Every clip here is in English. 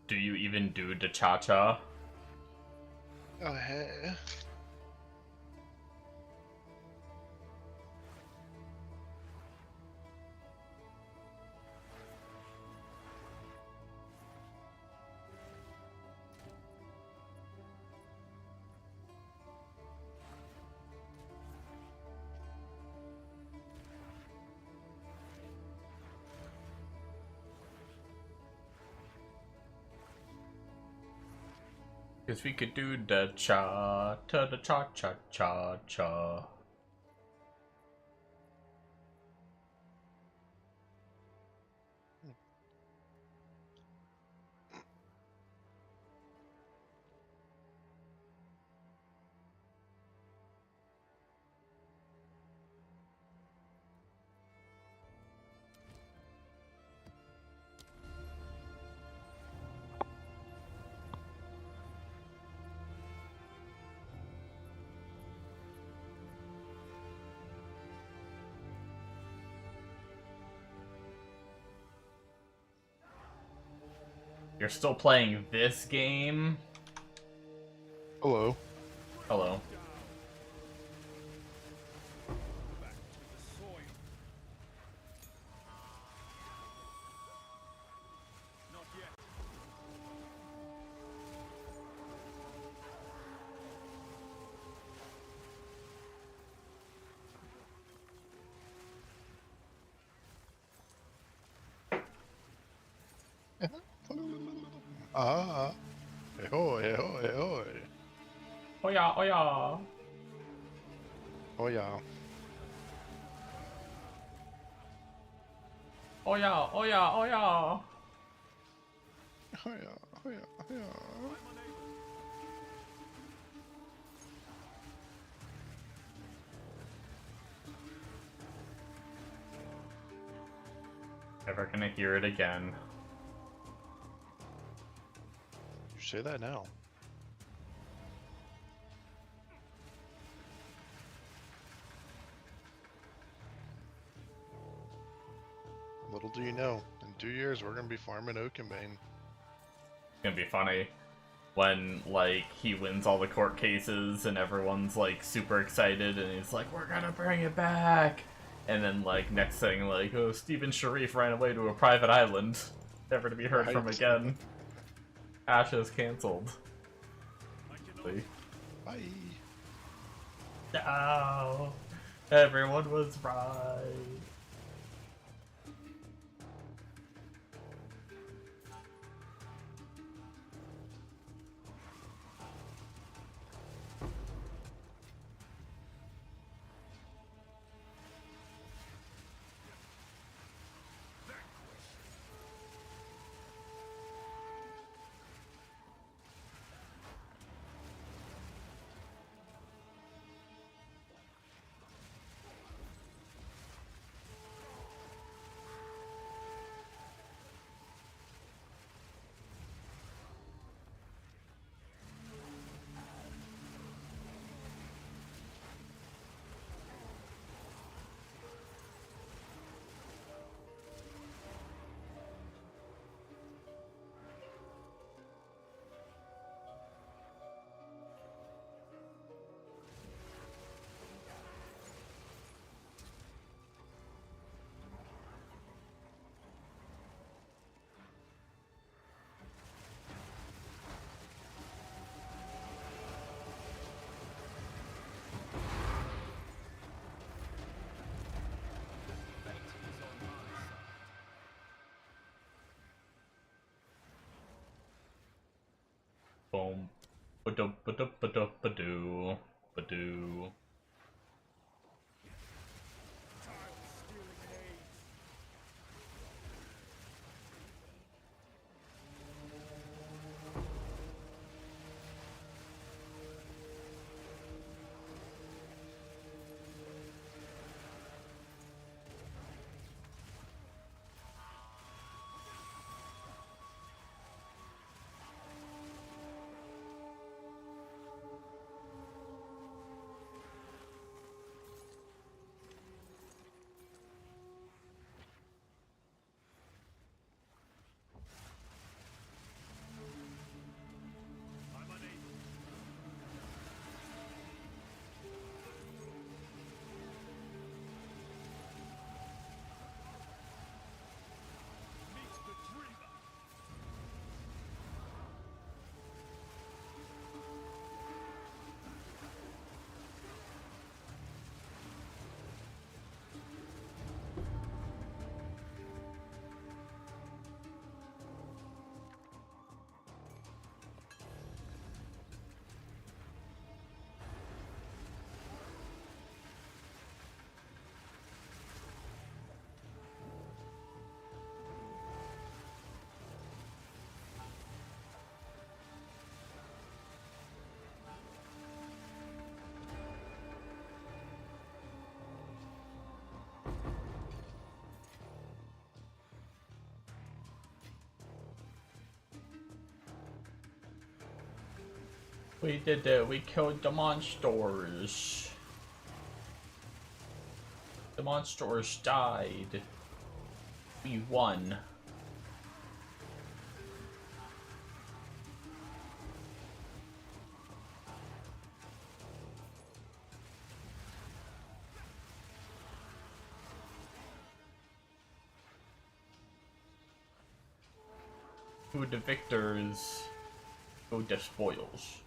Do you even do the cha-cha? Oh, hey. Because we could do the cha-cha-cha-cha-cha. You're still playing this game? Hello. Hello. Ah. Hey ho, hey ho, hey ho. Oh yeah, oh yeah. Oh yeah. Oh yeah, oh yeah, oh yeah. Oh yeah, oh yeah, oh yeah. Never gonna hear it again. You say that now. Little do you know, in 2 years we're gonna be farming oak and bane. It's gonna be funny when, like, he wins all the court cases and everyone's, like, super excited and he's like, we're gonna bring it back! And then, like, next thing, like, oh, Stephen Sharif ran away to a private island, never to be heard from Right. again. Ashes cancelled. Bye. No! Everyone was right. Boom. Ba-doo, ba-doo, ba-doo, ba-doo, ba-doo. We did it. We killed the monsters. The monsters died. We won. To the victors go the spoils.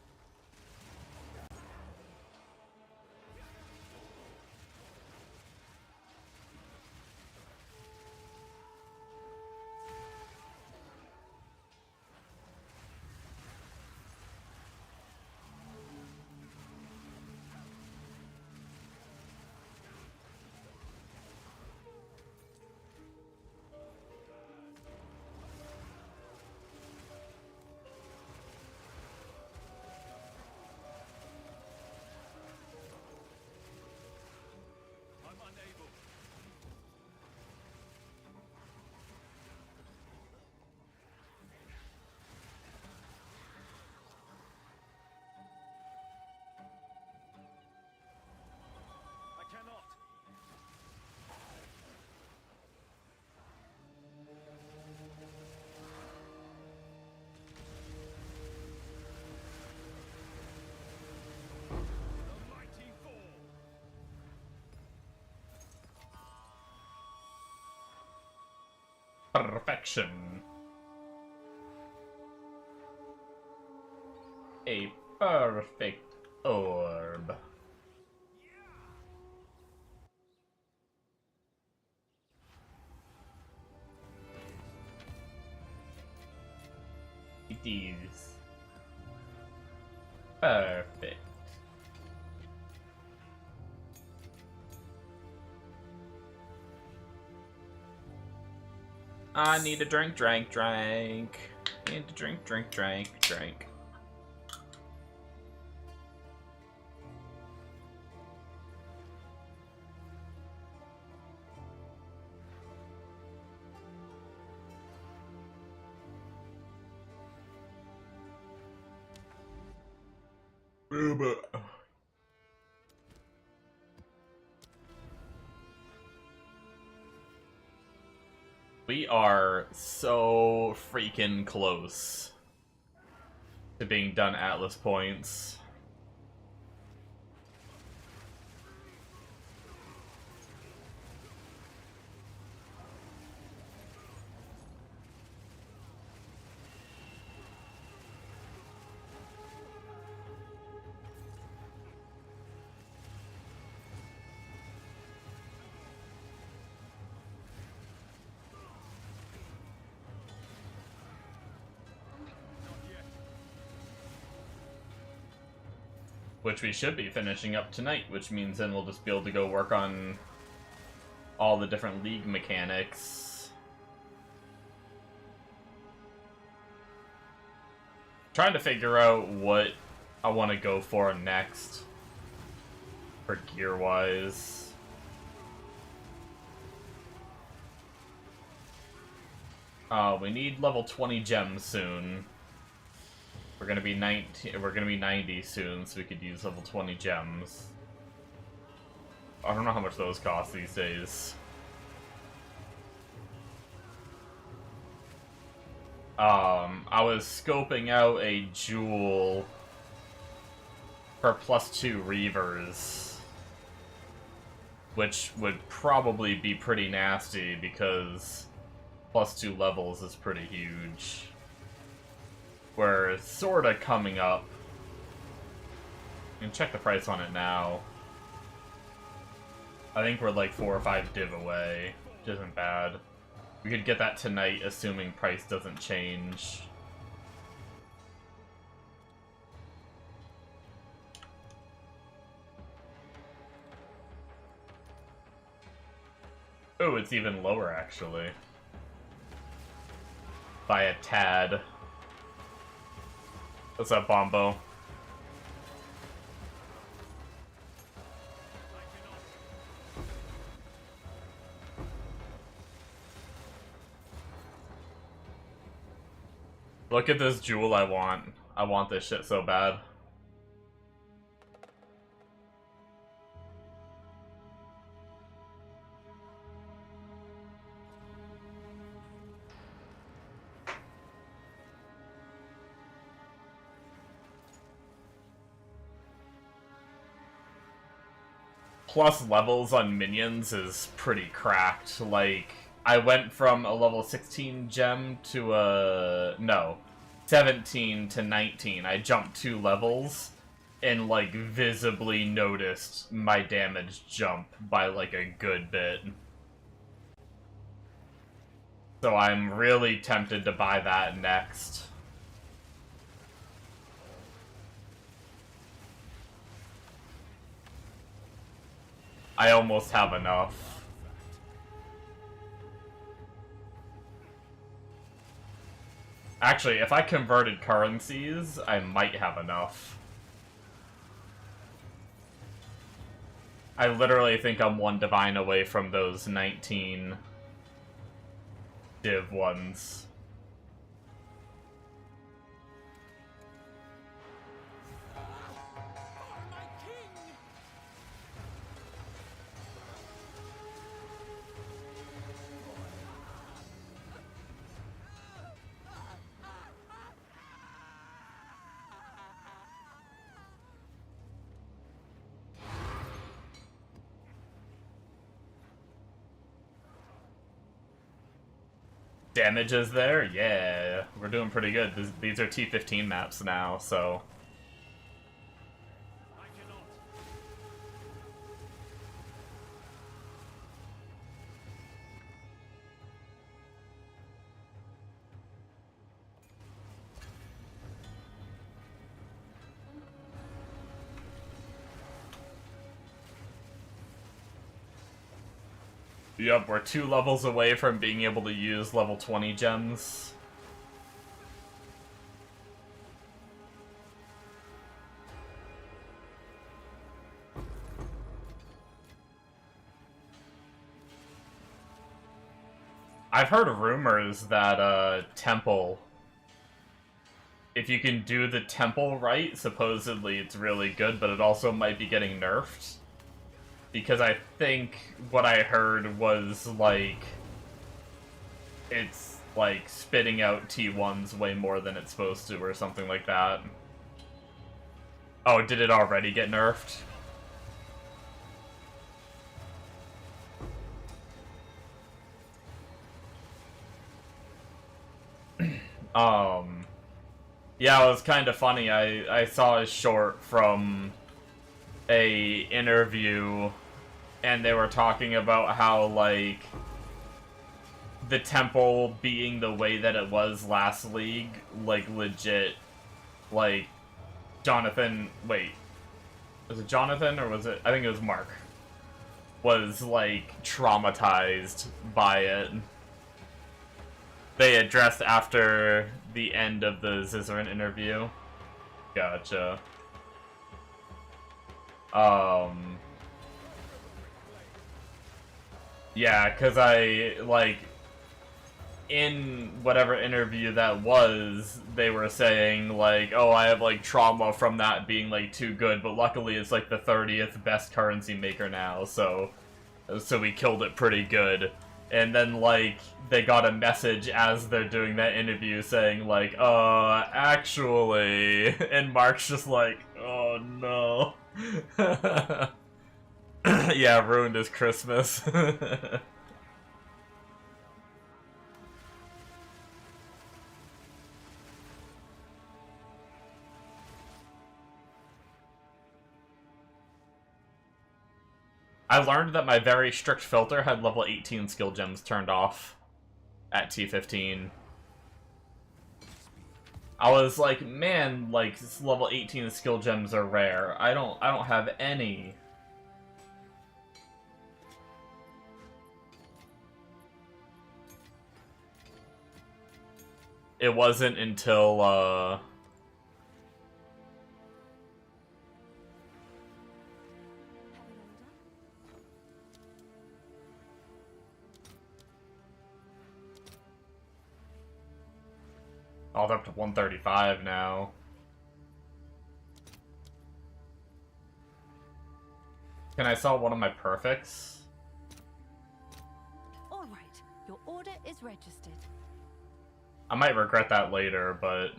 Perfection. A perfect orb. It is perfect. I need a drink. Need a drink. We are so freaking close to being done Atlas points. Which we should be finishing up tonight, which means then we'll just be able to go work on all the different league mechanics. Trying to figure out what I want to go for next for gear-wise. We need level 20 gems soon. We're gonna be 19. We're gonna be 90 soon, so we could use level 20 gems. I don't know how much those cost these days. I was scoping out a jewel for +2 Reavers, which would probably be pretty nasty because +2 levels is pretty huge. We're sorta coming up. You can check the price on it now. I think we're like 4 or 5 div away, which isn't bad. We could get that tonight, assuming price doesn't change. Oh, it's even lower, actually. By a tad. What's up, Bombo? Look at this jewel I want. I want this shit so bad. plus levels on minions is pretty cracked. Like, I went from a level 16 gem to a... no, 17 to 19. I jumped 2 levels and, like, visibly noticed my damage jump by, like, a good bit. So I'm really tempted to buy that next. I almost have enough. Actually, if I converted currencies, I might have enough. I literally think I'm 1 divine away from those 19 div ones. Damage is there? Yeah, we're doing pretty good. These are T15 maps now, so... Yep, we're 2 levels away from being able to use level 20 gems. I've heard rumors that, Temple... if you can do the Temple right, supposedly it's really good, but it also might be getting nerfed. Because I think what I heard was, like, it's, like, spitting out T1s way more than it's supposed to, or something like that. Oh, did it already get nerfed? Yeah, it was kind of funny. I saw a short from a interview, and they were talking about how, like, the Temple being the way that it was last League, like, legit, like, Jonathan, wait, was it Jonathan, or was it, I think it was Mark, was, like, traumatized by it. They addressed after the end of the Zizaran interview. Gotcha. Yeah, because I, like, in whatever interview that was, they were saying, like, oh, I have, like, trauma from that being, like, too good, but luckily it's, like, the 30th best currency maker now, so we killed it pretty good. And then, like, they got a message as they're doing that interview saying, like, actually, and Mark's just like, oh, no. Yeah, ruined his Christmas. I learned that my very strict filter had level 18 skill gems turned off at T15. I was like, man, like, level 18 skill gems are rare. I don't have any. It wasn't until, oh, they're up to 135 now. Can I sell one of my perfects? All right, your order is registered. I might regret that later, but...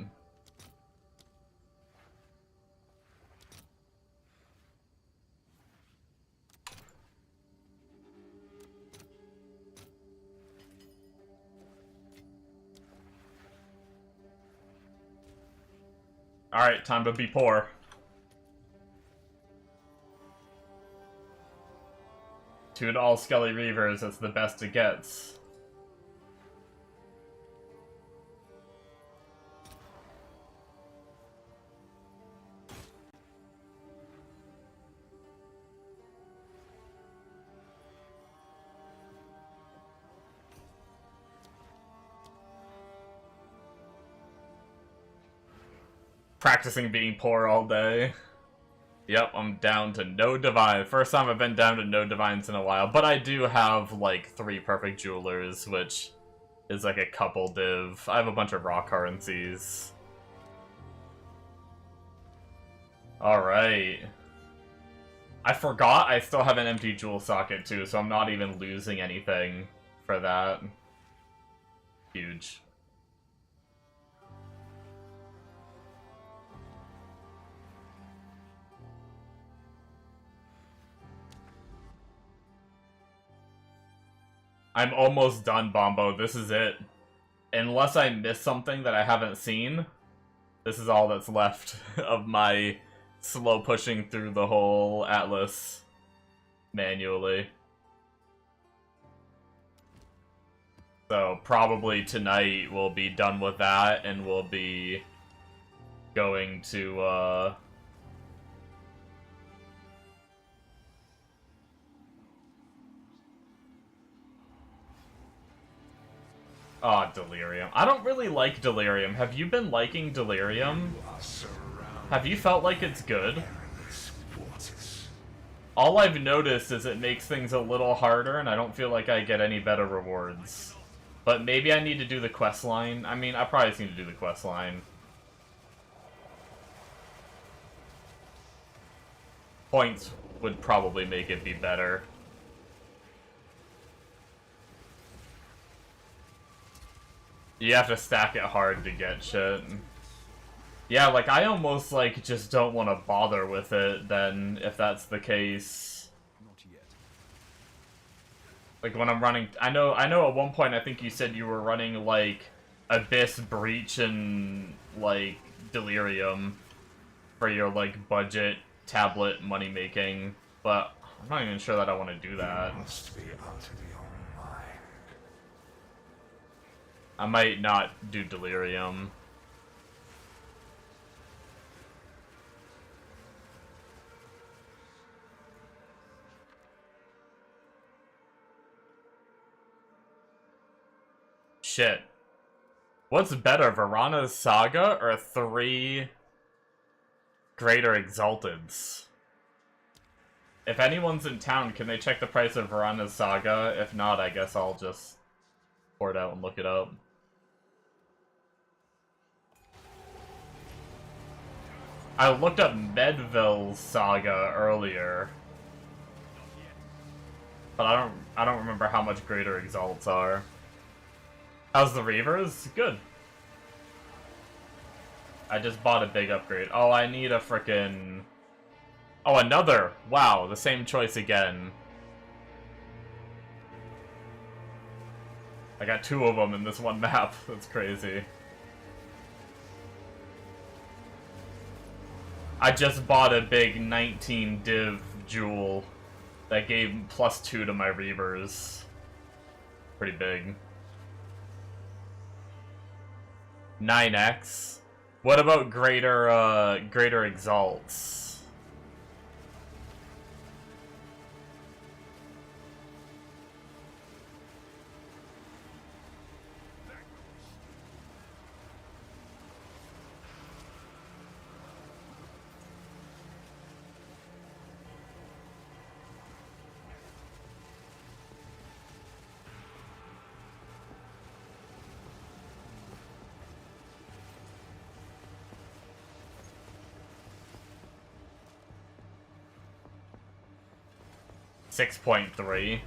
Alright, time to be poor. Two to all Skele Reavers, that's the best it gets. Practicing being poor all day. Yep, I'm down to no divine. First time I've been down to no divines in a while, but I do have like 3 perfect jewelers, which is like a couple div. I have a bunch of raw currencies. Alright. I forgot I still have an empty jewel socket too, so I'm not even losing anything for that. Huge. I'm almost done, Bombo. This is it. Unless I miss something that I haven't seen, this is all that's left of my slow pushing through the whole Atlas manually. So probably tonight we'll be done with that, and we'll be going to, oh, Delirium. I don't really like Delirium. Have you been liking Delirium? Have you felt like it's good? All I've noticed is it makes things a little harder, and I don't feel like I get any better rewards. But maybe I need to do the quest line. I mean, I probably just need to do the quest line. Points would probably make it be better. You have to stack it hard to get shit. Yeah, like, I almost, like, just don't want to bother with it, then, if that's the case. Not yet. Like, when I'm running... I know at one point I think you said you were running, like, Abyss, Breach, and, like, Delirium for your, like, budget tablet money-making, but I'm not even sure that I want to do that. You must be out of your mind. I might not do Delirium. Shit. What's better, Varana's Saga or 3 Greater Exalteds? If anyone's in town, can they check the price of Varana's Saga? If not, I guess I'll just pour it out and look it up. I looked up Medville's Saga earlier, but I don't remember how much Greater Exalts are. How's the Reavers? Good. I just bought a big upgrade. Oh, I need a frickin'... Oh, another! Wow, the same choice again. I got 2 of them in this one map. That's crazy. I just bought a big 19 div jewel that gave +2 to my Reavers. Pretty big. 9x. What about greater exalts? $6.3.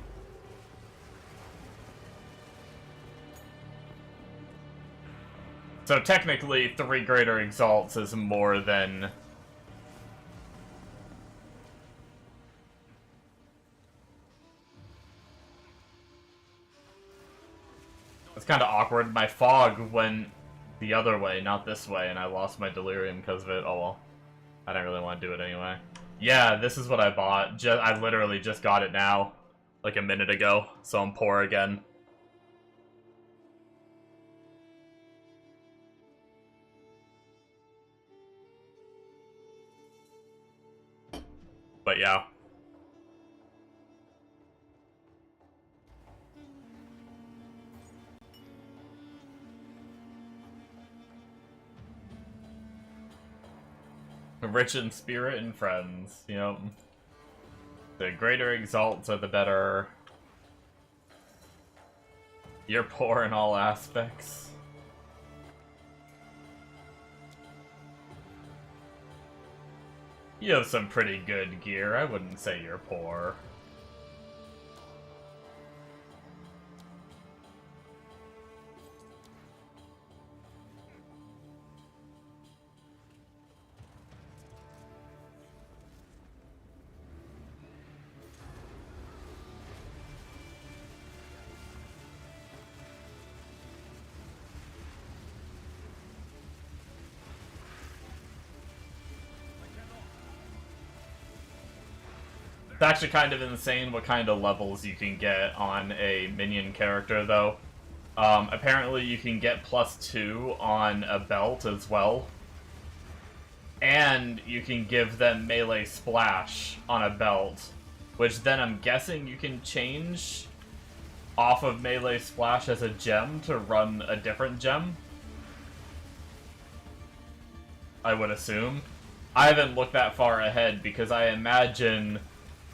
So technically, 3 greater exalts is more than... It's kind of awkward. My fog went the other way, not this way, and I lost my delirium because of it. Oh well. I didn't really want to do it anyway. Yeah, this is what I bought. I literally just got it now. Like a minute ago, so I'm poor again. But yeah. Rich in spirit and friends, you know. The greater exalts are the better. You're poor in all aspects. You have some pretty good gear. I wouldn't say you're poor. It's actually kind of insane what kind of levels you can get on a minion character, though. Apparently you can get +2 on a belt as well. And you can give them melee splash on a belt, which then I'm guessing you can change off of melee splash as a gem to run a different gem. I would assume. I haven't looked that far ahead because I imagine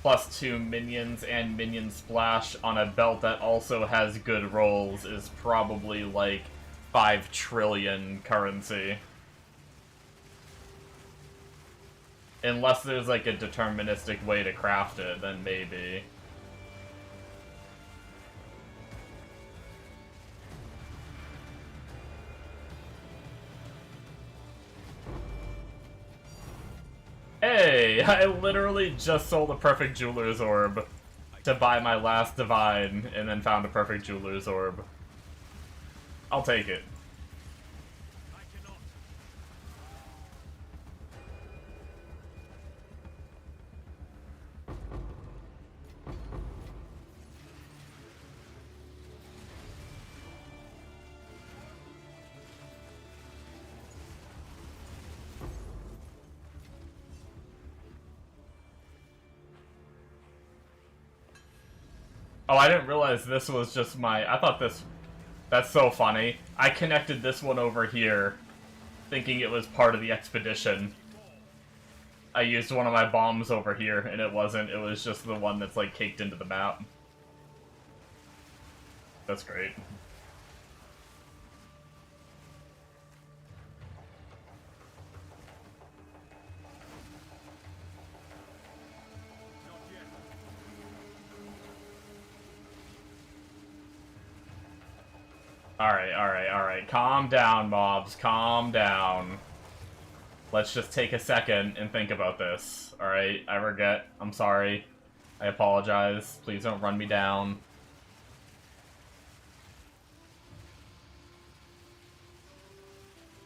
+2 minions and minion splash on a belt that also has good rolls is probably like 5 trillion currency. Unless there's like a deterministic way to craft it, then maybe. Hey, I literally just sold a perfect jeweler's orb to buy my last divine and then found a perfect jeweler's orb. I'll take it. Oh, I didn't realize this was just my... I thought this... That's so funny. I connected this one over here, thinking it was part of the expedition. I used one of my bombs over here, and it wasn't. It was just the one that's, like, caked into the map. That's great. Alright. Calm down, mobs. Calm down. Let's just take a second and think about this. Alright? I forget. I'm sorry. I apologize. Please don't run me down.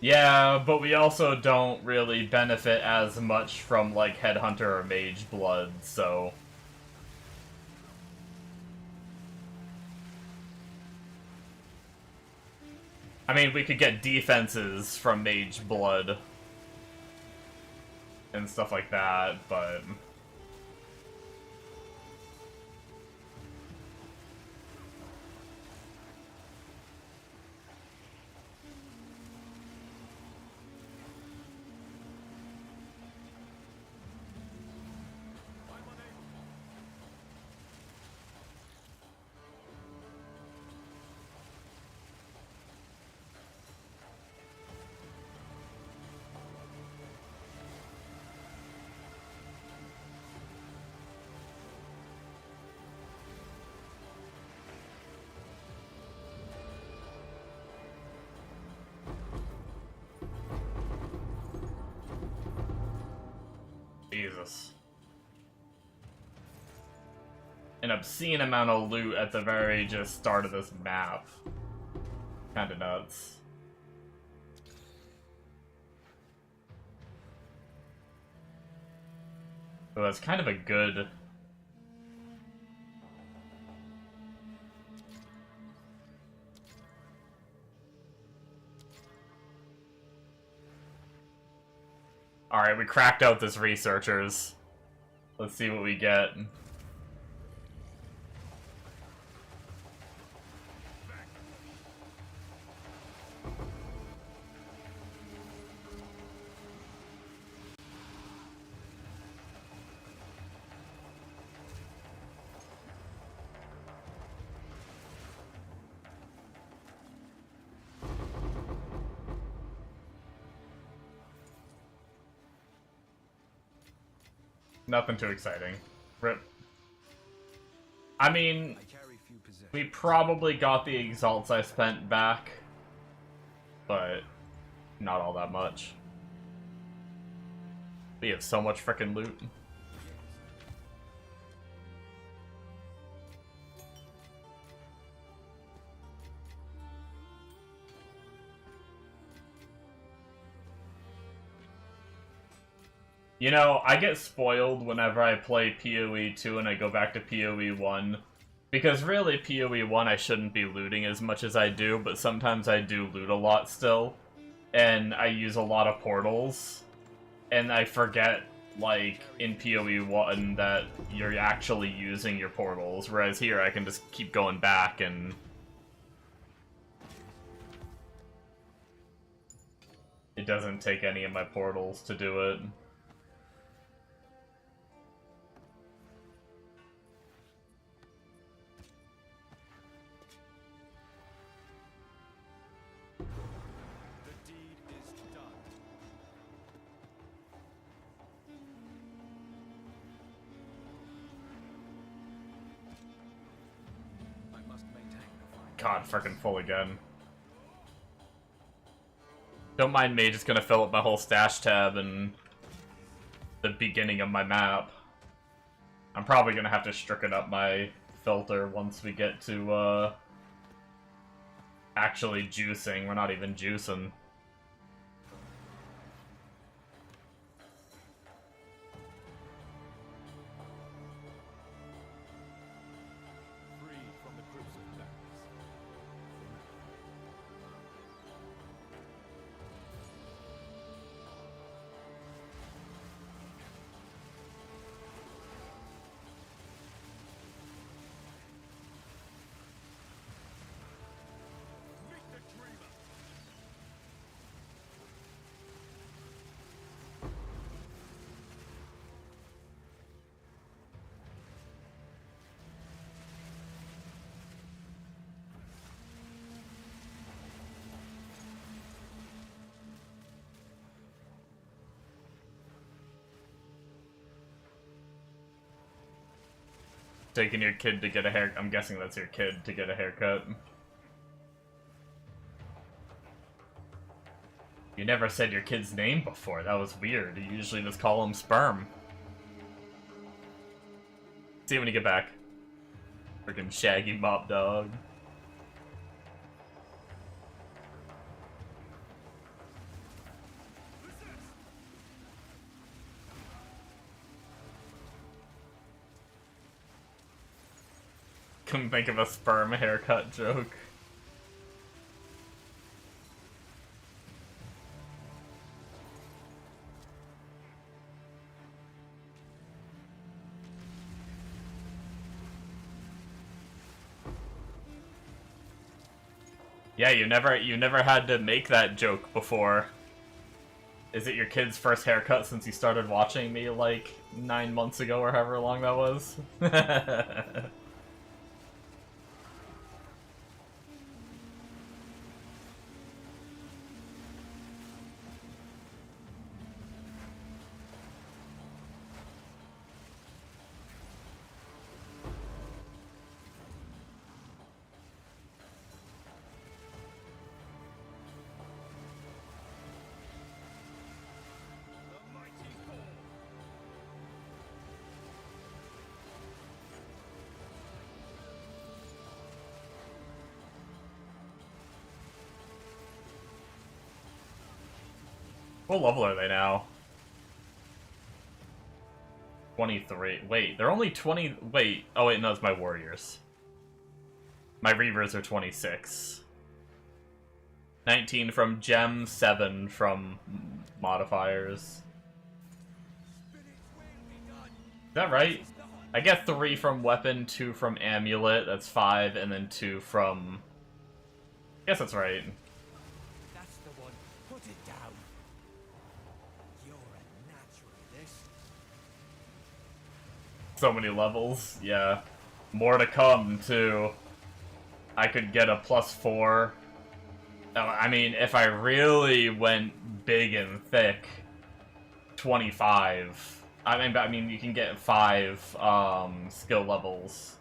Yeah, but we also don't really benefit as much from, like, Headhunter or Mage Blood, so... I mean, we could get defenses from Mage Blood and stuff like that, but... Jesus. An obscene amount of loot at the very just start of this map. Kinda nuts. So that's kind of a good... Alright, we cracked out this researchers. Let's see what we get. Nothing too exciting. Rip. I mean, we probably got the exalts I spent back, but not all that much. We have so much frickin' loot. You know, I get spoiled whenever I play PoE 2 and I go back to PoE 1. Because really, PoE 1 I shouldn't be looting as much as I do, but sometimes I do loot a lot still. And I use a lot of portals. And I forget, like, in PoE 1 that you're actually using your portals. Whereas here, I can just keep going back and... it doesn't take any of my portals to do it. God, frickin' full again. Don't mind me, just gonna fill up my whole stash tab and the beginning of my map. I'm probably gonna have to stricken up my filter once we get to, actually juicing. We're not even juicing. Taking your kid to get a hair... I'm guessing that's your kid to get a haircut. You never said your kid's name before. That was weird. You usually just call him Sperm. See you when you get back. Freaking shaggy mop dog. Couldn't think of a sperm haircut joke. Yeah, you never had to make that joke before. Is it your kid's first haircut since he started watching me like 9 months ago or however long that was? What level are they now? 23. Wait, they're only 20. Wait, oh wait, no, it's my warriors. My Reavers are 26. 19 from gem, 7 from modifiers. Is that right? I get 3 from weapon, 2 from amulet, that's 5, and then 2 from... I guess that's right. That's the one. Put it down. You're a natural at this. So many levels, yeah. More to come, too. I could get a +4. I mean, if I really went big and thick, 25. I mean, you can get 5 skill levels.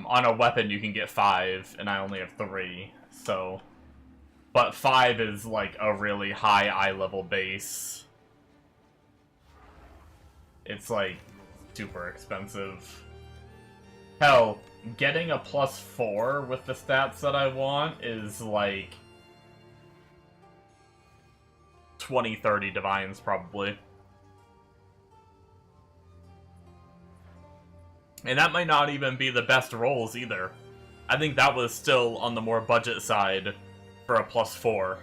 On a weapon you can get 5, and I only have 3, so... But 5 is, like, a really high eye level base. It's, like, super expensive. Hell, getting a +4 with the stats that I want is, like... 20-30 divines, probably. And that might not even be the best rolls, either. I think that was still on the more budget side for a +4.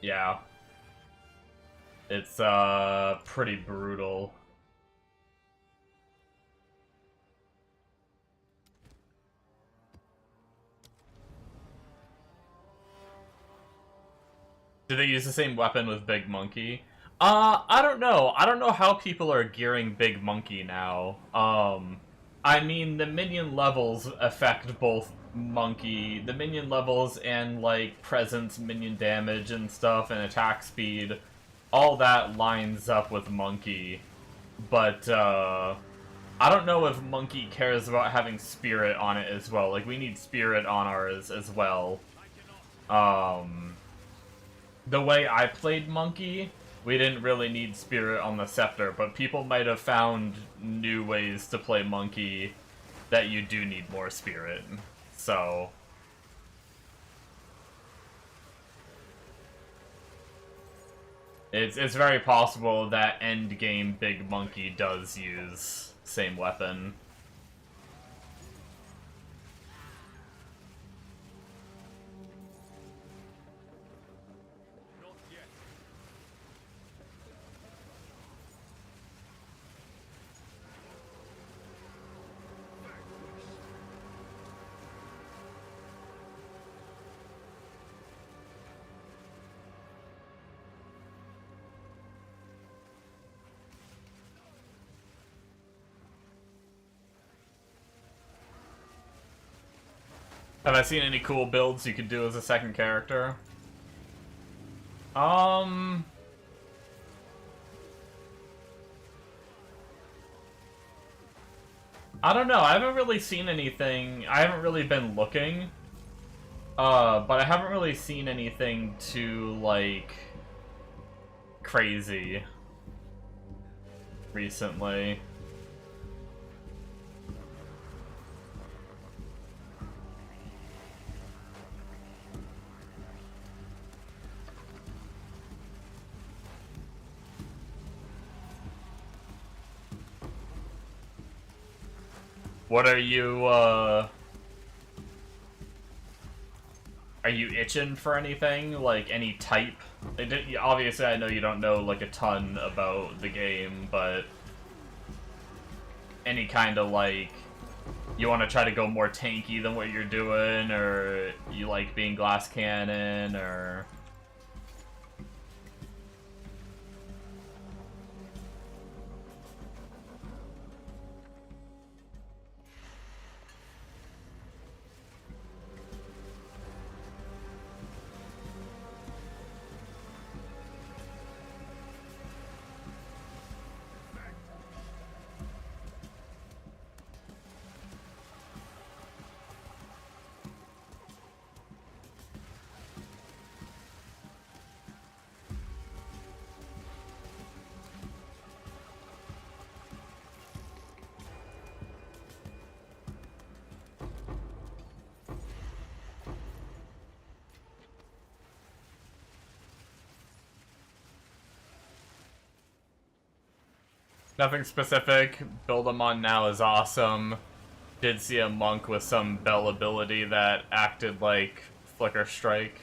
Yeah. It's, pretty brutal. Do they use the same weapon with Big Monkey? I don't know. I don't know how people are gearing Big Monkey now. I mean, the minion levels affect both Monkey, the minion levels and, like, presence, minion damage and stuff, and attack speed. All that lines up with Monkey. But, I don't know if Monkey cares about having Spirit on it as well. Like, we need Spirit on ours as well. The way I played Monkey, we didn't really need Spirit on the Scepter, but people might have found new ways to play Monkey that you do need more Spirit. So... It's very possible that endgame Big Monkey does use same weapon. Have I seen any cool builds you could do as a second character? I don't know. I haven't really seen anything. I haven't really been looking. But I haven't really seen anything too, like, crazy recently. What are you itching for anything? Like, any type? Obviously, I know you don't know, like, a ton about the game, but... Any kind of, like... You want to try to go more tanky than what you're doing, or you like being glass cannon, or... Nothing specific. Build I'm on now is awesome. Did see a monk with some bell ability that acted like Flicker Strike,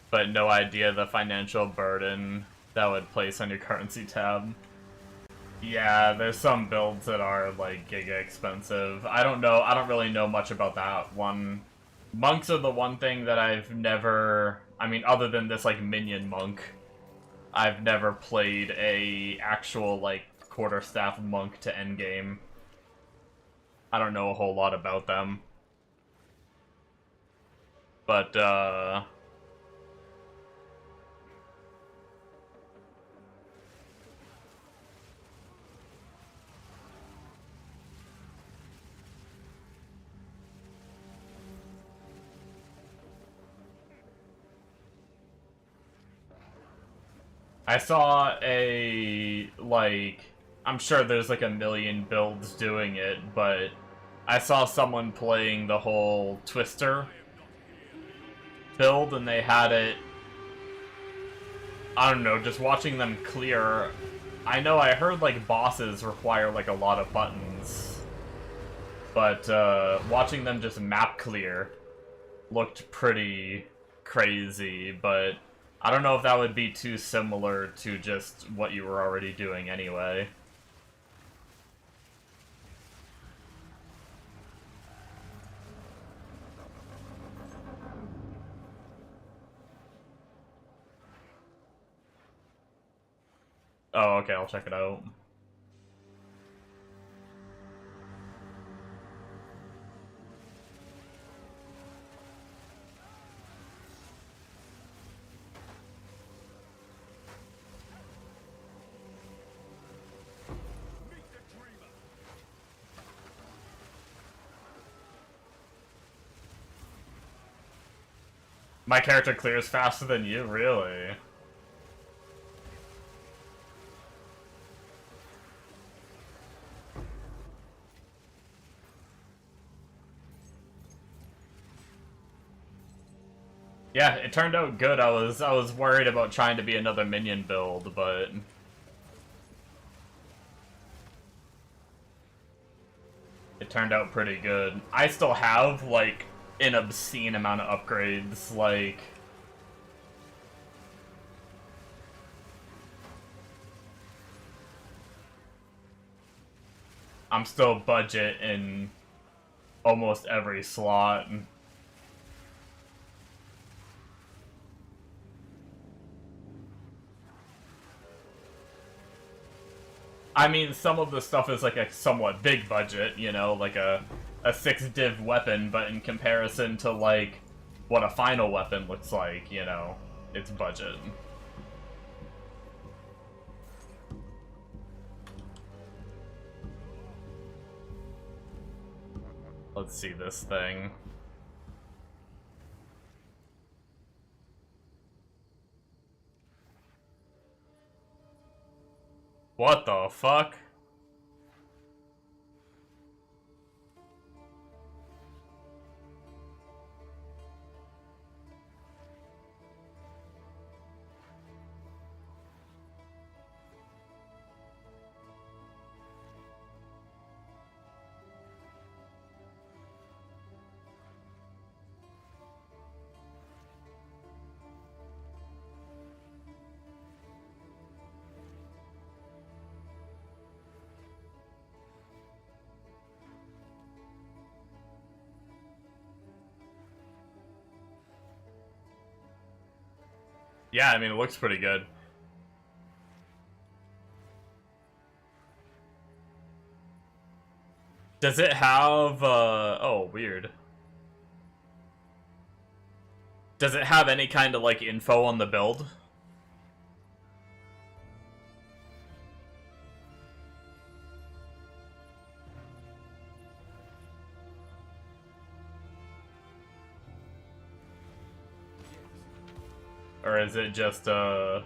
but no idea the financial burden that would place on your currency tab. Yeah, there's some builds that are like giga expensive. I don't really know much about that one. Monks are the one thing that I've never, I mean, other than this like minion monk, I've never played a actual like quarterstaff monk to endgame. I don't know a whole lot about them. But I saw a, like, I'm sure there's like a million builds doing it, but I saw someone playing the whole Twister build and they had it, I don't know, just watching them clear. I know I heard like bosses require like a lot of buttons, but watching them just map clear looked pretty crazy, but I don't know if that would be too similar to just what you were already doing anyway. Oh, okay, I'll check it out. My character clears faster than you, really? Yeah, it turned out good. I was worried about trying to be another minion build, but it turned out pretty good. I still have like an obscene amount of upgrades, like I'm still budget in almost every slot. I mean, some of the stuff is like a somewhat big budget, you know, like a 6 div weapon, but in comparison to like what a final weapon looks like, you know, it's budget. Let's see this thing. What the fuck? Yeah, I mean, it looks pretty good. Does it have, oh, weird. Does it have any kind of, like, info on the build? Or is it just a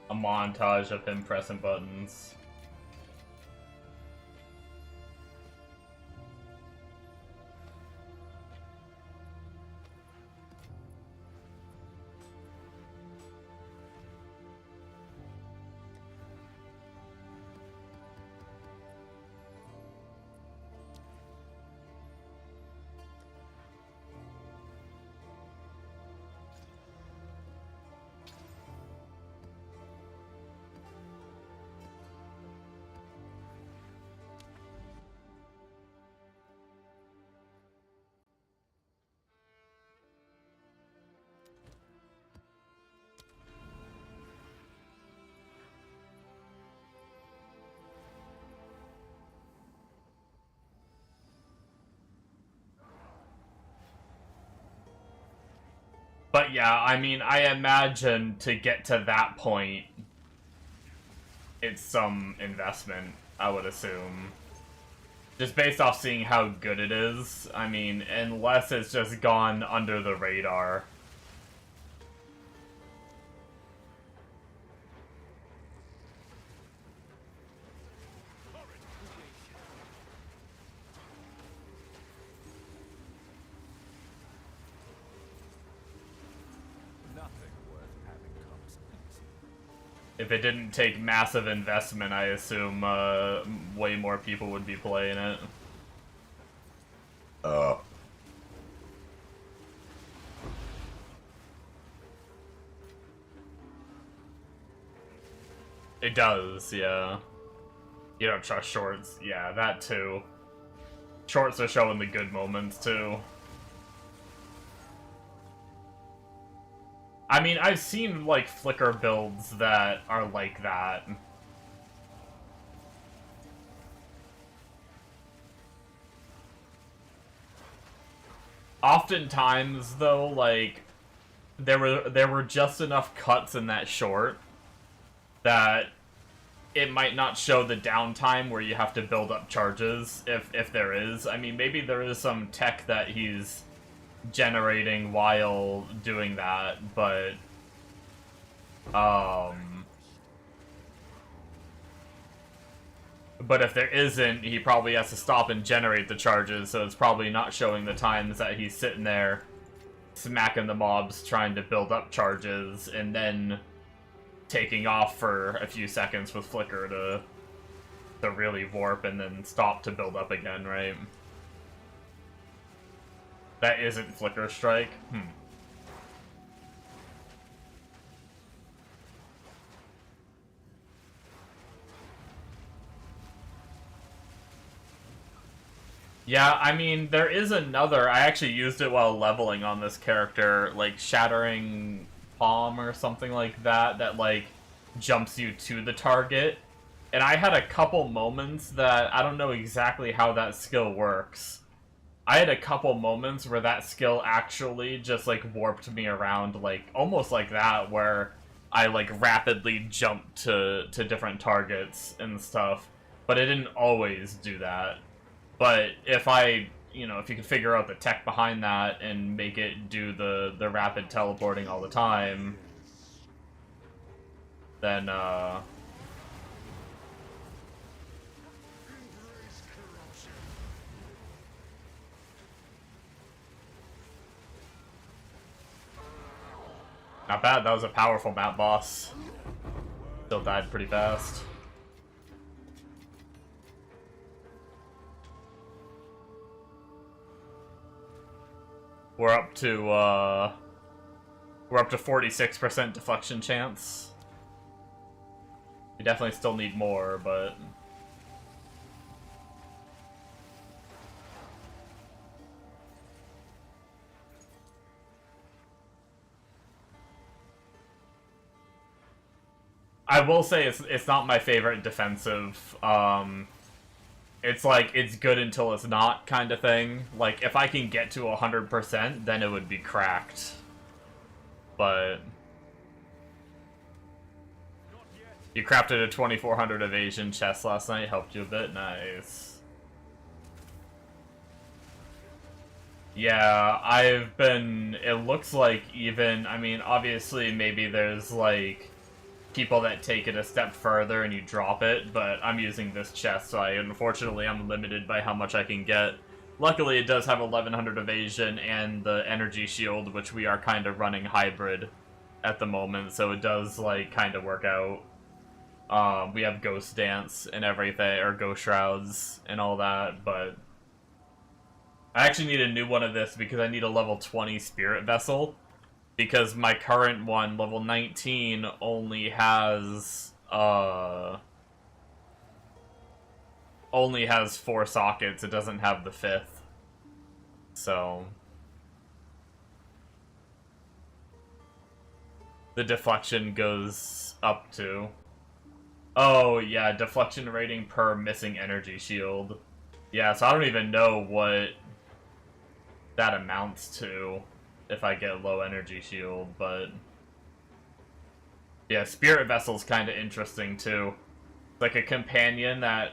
montage of him pressing buttons? But yeah, I mean, I imagine to get to that point, it's some investment, I would assume. Just based off seeing how good it is. I mean, unless it's just gone under the radar. If it didn't take massive investment, I assume way more people would be playing it. It does, yeah. You don't trust shorts. Yeah, that too. Shorts are showing the good moments, too. I mean, I've seen, like, Flicker builds that are like that. Oftentimes, though, like, there were just enough cuts in that short that it might not show the downtime where you have to build up charges, if there is. I mean, maybe there is some tech that he's generating while doing that, but if there isn't, he probably has to stop and generate the charges, so it's probably not showing the times that he's sitting there smacking the mobs trying to build up charges and then taking off for a few seconds with Flicker to really warp and then stop to build up again, right? That isn't Flicker Strike? Yeah, I mean, there is another. I actually used it while leveling on this character, like Shattering Palm or something like that, that, like, jumps you to the target. And I had a couple moments that I don't know exactly how that skill works. I had a couple moments where that skill actually just, like, warped me around, like, almost like that, where I, like, rapidly jumped to different targets and stuff. But it didn't always do that. But if I, you know, if you can figure out the tech behind that and make it do the rapid teleporting all the time, then, not bad, that was a powerful map boss. Still died pretty fast. We're up to 46% deflection chance. We definitely still need more, but I will say it's not my favorite defensive. It's like, it's good until it's not kind of thing. Like, if I can get to 100%, then it would be cracked. But you crafted a 2400 evasion chest last night, helped you a bit, nice. Yeah, I've been, it looks like even, I mean, obviously maybe there's like people that take it a step further and you drop it, but I'm using this chest, so unfortunately I'm limited by how much I can get. Luckily it does have 1100 evasion and the energy shield, which we are kind of running hybrid at the moment, so it does like kind of work out. We have Ghost Dance and everything, or Ghost Shrouds and all that, but I actually need a new one of this because I need a level 20 Spirit Vessel. Because my current one, level 19, only has 4 sockets. It doesn't have the 5th. So the deflection goes up to... Oh, yeah, deflection rating per missing energy shield. Yeah, so I don't even know what that amounts to. if I get low energy shield, but yeah, Spirit Vessel's kind of interesting too. Like a companion that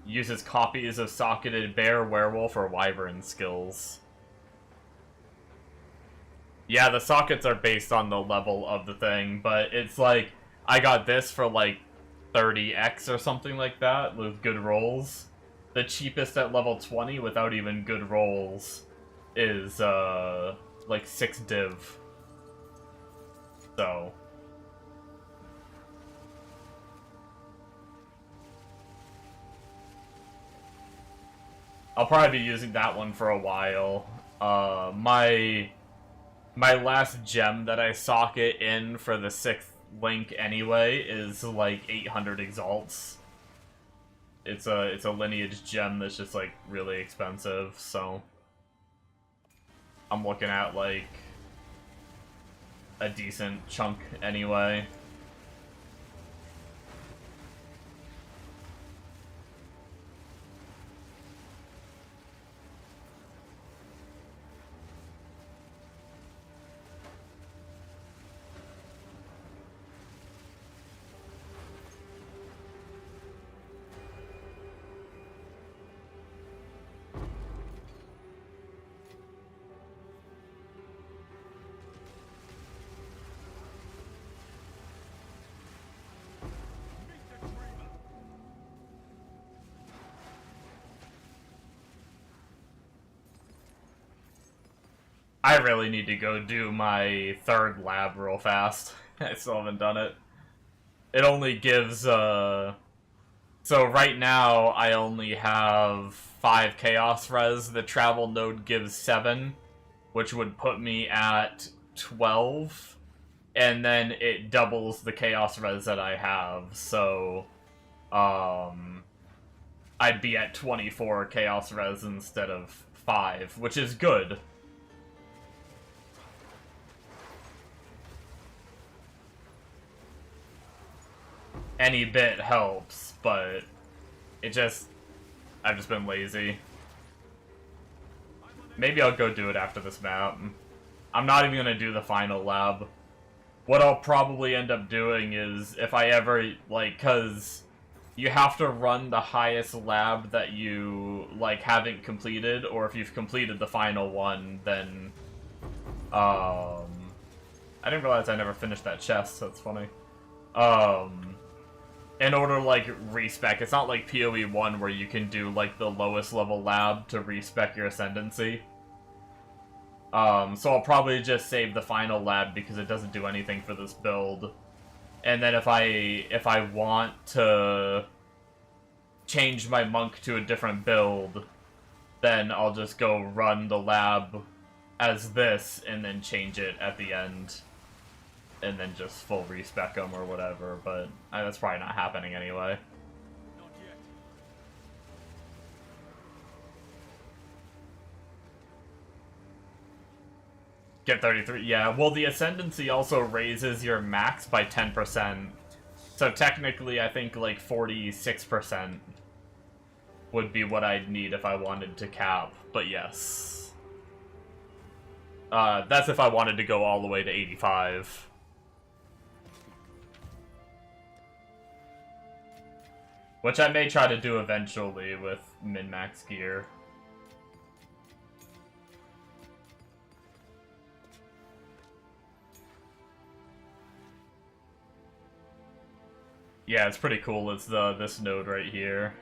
uses copies of socketed bear, werewolf, or wyvern skills. Yeah, the sockets are based on the level of the thing, but it's like, I got this for like 30x or something like that with good rolls. The cheapest at level 20 without even good rolls is like 6 div. So I'll probably be using that one for a while. My last gem that I socket in for the 6th link anyway is like 800 exalts. It's a lineage gem that's just like really expensive, so I'm looking at like a decent chunk anyway. I really need to go do my 3rd lab real fast. I still haven't done it. It only gives, so right now I only have 5 Chaos Res. The travel node gives 7, which would put me at 12. And then it doubles the Chaos Res that I have, so, I'd be at 24 Chaos Res instead of 5, which is good. Any bit helps, but I've just been lazy. Maybe I'll go do it after this map. I'm not even gonna do the final lab. What I'll probably end up doing is, if I ever, like, cause you have to run the highest lab that you, like, haven't completed, or if you've completed the final one, then, I didn't realize I never finished that chest, that's funny. In order to, like, respec, it's not like PoE 1 where you can do, like, the lowest level lab to respec your ascendancy. So I'll probably just save the final lab because it doesn't do anything for this build. And then if I want to change my monk to a different build, then I'll just go run the lab as this and then change it at the end. And then just full respec them or whatever, but that's probably not happening anyway. Not yet. Get 33, yeah, well the Ascendancy also raises your max by 10%, so technically I think like 46% would be what I'd need if I wanted to cap, but yes. That's if I wanted to go all the way to 85. Which I may try to do eventually with min-max gear. Yeah, it's pretty cool. It's this node right here.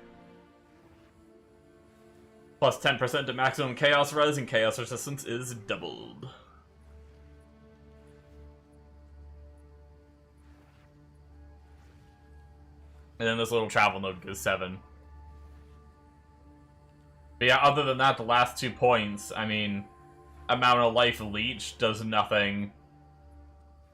Plus 10% to maximum chaos res, and chaos resistance is doubled. And then this little travel node gives 7. But yeah, other than that, the last 2 points, I mean, amount of life leech does nothing.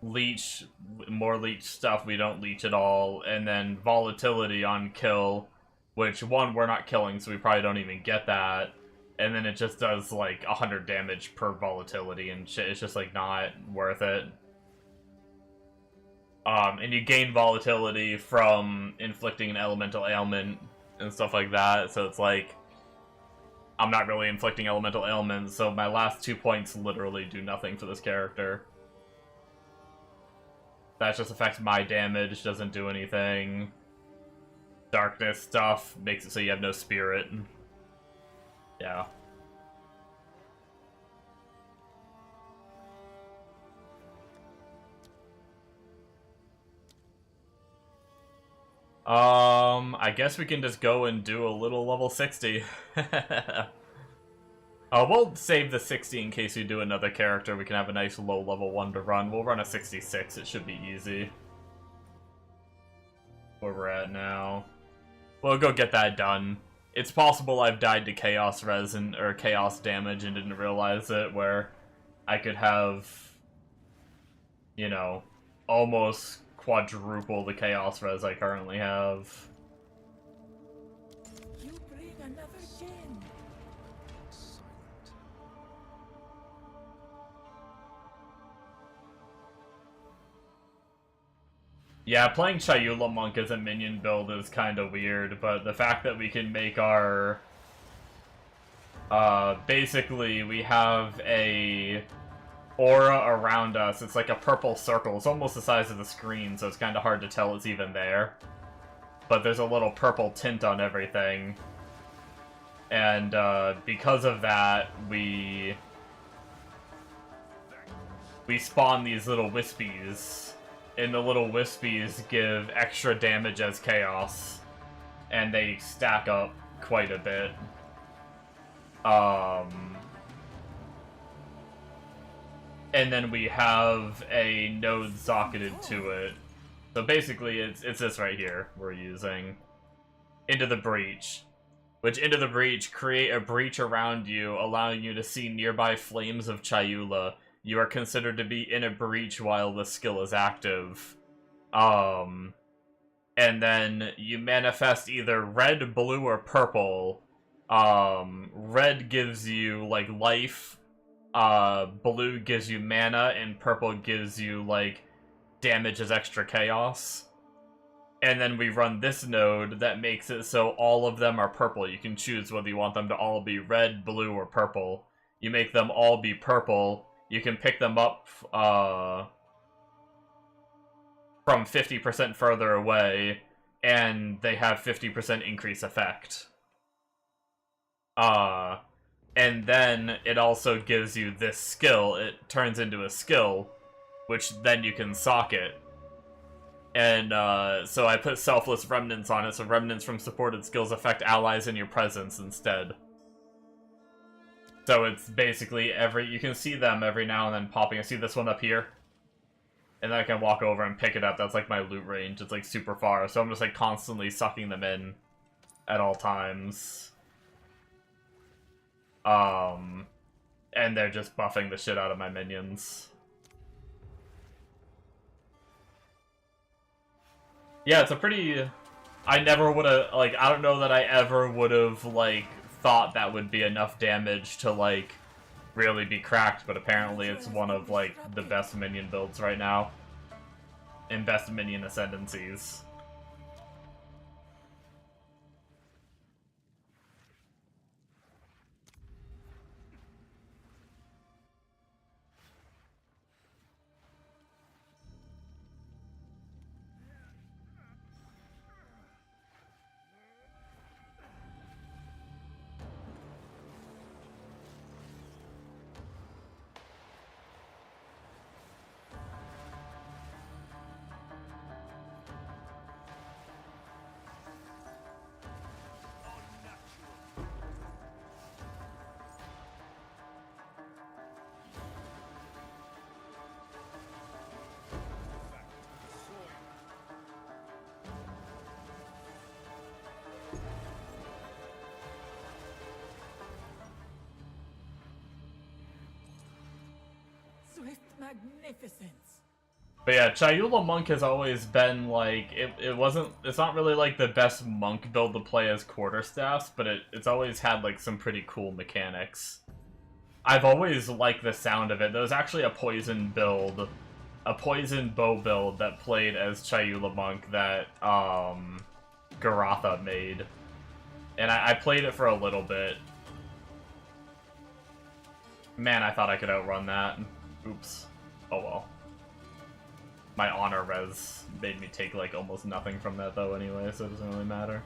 Leech, more leech stuff, we don't leech at all. And then volatility on kill, which, one, we're not killing, so we probably don't even get that. And then it just does, like, 100 damage per volatility and shit. It's just, like, not worth it. And you gain volatility from inflicting an elemental ailment and stuff like that, so it's like, I'm not really inflicting elemental ailments, so my last 2 points literally do nothing for this character. That just affects my damage, doesn't do anything. Darkness stuff makes it so you have no spirit. Yeah. I guess we can just go and do a little level 60. We'll save the 60 in case we do another character. We can have a nice low level 1 to run. We'll run a 66. It should be easy. Where we're at now. We'll go get that done. It's possible I've died to chaos resin or chaos damage and didn't realize it, where I could have, you know, almost quadruple the chaos res I currently have. You bring another gin. Yeah, playing Chayula Monk as a minion build is kind of weird, but the fact that we can make our... basically, we have a aura around us. It's like a purple circle. It's almost the size of the screen, so it's kind of hard to tell it's even there. But there's a little purple tint on everything. And, because of that, we spawn these little wispies. And the little wispies give extra damage as chaos. And they stack up quite a bit. And then we have a node socketed to it. So basically, it's this right here we're using. Into the Breach. Which, Into the Breach, create a breach around you, allowing you to see nearby flames of Chayula. You are considered to be in a breach while the skill is active. And then you manifest either red, blue, or purple. Red gives you, like, life. Blue gives you mana, and purple gives you, like, damage as extra chaos. And then we run this node that makes it so all of them are purple. You can choose whether you want them to all be red, blue, or purple. You make them all be purple. You can pick them up from 50% further away, and they have 50% increase effect. And then it also gives you this skill. It turns into a skill, which then you can socket. And so I put Selfless Remnants on it, so remnants from supported skills affect allies in your presence instead. So it's basically you can see them every now and then popping. I see this one up here. And then I can walk over and pick it up. That's like my loot range. It's like super far. So I'm just like constantly sucking them in at all times. And they're just buffing the shit out of my minions. Yeah, it's a pretty... I never would've, like, I don't know that I ever would've, like, thought that would be enough damage to, like, really be cracked, but apparently it's one of, like, the best minion builds right now. And best minion ascendancies. Swift magnificence. But yeah, Chayula Monk has always been, like, it's not really, like, the best monk build to play as quarterstaffs, but it's always had, like, some pretty cool mechanics. I've always liked the sound of it. There was actually a poison build, a poison bow build that played as Chayula Monk that, Garatha made. And I played it for a little bit. Man, I thought I could outrun that. Oops. Oh well. My honor res made me take like almost nothing from that though anyway, so it doesn't really matter.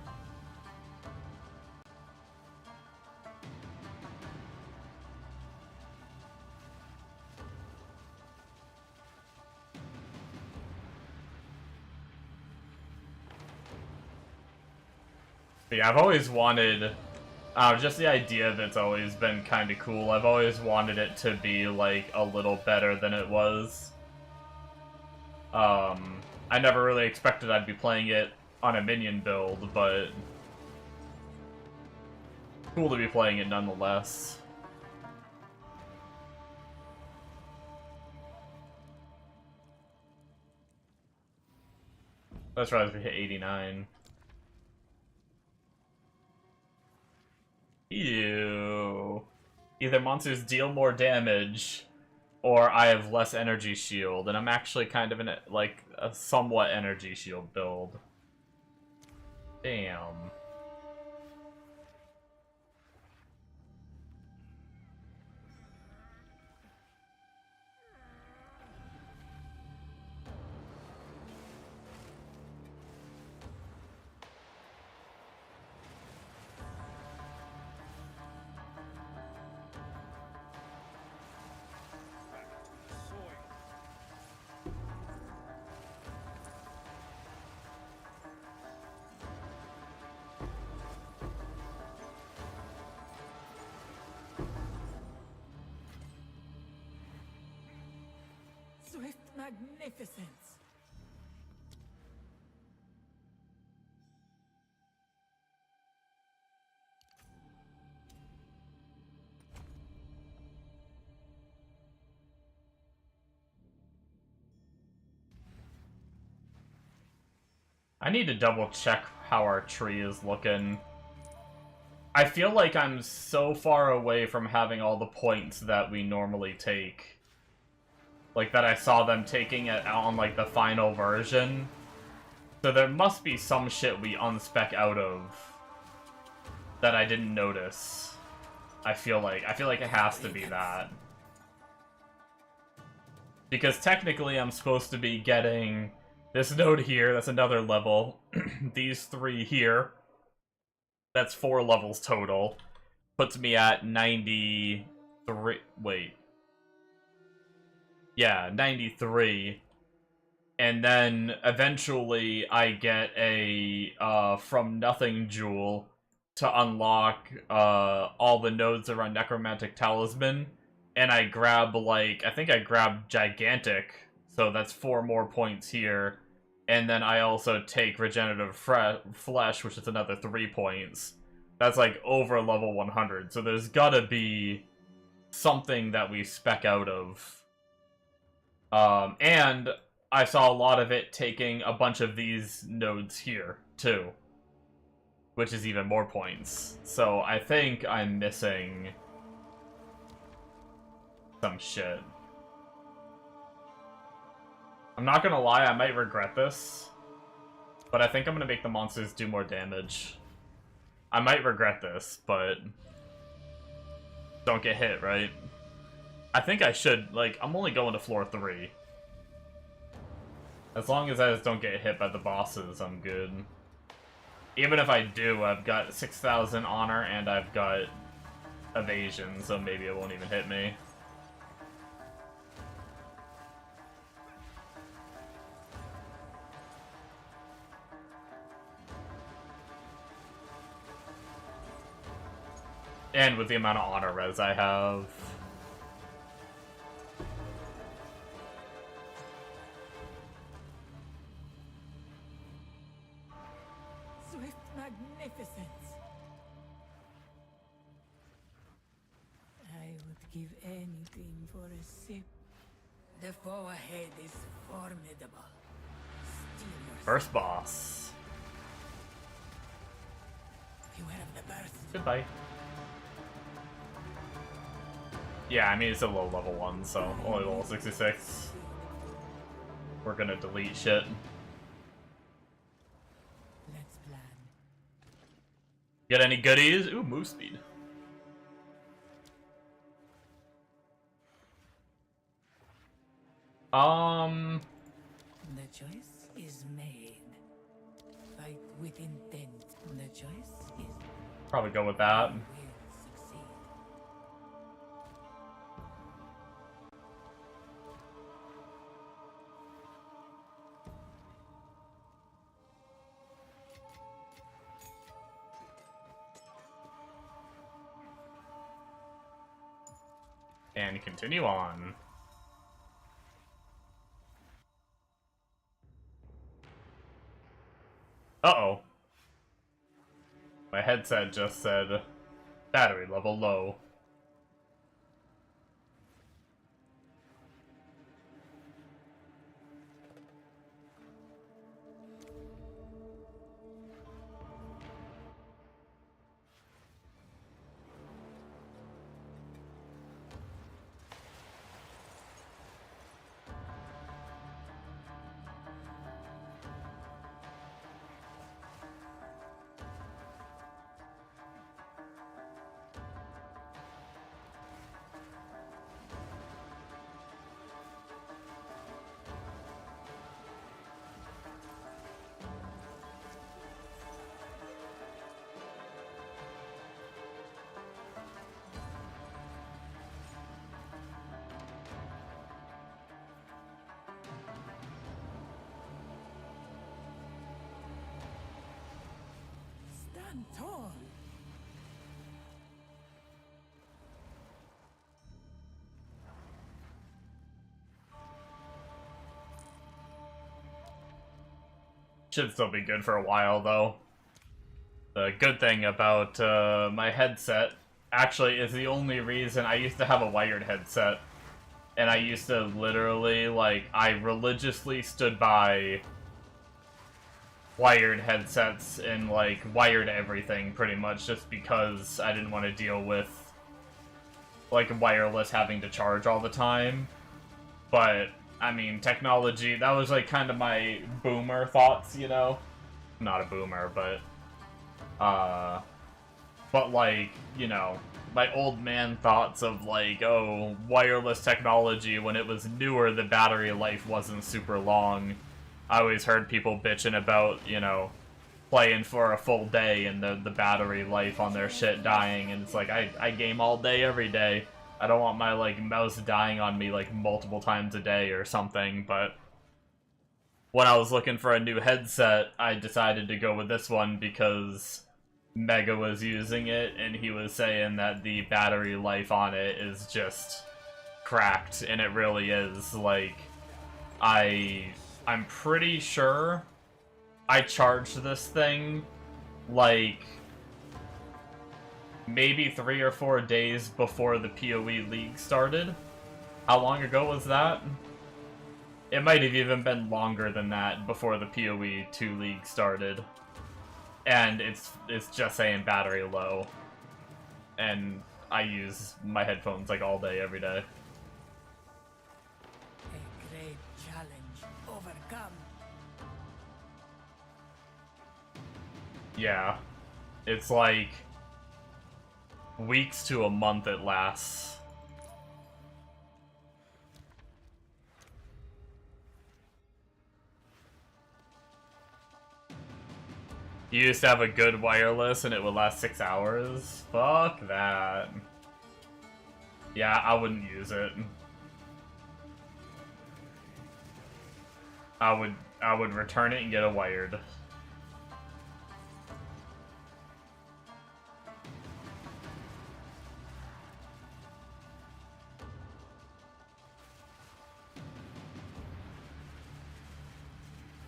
But yeah, I've always wanted, just the idea of it's always been kind of cool. I've always wanted it to be like a little better than it was. I never really expected I'd be playing it on a minion build, but cool to be playing it nonetheless. That's right, we hit 89. Ew. Either monsters deal more damage, or I have less energy shield, and I'm actually kind of in like a somewhat energy shield build. Damn. Swift magnificence. I need to double check how our tree is looking. I feel like I'm so far away from having all the points that we normally take. Like, that I saw them taking it on, like, the final version. So there must be some shit we unspec out of that I didn't notice. I feel like it has to be that. Because technically I'm supposed to be getting this node here, that's another level. These 3 here. That's 4 levels total. Puts me at 93... Wait. Yeah, 93. And then eventually I get a from nothing jewel to unlock all the nodes around Necromantic Talisman. And I grab, like, I think I grabbed Gigantic, so that's 4 more points here. And then I also take Regenerative Flesh, which is another 3 points. That's, like, over level 100, so there's gotta be something that we spec out of. And I saw a lot of it taking a bunch of these nodes here, too. Which is even more points. So I think I'm missing some shit. I'm not gonna lie, I might regret this. But I think I'm gonna make the monsters do more damage. I might regret this, but don't get hit, right? I think I should, like, I'm only going to floor 3. As long as I just don't get hit by the bosses, I'm good. Even if I do, I've got 6,000 honor and I've got evasion, so maybe it won't even hit me. And with the amount of honor res I have... Swift magnificence. I would give anything for a sip. The foe ahead is formidable. Steel yourself. First boss. Beware of the burst. Goodbye. Yeah, I mean, it's a low level one, so only level 66. We're gonna delete shit. Let's plan. Get any goodies? Ooh, move speed. The choice is made. Fight with intent. The choice is Probably go with that. will succeed. And continue on. Uh-oh. My headset just said, battery level low. Stand tall. Should still be good for a while, though. The good thing about my headset, actually, is the only reason I used to have a wired headset. And I used to literally, like, I religiously stood by wired headsets and, like, wired everything, pretty much, just because I didn't want to deal with, like, wireless having to charge all the time. But, I mean, technology, that was, like, kind of my boomer thoughts, you know? Not a boomer, but, like, you know, my old man thoughts of, like, oh, wireless technology, when it was newer, the battery life wasn't super long. I always heard people bitching about, you know, playing for a full day and the battery life on their shit dying, and it's like, I game all day, every day. I don't want my, like, mouse dying on me, like, multiple times a day or something, but when I was looking for a new headset, I decided to go with this one because Mega was using it, and he was saying that the battery life on it is just cracked, and it really is. Like, I'm pretty sure I charged this thing, like, maybe 3 or 4 days before the PoE League started. How long ago was that? It might have even been longer than that, before the PoE 2 League started. And it's just saying battery low. And I use my headphones, like, all day, every day. A great challenge overcome. Yeah. It's like weeks to a month it lasts. You used to have a good wireless and it would last 6 hours? Fuck that. Yeah, I wouldn't use it. I would return it and get a wired.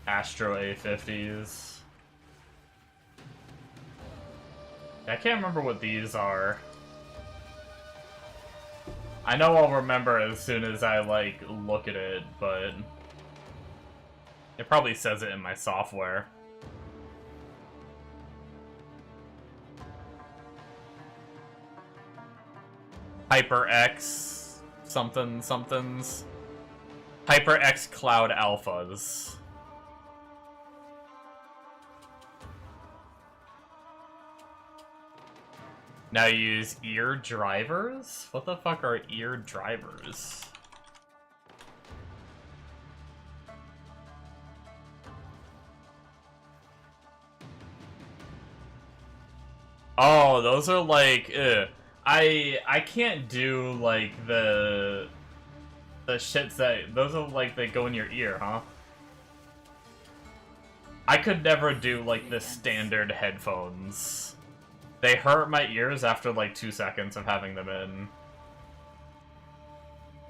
Astro A50s. I can't remember what these are. I know I'll remember as soon as I, like, look at it, but it probably says it in my software. HyperX something somethings. HyperX Cloud Alphas. Now you use ear drivers? What the fuck are ear drivers? Oh, those are like, I can't do like the shits that those are like they go in your ear, huh? I could never do like the standard headphones. They hurt my ears after like 2 seconds of having them in.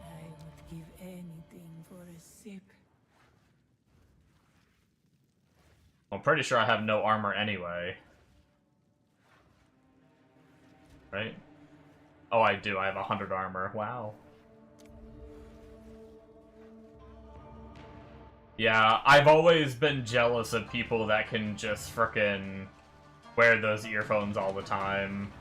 I would give anything for a sip. I'm pretty sure I have no armor anyway. Right? Oh, I do. I have 100 armor. Wow. Yeah, I've always been jealous of people that can just frickin' wear those earphones all the time.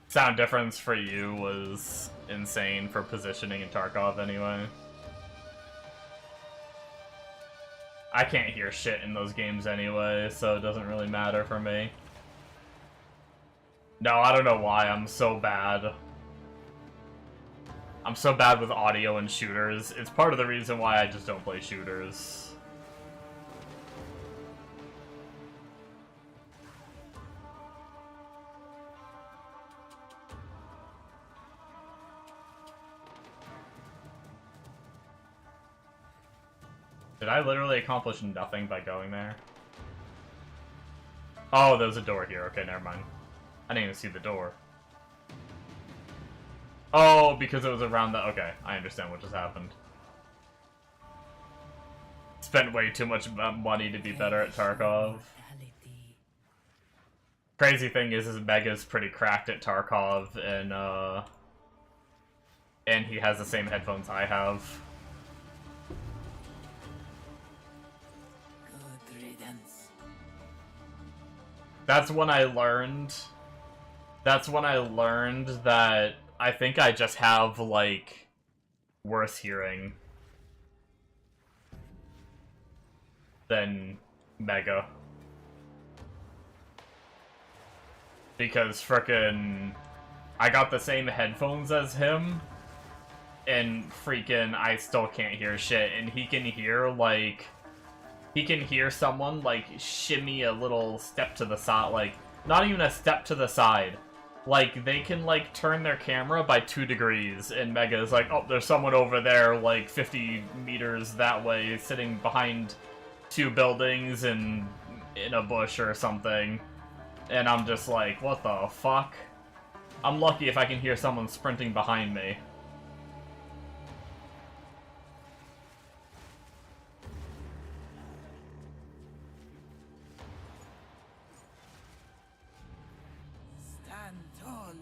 Sound difference for you was insane for positioning in Tarkov anyway. I can't hear shit in those games anyway, so it doesn't really matter for me. No, I don't know why I'm so bad. I'm so bad with audio and shooters. It's part of the reason why I just don't play shooters. Did I literally accomplish nothing by going there? Oh, there's a door here. Okay, never mind. I didn't even see the door. Oh, because it was around the... Okay, I understand what just happened. Spent way too much money to be better at Tarkov. Crazy thing is Mega's pretty cracked at Tarkov, and he has the same headphones I have. Good riddance. That's when I learned that I think I just have, like, worse hearing than Mega. Because frickin' I got the same headphones as him, and freaking I still can't hear shit, and he can hear, like, he can hear someone, like, shimmy a little step to the side, like, not even a step to the side. Like, they can, like, turn their camera by 2 degrees, and Mega is like, oh, there's someone over there, like, 50 meters that way, sitting behind 2 buildings and in a bush or something. And I'm just like, what the fuck? I'm lucky if I can hear someone sprinting behind me. Stand tall.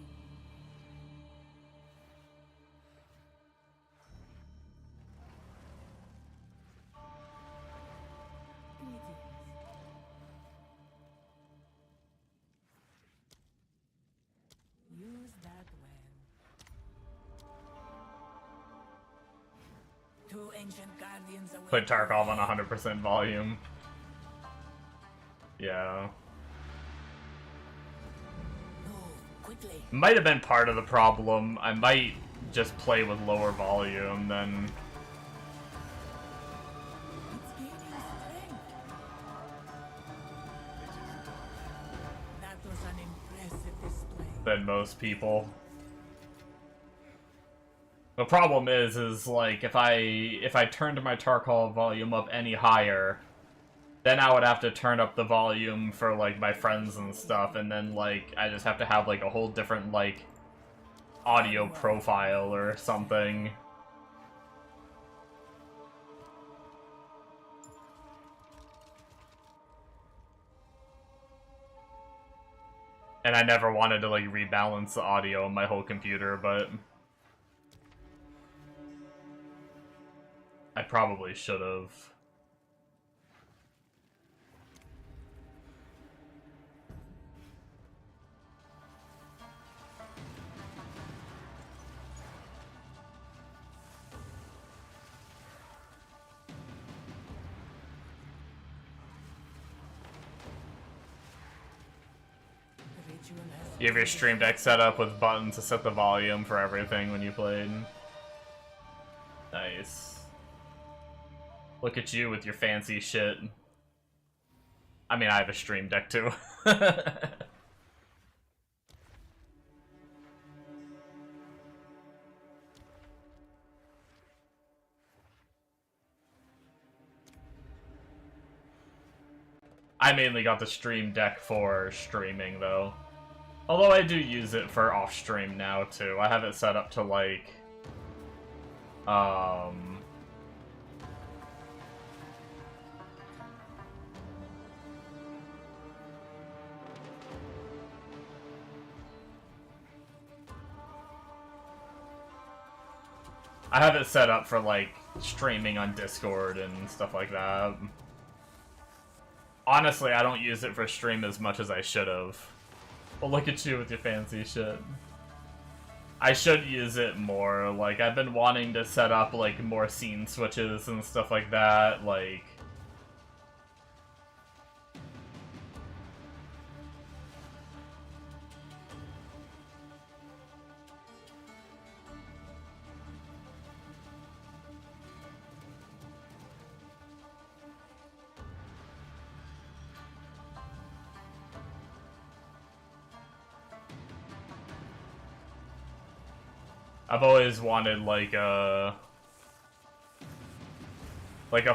Use that well. 2 ancient guardians away. Put Tarkov on 100% volume. Yeah. Move quickly. Might have been part of the problem. I might just play with lower volume than It's gaining strength. That was an impressive display. most people. The problem is like if I turned my Tarkov volume up any higher, then I would have to turn up the volume for like my friends and stuff, and then like I just have to have like a whole different like audio profile or something. And I never wanted to like rebalance the audio on my whole computer, but I probably should have. You have your Stream Deck set up with buttons to set the volume for everything when you played. Nice. Look at you with your fancy shit. I mean, I have a stream deck too. I mainly got the stream deck for streaming though. Although I do use it for off stream now too. I have it set up to like I have it set up for like streaming on Discord and stuff like that. Honestly, I don't use it for stream as much as I should have. Well, look at you with your fancy shit. I should use it more. Like, I've been wanting to set up, like, more scene switches and stuff like that. Like, I've always wanted like a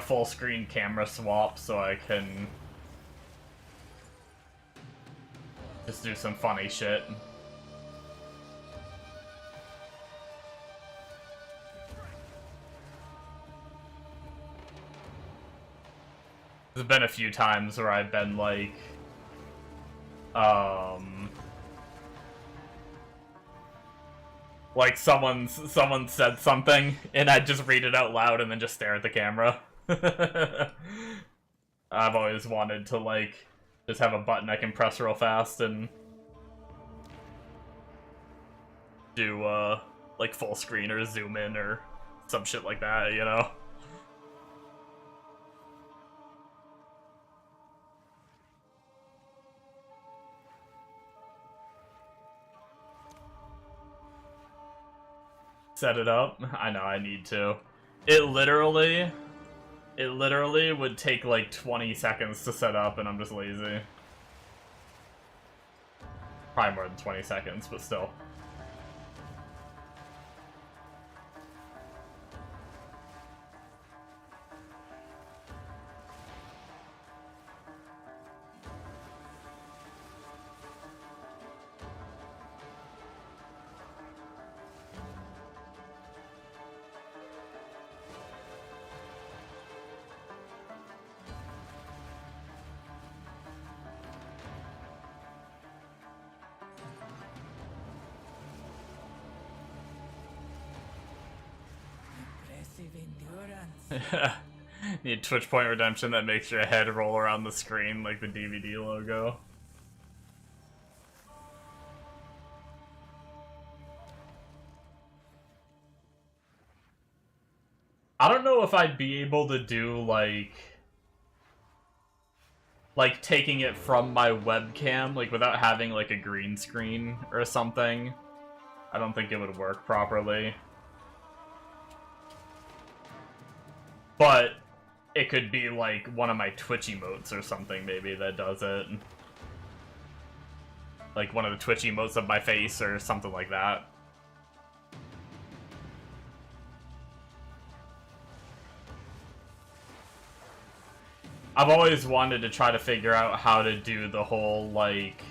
full screen camera swap so I can just do some funny shit. There's been a few times where I've been like someone said something, and I'd just read it out loud and then just stare at the camera. I've always wanted to, like, just have a button I can press real fast and do, like, full screen or zoom in or some shit like that, you know? Set it up. I know I need to. It literally would take like 20 seconds to set up, and I'm just lazy. Probably more than 20 seconds, but still. Need Twitch point redemption that makes your head roll around the screen like the DVD logo. I don't know if I'd be able to do like taking it from my webcam, like without having like a green screen or something. I don't think it would work properly. But it could be like one of my Twitch emotes or something maybe that does it. Like one of the Twitch emotes of my face or something like that. I've always wanted to try to figure out how to do the whole like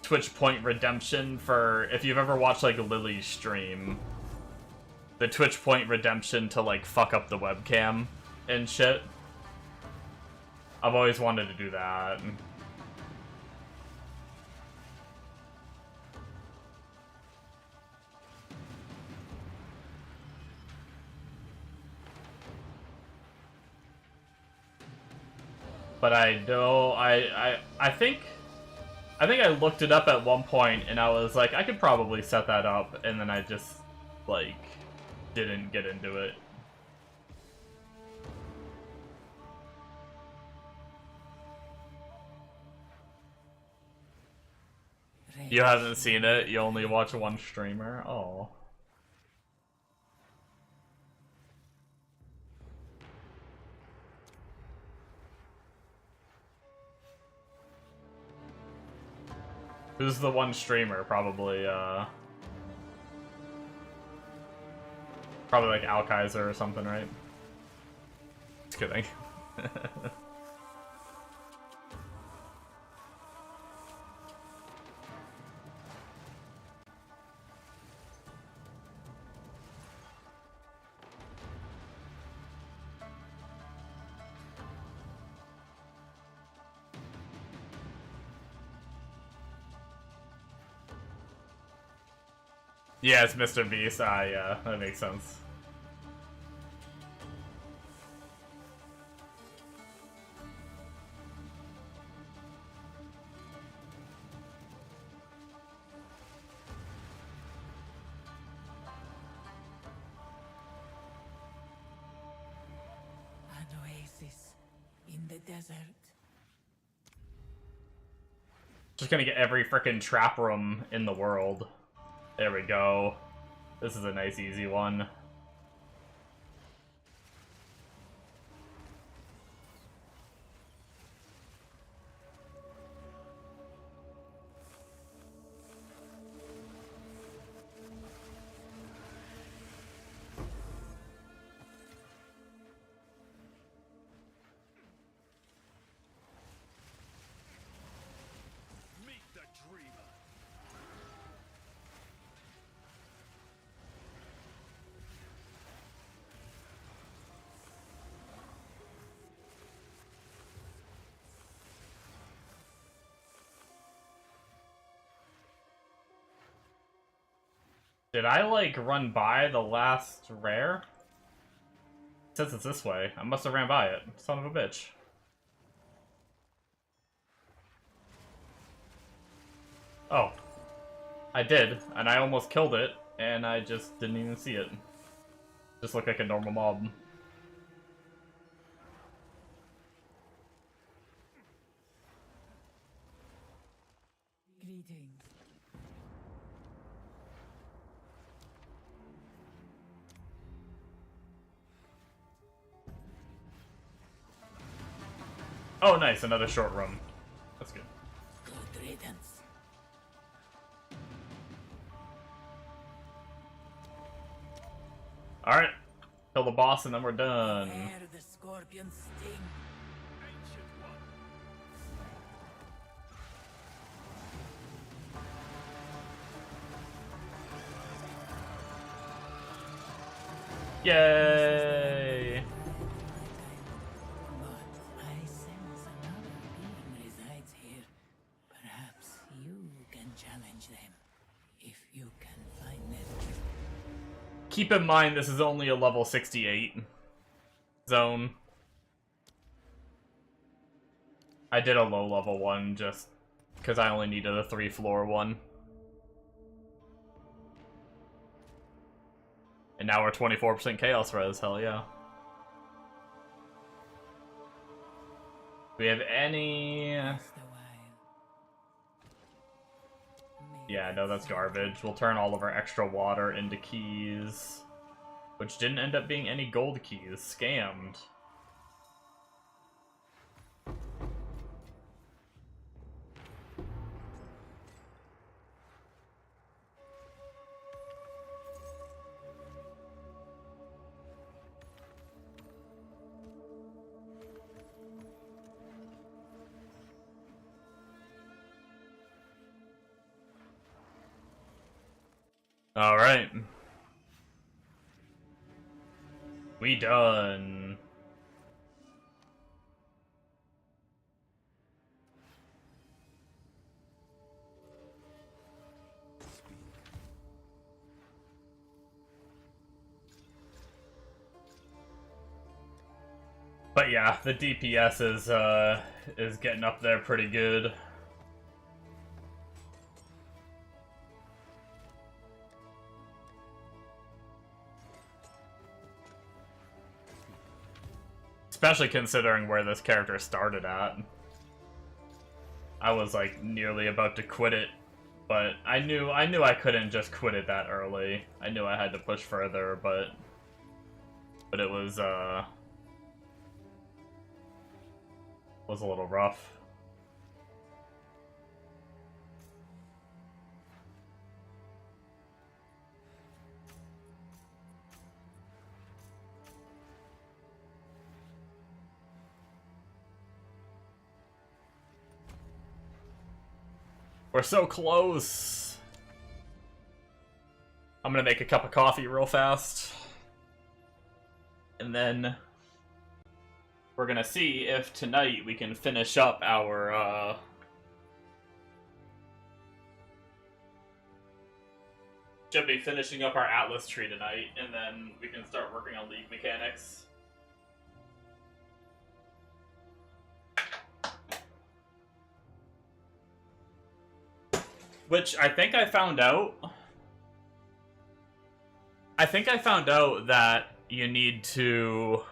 Twitch point redemption for if you've ever watched like Lily's stream. The Twitch point redemption to, like, fuck up the webcam and shit. I've always wanted to do that. But I know, I think I looked it up at one point and I was like, I could probably set that up, and then I just, like, didn't get into it. You haven't seen it? You only watch one streamer? Oh. Who's the one streamer? Probably like Alkaiser or something, right? Just kidding. Yeah, it's Mr. Beast. Ah, yeah, that makes sense. An oasis in the desert. Just gonna get every frickin' trap room in the world. There we go. This is a nice, easy one. Meet the dreamer. Did I, like, run by the last rare? It says it's this way. I must have ran by it. Son of a bitch. Oh. I did, and I almost killed it, and I just didn't even see it. Just looked like a normal mob. Greetings. Oh, nice, another short room. That's good. Good riddance. Alright. Kill the boss and then we're done. Ere the scorpion sting. Ancient one. Yay! But I sense another being resides here. Perhaps you can challenge them, if you can find them. Keep in mind this is only a level 68 zone. I did a low level one just because I only needed a 3-floor one. And now we're 24% chaos res, hell yeah. Do we have any... Just a while. Yeah, no, that's garbage. We'll turn all of our extra water into keys. Which didn't end up being any gold keys. Scammed. Alright. We done. But yeah, the DPS is getting up there pretty good. Especially considering where this character started at. I was like nearly about to quit it, but I knew I couldn't just quit it that early. I knew I had to push further, but it was a little rough. We're so close. I'm gonna make a cup of coffee real fast. And then we're gonna see if tonight we can finish up our, should be finishing up our Atlas tree tonight, and then we can start working on League mechanics. Which I think I found out. I think I found out that you need to,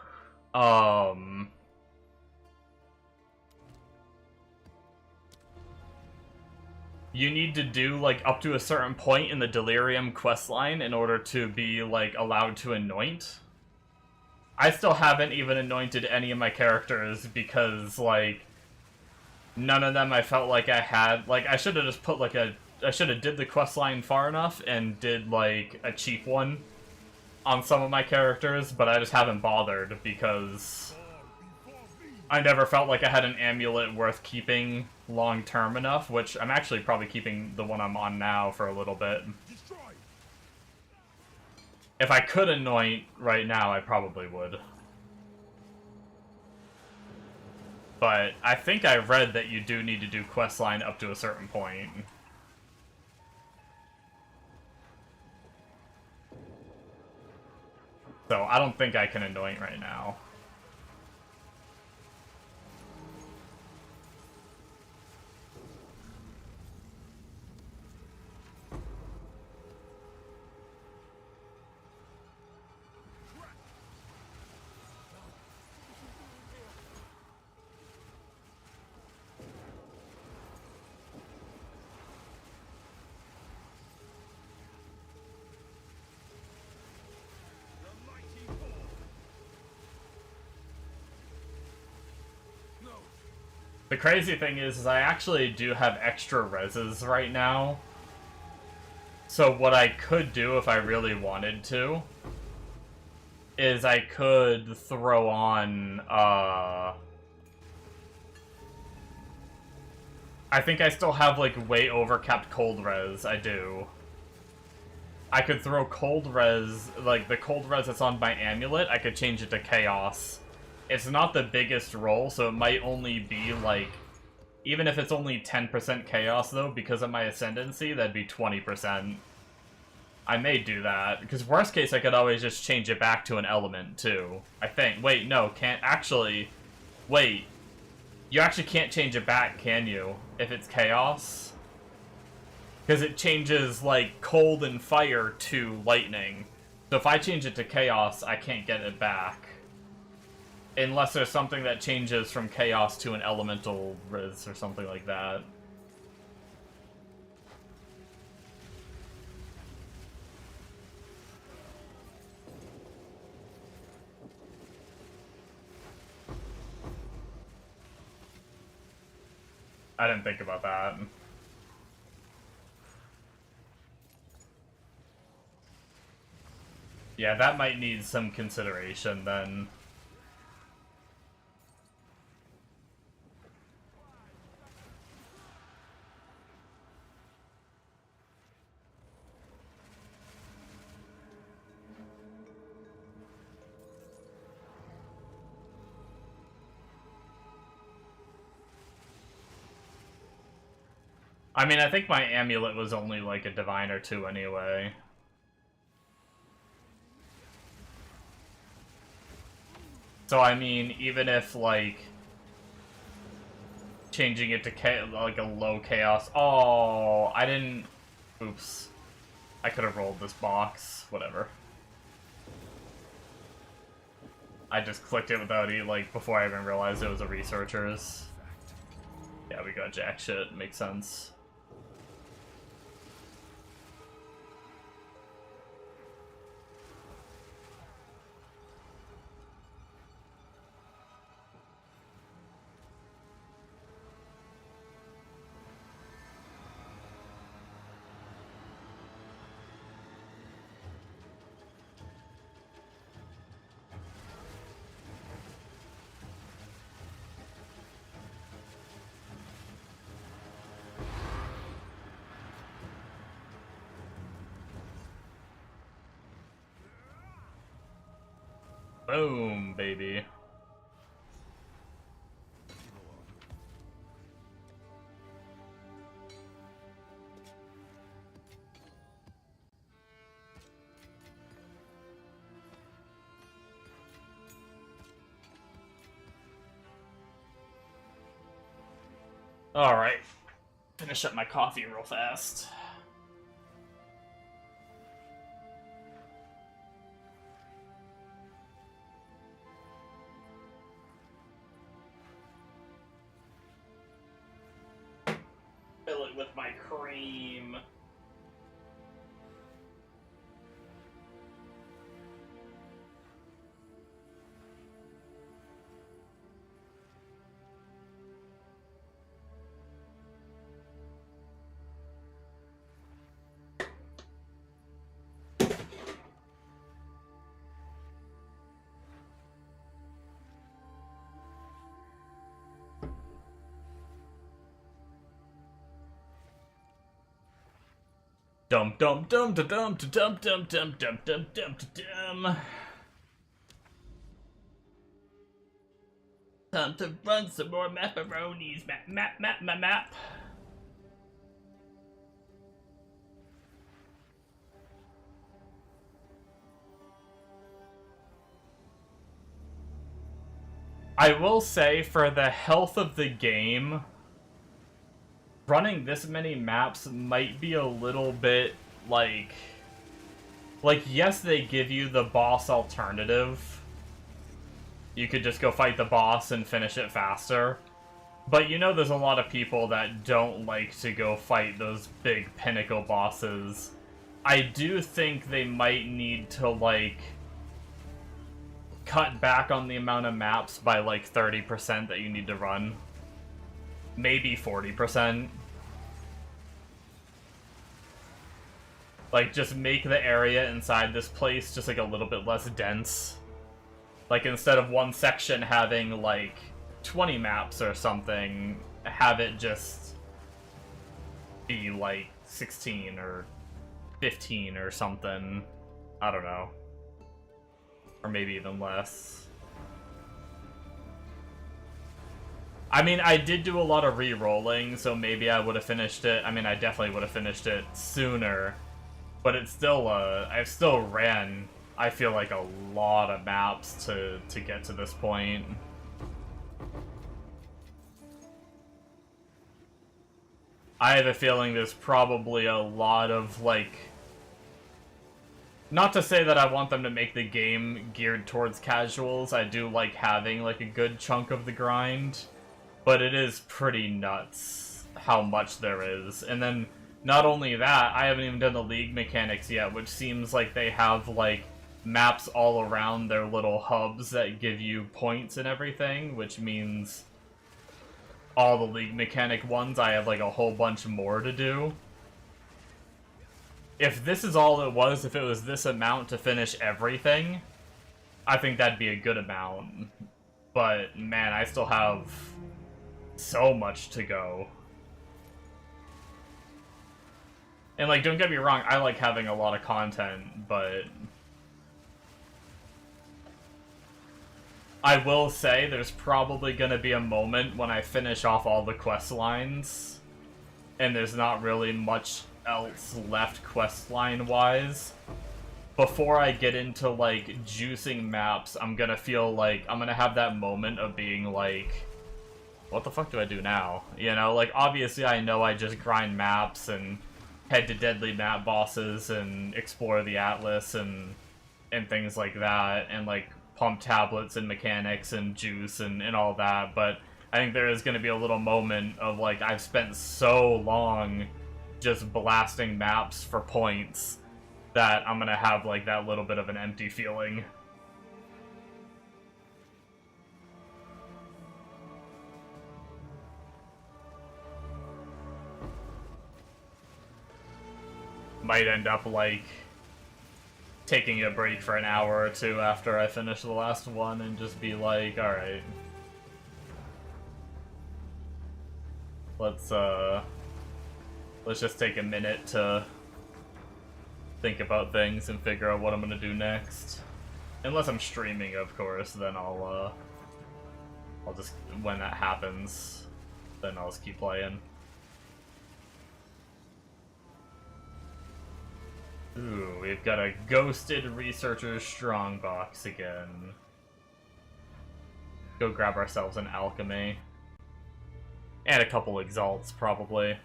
you need to do, like, up to a certain point in the Delirium questline in order to be, like, allowed to anoint. I still haven't even anointed any of my characters because, like, none of them I felt like I had. Like, I should have just put, like, I should have did the questline far enough and did, like, a cheap one on some of my characters, but I just haven't bothered because I never felt like I had an amulet worth keeping long-term enough, which I'm actually probably keeping the one I'm on now for a little bit. If I could anoint right now, I probably would. But I think I read that you do need to do questline up to a certain point. So I don't think I can anoint right now. The crazy thing is I actually do have extra reses right now. So what I could do if I really wanted to is I could throw on, I think I still have, like, way overcapped cold res. I do. I could throw cold res, like, the cold res that's on my amulet, I could change it to chaos. It's not the biggest roll, so it might only be, like, even if it's only 10% chaos, though, because of my ascendancy, that'd be 20%. I may do that, because worst case, I could always just change it back to an element, too. I think. Wait, no, can't actually. Wait. You actually can't change it back, can you? If it's chaos? Because it changes, like, cold and fire to lightning. So if I change it to chaos, I can't get it back. Unless there's something that changes from chaos to an elemental res or something like that. I didn't think about that. Yeah, that might need some consideration then. I mean, I think my amulet was only like a divine or two anyway. So, I mean, even if, like, changing it to, like, a low chaos... Oh, I didn't... Oops. I could have rolled this box. Whatever. I just clicked it without like, before I even realized it was a researcher's. Yeah, we got jack shit. Makes sense. Boom, baby. Alright. Finish up my coffee real fast. Fill it with my cream. Dum dum dum da dum da dum dum dum dum dum dum dum. Time to run some more macaronis. Map. I will say, for the health of the game, running this many maps might be a little bit, like, yes, they give you the boss alternative. You could just go fight the boss and finish it faster. But you know there's a lot of people that don't like to go fight those big pinnacle bosses. I do think they might need to, like, cut back on the amount of maps by, like, 30% that you need to run. Maybe 40%. Like, just make the area inside this place just, like, a little bit less dense. Like, instead of one section having, like, 20 maps or something, have it just be, like, 16 or 15 or something. I don't know. Or maybe even less. I mean, I did do a lot of re-rolling, so maybe I would have finished it. I mean, I definitely would have finished it sooner. But it's still, I've still ran, I feel like, a lot of maps to get to this point. I have a feeling there's probably a lot of, like... Not to say that I want them to make the game geared towards casuals. I do like having, like, a good chunk of the grind. But it is pretty nuts how much there is. And then, not only that, I haven't even done the league mechanics yet, which seems like they have, like, maps all around their little hubs that give you points and everything, which means all the league mechanic ones, I have, like, a whole bunch more to do. If this is all it was, if it was this amount to finish everything, I think that'd be a good amount. But, man, I still have so much to go. And, like, don't get me wrong, I like having a lot of content, but I will say there's probably gonna be a moment when I finish off all the quest lines, and there's not really much else left quest line wise. Before I get into, like, juicing maps, I'm gonna feel like I'm gonna have that moment of being like, what the fuck do I do now? You know, like, obviously I know I just grind maps and head to deadly map bosses and explore the Atlas and things like that, and, like, pump tablets and mechanics and juice and all that, but I think there is going to be a little moment of, like, I've spent so long just blasting maps for points that I'm going to have, like, that little bit of an empty feeling. Might end up, like, taking a break for an hour or two after I finish the last one and just be like, alright. Let's just take a minute to think about things and figure out what I'm gonna do next. Unless I'm streaming, of course, then I'll just, when that happens, then I'll just keep playing. Ooh, we've got a Ghosted Researcher's Strongbox again. Go grab ourselves an Alchemy. And a couple Exalts, probably.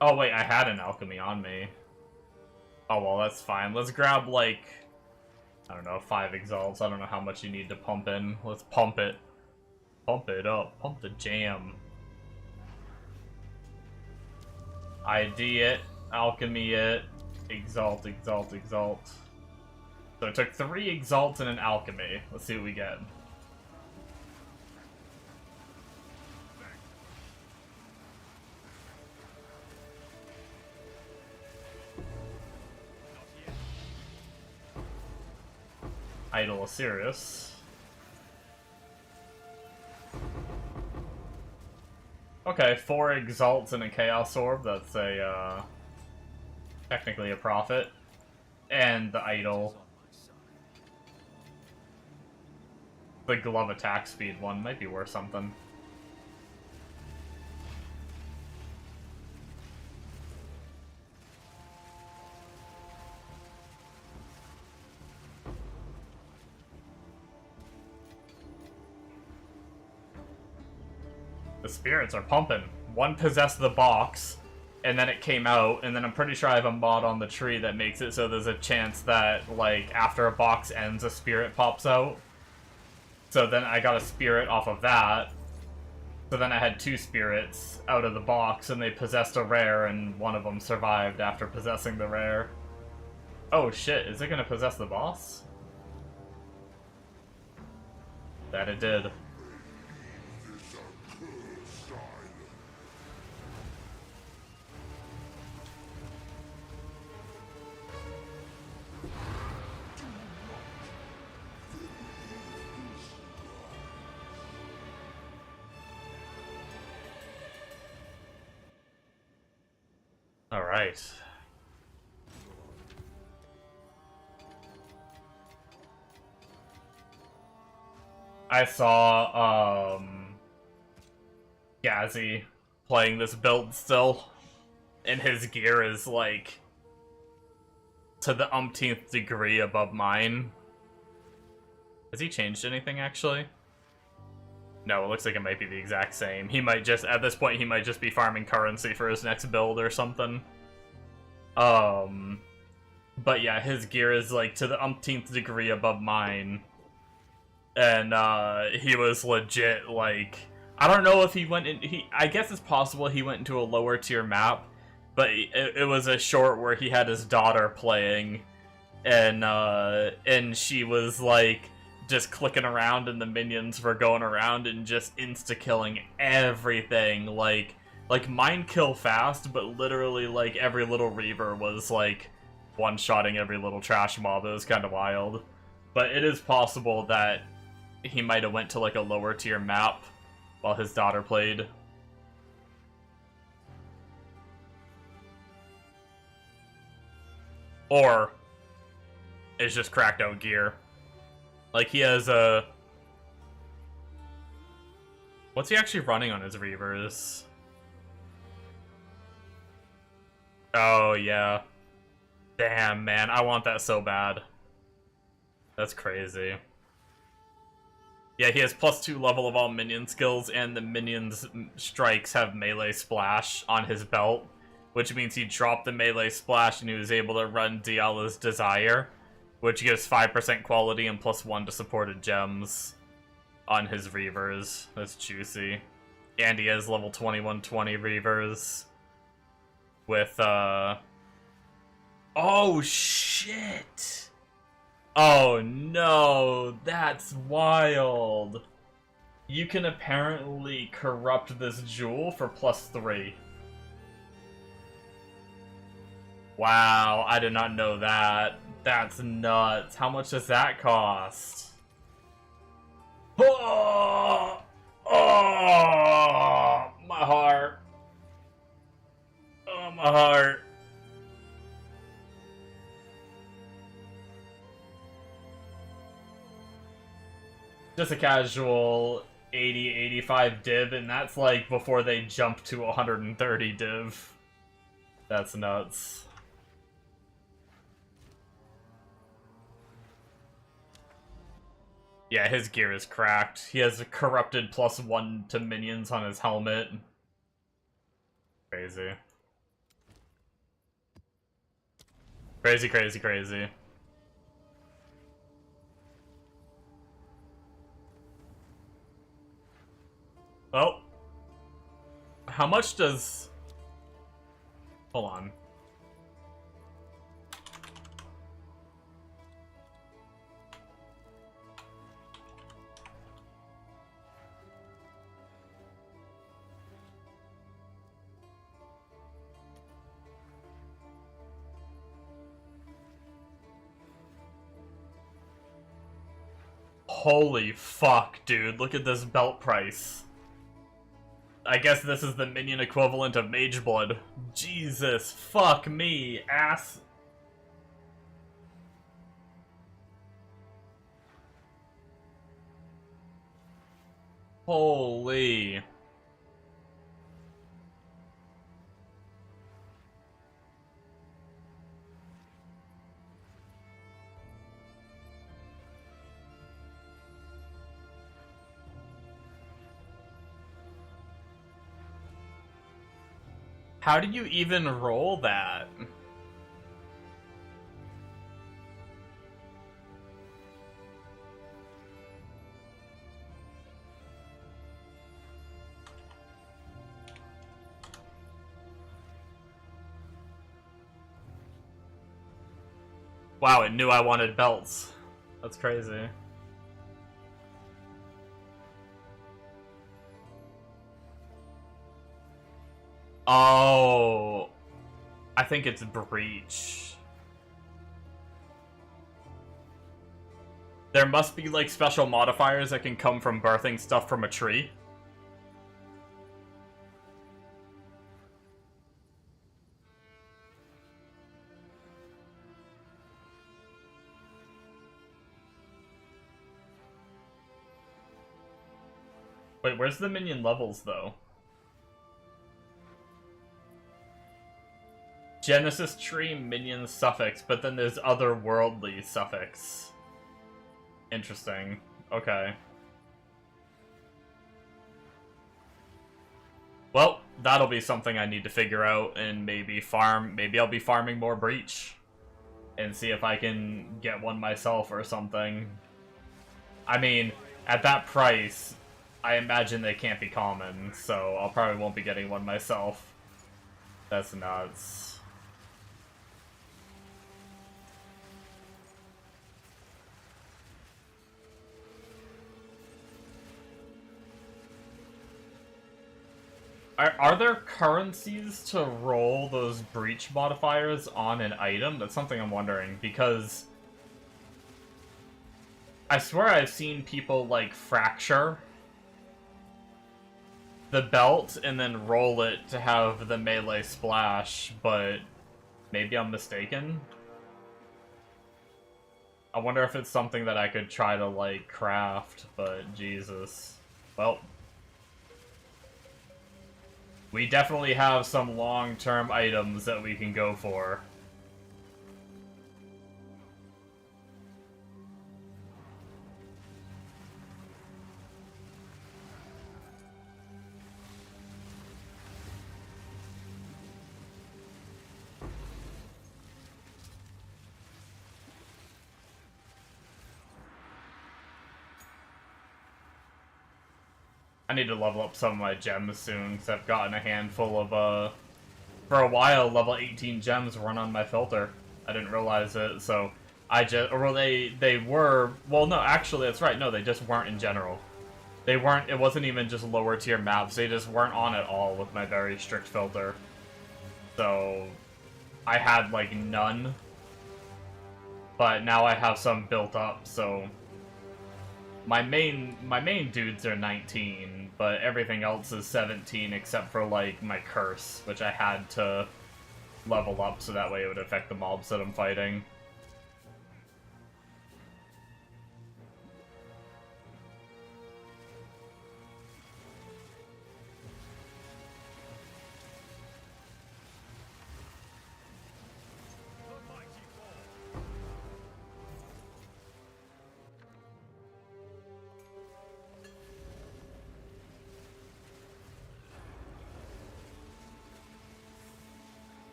Oh wait, I had an Alchemy on me. Oh well, that's fine. Let's grab, like, I don't know, 5 Exalts. I don't know how much you need to pump in. Let's pump it. Pump it up. Pump the jam. ID it. Alchemy it. Exalt, Exalt, Exalt. So it took 3 Exalts and an Alchemy. Let's see what we get. Idol Osiris. Okay, 4 Exalts and a Chaos Orb. That's a, technically a profit. And the Idol. The Glove Attack Speed one might be worth something. The spirits are pumping. One possessed the box, and then it came out, and then I'm pretty sure I have a mod on the tree that makes it so there's a chance that, like, after a box ends, a spirit pops out. So then I got a spirit off of that. So then I had 2 spirits out of the box, and they possessed a rare, and one of them survived after possessing the rare. Oh shit, is it gonna possess the boss? That it did. Alright. I saw, Gazzy playing this build still, and his gear is, like, to the umpteenth degree above mine. Has he changed anything, actually? No, it looks like it might be the exact same. He might just, at this point, he might just be farming currency for his next build or something. But yeah, his gear is, like, to the umpteenth degree above mine. And, he was legit, like... I don't know if he went in... I guess it's possible he went into a lower tier map, but it was a short where he had his daughter playing, and she was, like... just clicking around and the minions were going around and just insta-killing everything, like mind kill fast, but literally, like, every little Reaver was, like, one-shotting every little trash mob. It was kind of wild. But it is possible that he might have went to, like, a lower tier map while his daughter played. Or it's just cracked out gear. Like, he has a... What's he actually running on his Reavers? Oh, yeah. Damn, man. I want that so bad. That's crazy. Yeah, he has +2 level of all minion skills, and the minions' strikes have melee splash on his belt, which means he dropped the melee splash and he was able to run Diala's Desire, which gives 5% quality and +1 to supported gems on his Reavers. That's juicy. And he has level 2120 Reavers with, Oh, shit! Oh, no! That's wild! You can apparently corrupt this jewel for +3. Wow, I did not know that. That's nuts. How much does that cost? Oh, oh, my heart. Oh, my heart. just a casual 80, 85 div, and that's like before they jump to 130 div. That's nuts. Yeah, his gear is cracked. He has a corrupted +1 to minions on his helmet. Crazy. Crazy, crazy, crazy. Well, how much does... Hold on. Holy fuck, dude. Look at this belt price. I guess this is the minion equivalent of Mage Blood. Jesus, fuck me, ass. Holy. How do you even roll that? Wow, it knew I wanted belts. That's crazy. Oh, I think it's Breach. There must be like special modifiers that can come from birthing stuff from a tree. Wait, where's the minion levels though? Genesis tree minion suffix, but then there's otherworldly suffix. Interesting. Okay. Well, that'll be something I need to figure out and maybe farm. Maybe I'll be farming more Breach and see if I can get one myself or something. I mean, at that price, I imagine they can't be common, so I'll probably won't be getting one myself. That's nuts. Are there currencies to roll those breach modifiers on an item? That's something I'm wondering, because I swear I've seen people, like, fracture the belt and then roll it to have the melee splash, but maybe I'm mistaken? I wonder if it's something that I could try to, like, craft, but Jesus. Well... we definitely have some long-term items that we can go for. I need to level up some of my gems soon, because I've gotten a handful of, for a while, level 18 gems run on my filter. I didn't realize it, so I just, or they were, well, no, actually, that's right, no, they just weren't in general. They weren't, it wasn't even just lower tier maps, they just weren't on at all with my very strict filter. So, I had, like, none. But now I have some built up, so... My main dudes are 19, but everything else is 17 except for, like, my curse, which I had to level up so that way it would affect the mobs that I'm fighting.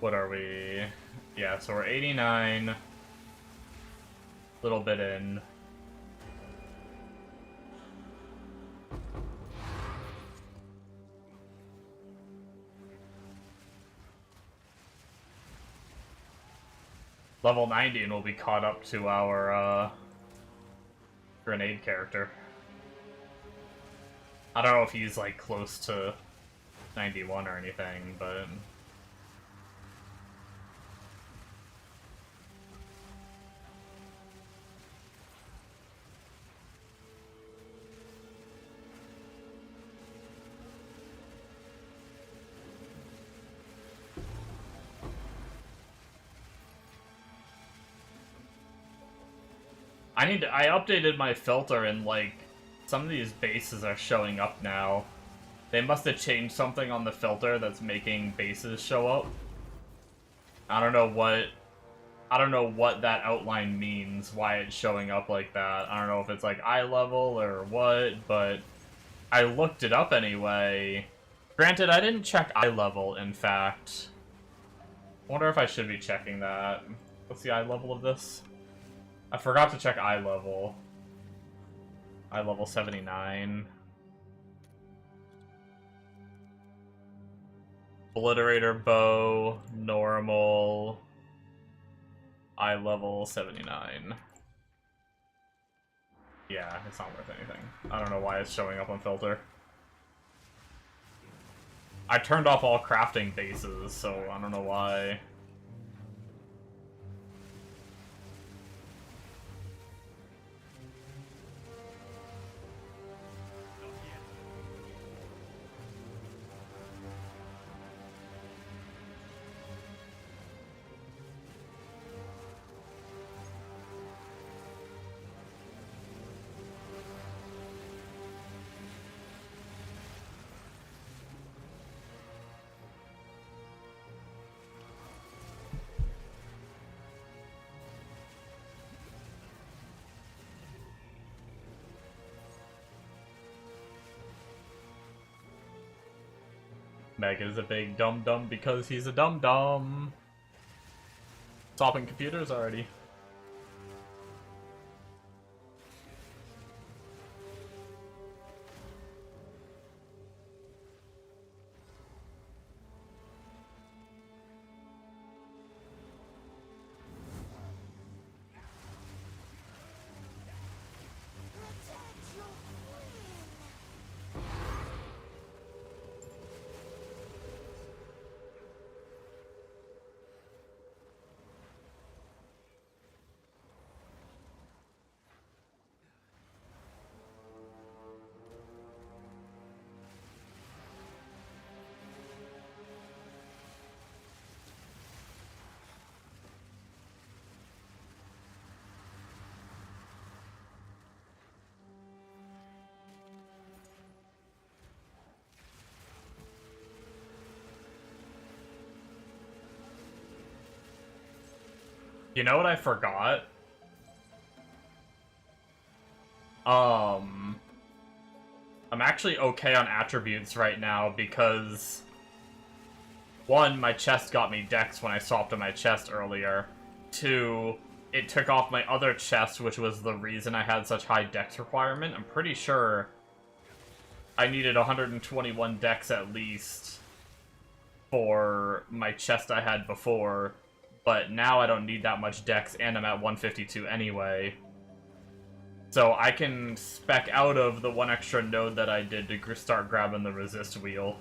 What are we? Yeah, so we're 89. Little bit in. Level 90 and we'll be caught up to our grenade character. I don't know if he's like close to 91 or anything, but I updated my filter and like some of these bases are showing up now. They must have changed something on the filter that's making bases show up. I don't know what that outline means, why it's showing up like that. I don't know if it's like eye level or what, but I looked it up anyway. Granted, I didn't check eye level, in fact. I wonder if I should be checking that. What's the eye level of this? I forgot to check eye level. Eye level 79. Obliterator bow, normal, eye level 79. Yeah, it's not worth anything. I don't know why it's showing up on filter. I turned off all crafting bases, so I don't know why. Meg is a big dum-dum because he's a dum-dum. Swapping computers already. You know what I forgot? I'm actually okay on attributes right now because 1, my chest got me dex when I swapped to my chest earlier. 2, it took off my other chest, which was the reason I had such high dex requirement. I'm pretty sure I needed 121 dex at least for my chest I had before, but now I don't need that much dex and I'm at 152 anyway. So I can spec out of the 1 extra node that I did to start grabbing the resist wheel.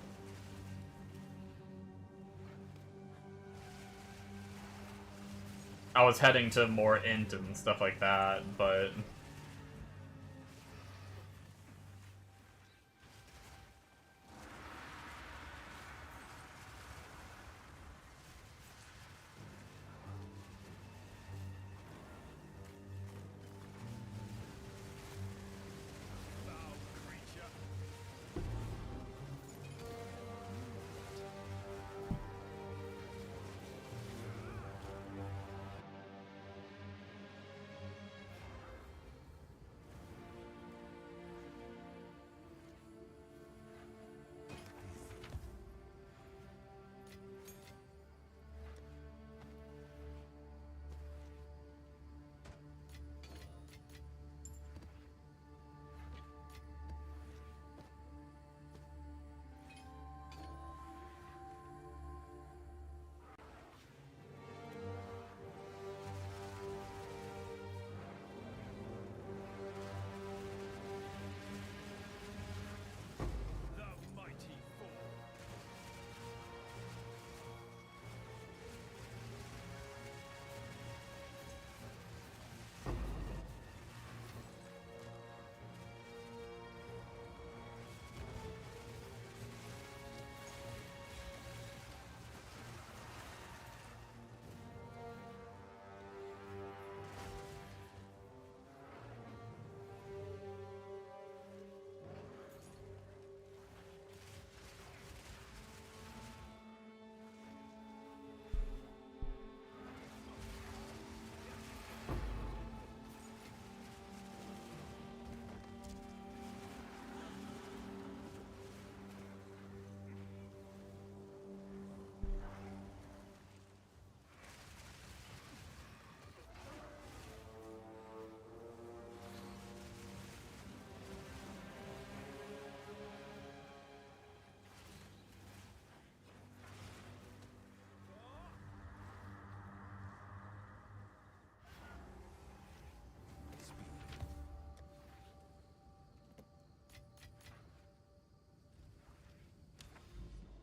I was heading to more int and stuff like that, but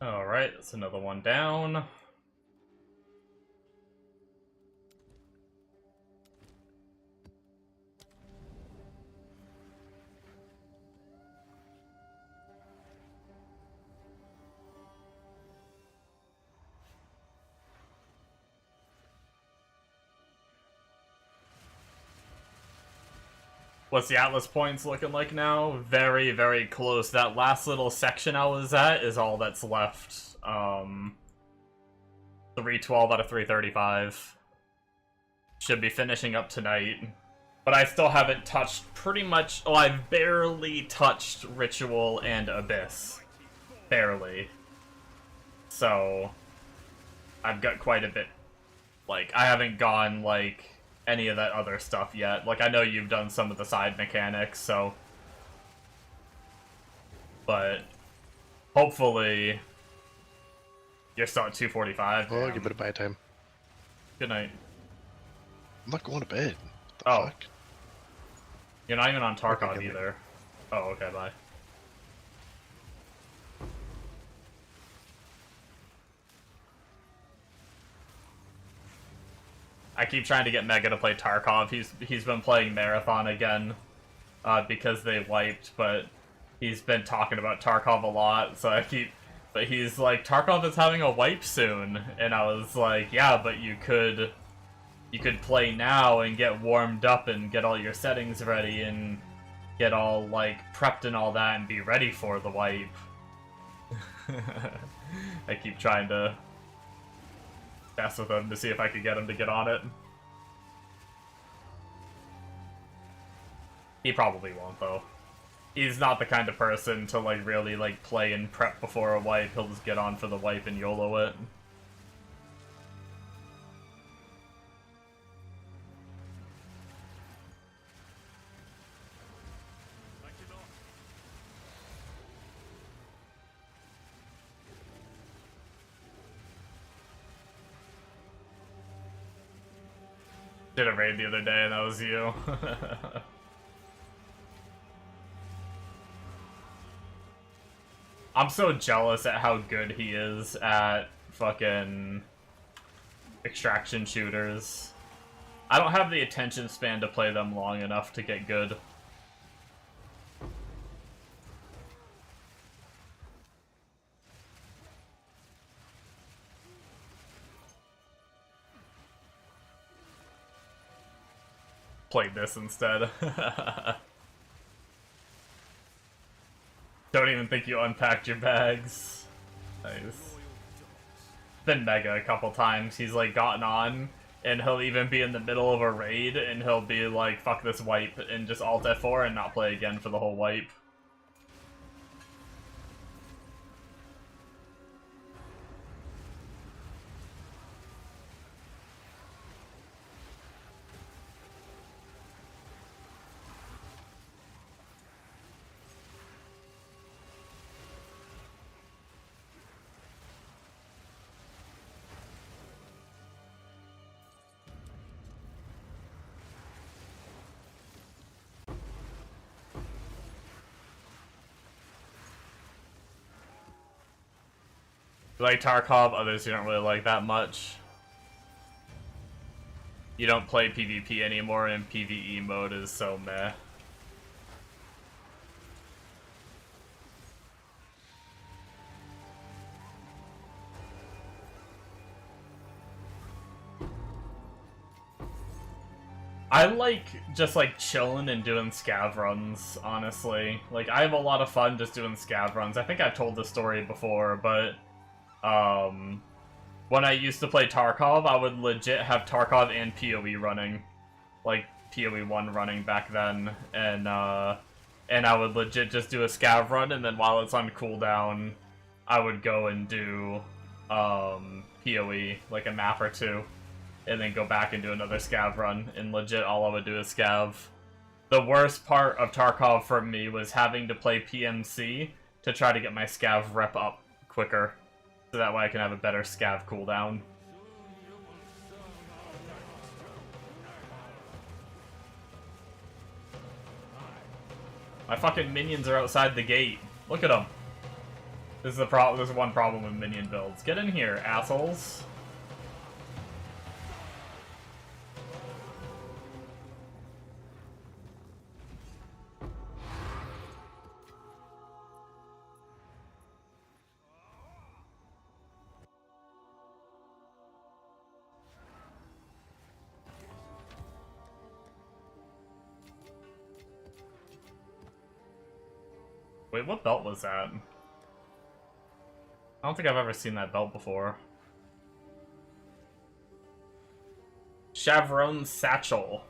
Alright, that's another one down. What's the Atlas points looking like now? Very, very close. That last little section I was at is all that's left. 312 out of 335. Should be finishing up tonight. But I still haven't touched pretty much... Oh, I've barely touched Ritual and Abyss. Barely. So, I've got quite a bit. Like, I haven't gone, like, any of that other stuff yet. Like, I know you've done some of the side mechanics, so... But, hopefully, you're still at 245. Oh, give it a bye time. Good night. I'm not going to bed. What the Oh. fuck? You're not even on Tarkov Okay, either. Oh, okay, bye. I keep trying to get Mega to play Tarkov. He's been playing Marathon again, because they wiped, but he's been talking about Tarkov a lot, so I keep... But he's like, Tarkov is having a wipe soon, and I was like, yeah, but you could play now and get warmed up and get all your settings ready and get all, like, prepped and all that and be ready for the wipe. I keep trying to mess with him to see if I could get him to get on it. He probably won't, though. He's not the kind of person to, like, really, like, play and prep before a wipe. He'll just get on for the wipe and YOLO it. Did a raid the other day and that was you. I'm so jealous at how good he is at fucking extraction shooters. I don't have the attention span to play them long enough to get good. Played this instead. Don't even think you unpacked your bags. Nice. Been Mega a couple times. He's like gotten on, and he'll even be in the middle of a raid, and he'll be like, fuck this wipe, and just Alt F4 and not play again for the whole wipe. You like Tarkov, others you don't really like that much. You don't play PvP anymore, and PvE mode is so meh. I like just like chilling and doing scav runs, honestly. Like, I have a lot of fun just doing scav runs. I think I've told this story before, but when I used to play Tarkov, I would legit have Tarkov and PoE running. Like, PoE 1 running back then, and I would legit just do a scav run, and then while it's on cooldown, I would go and do, PoE, like a map or two, and then go back and do another scav run, and legit all I would do is scav. The worst part of Tarkov for me was having to play PMC to try to get my scav rep up quicker, so that way I can have a better scav cooldown. My fucking minions are outside the gate. Look at them. This is the problem. There's one problem with minion builds. Get in here, assholes. Wait, what belt was that? I don't think I've ever seen that belt before. Chevron Satchel.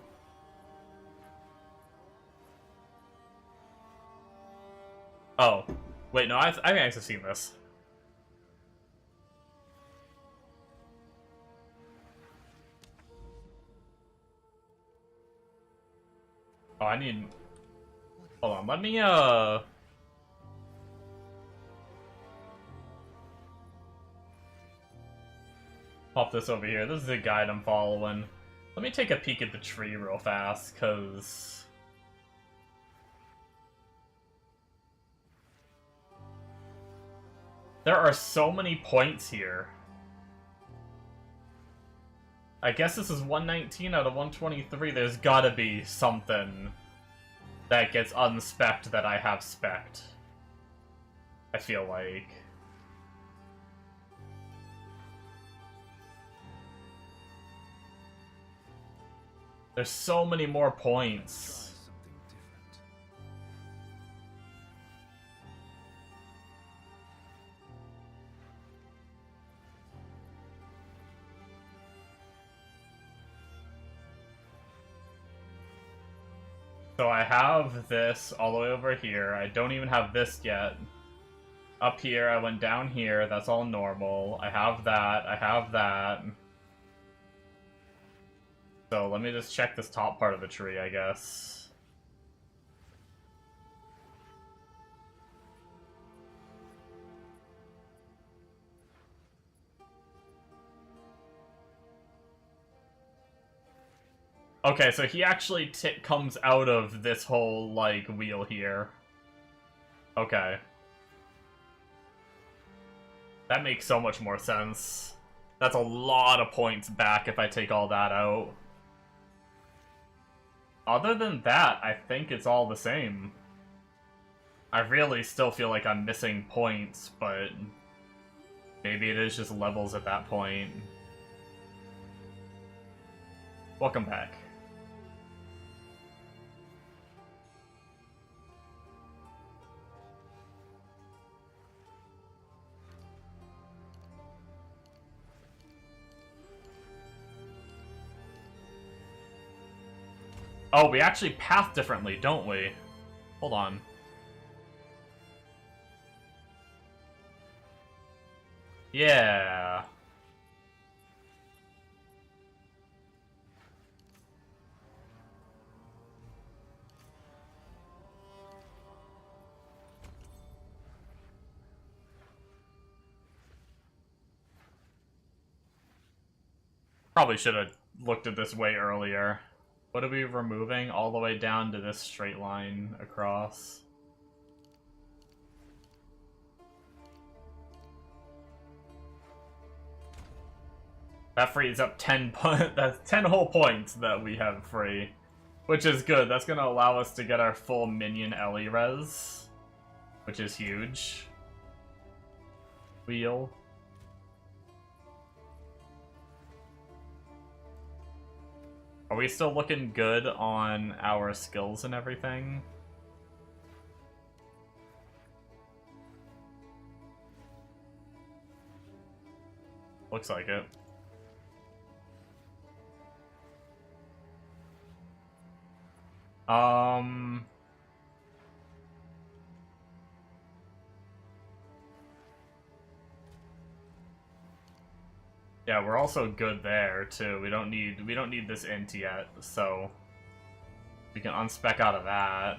Oh. Wait, no, I think I've seen this. Oh, I need... Hold on, let me, pop this over here. This is a guide I'm following. Let me take a peek at the tree real fast, because... there are so many points here. I guess this is 119 out of 123. There's gotta be something that gets unspec'd that I have spec'd. I feel like. There's so many more points. So I have this all the way over here. I don't even have this yet. Up here, I went down here. That's all normal. I have that. I have that. So let me just check this top part of the tree, I guess. Okay, so he actually comes out of this whole, like, wheel here. Okay. That makes so much more sense. That's a lot of points back if I take all that out. Other than that, I think it's all the same. I really still feel like I'm missing points, but maybe it is just levels at that point. Welcome back. Oh, we actually path differently, don't we? Hold on. Yeah. Probably should have looked at this way earlier. What are we removing? All the way down to this straight line across. That frees up 10 that's 10 whole points that we have free. Which is good. That's gonna allow us to get our full minion Ellie res. Which is huge. Wheel. Are we still looking good on our skills and everything? Looks like it. Yeah, we're also good there too. We don't need this int yet, so we can unspec out of that.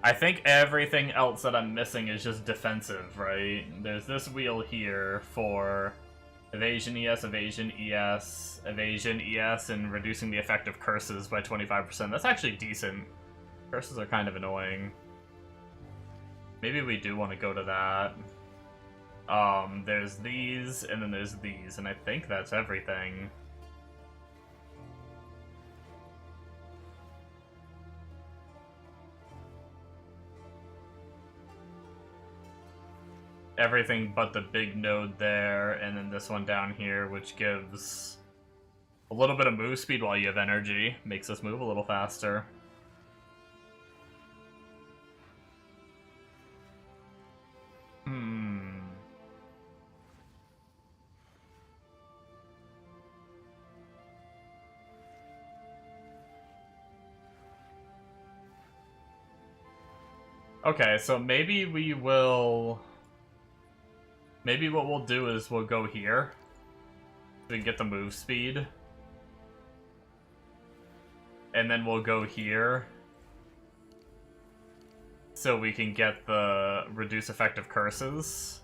I think everything else that I'm missing is just defensive, right? There's this wheel here for evasion ES, evasion ES, evasion ES, and reducing the effect of curses by 25%. That's actually decent. Curses are kind of annoying. Maybe we do want to go to that. There's these, and then there's these, and I think that's everything. Everything but the big node there, and then this one down here, which gives a little bit of move speed while you have energy. Makes us move a little faster. Okay, so maybe we will... Maybe what we'll do is we'll go here. So we can get the move speed. And then we'll go here. So we can get the reduce effective curses.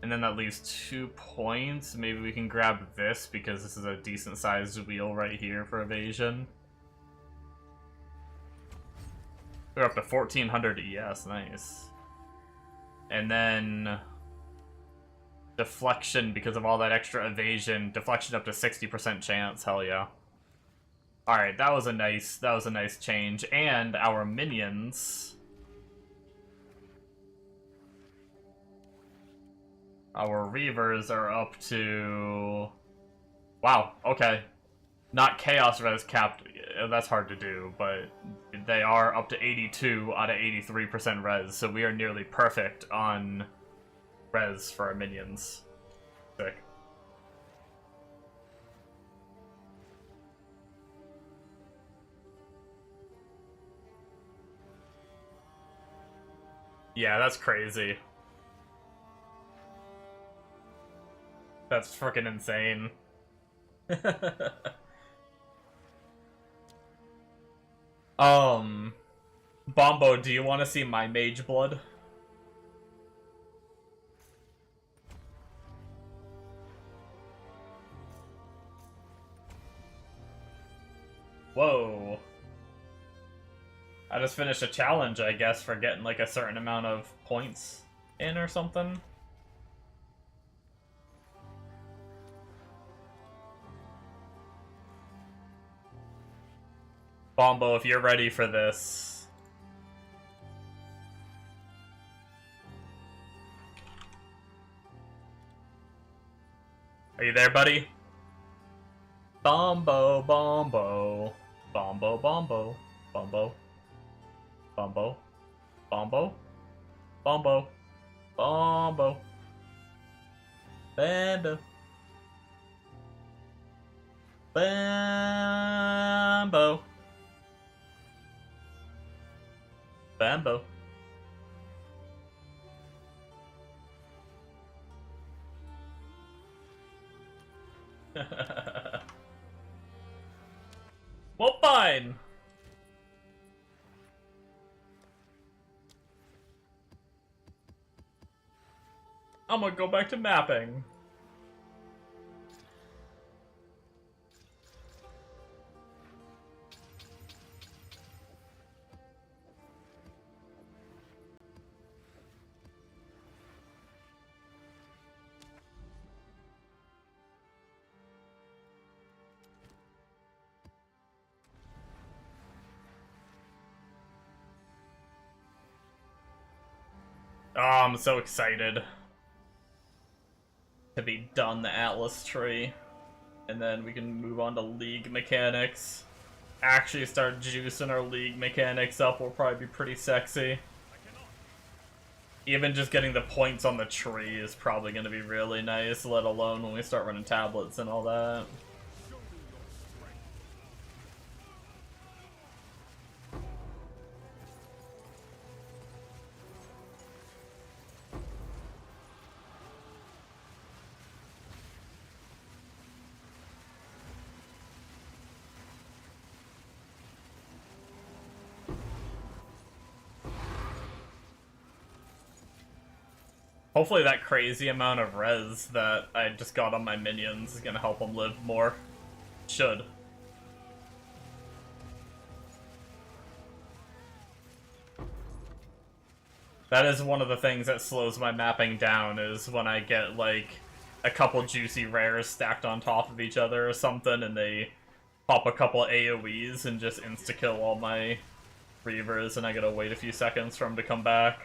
And then that leaves 2 points. Maybe we can grab this because this is a decent sized wheel right here for evasion. We're up to 1400 ES, nice. And then deflection because of all that extra evasion. Deflection up to 60% chance, hell yeah. Alright, that was a nice change. And our minions. Our Reavers are up to... Wow, okay. Not Chaos Res capped, that's hard to do, but they are up to 82 out of 83% res, so we are nearly perfect on res for our minions. Sick. Yeah, that's crazy. That's freaking insane. Bombo, do you want to see my mage blood? Whoa. I just finished a challenge, I guess, for getting like a certain amount of points in or something. Bombo, if you're ready for this. Are you there, buddy? Bombo, Bombo. Bombo, Bombo. Bombo. Bombo. Bombo. Bombo. Bombo. Bambo. Bambo. Bambo. Well, fine. I'm gonna go back to mapping. Oh, I'm so excited to be done the Atlas tree. And then we can move on to League mechanics. Actually start juicing our League mechanics up will probably be pretty sexy. Even just getting the points on the tree is probably going to be really nice, let alone when we start running tablets and all that. Hopefully that crazy amount of res that I just got on my minions is gonna help them live more. Should. That is one of the things that slows my mapping down, is when I get, like, a couple juicy rares stacked on top of each other or something, and they pop a couple AoEs and just insta-kill all my Reavers, and I gotta wait a few seconds for them to come back.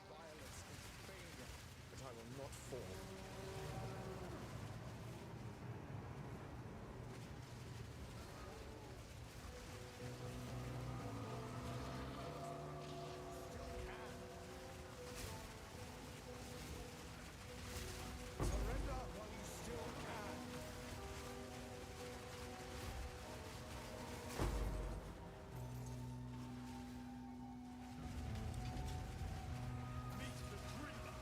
Violence is failure, but I will not fall. Surrender while you still can. Meet the dreamer.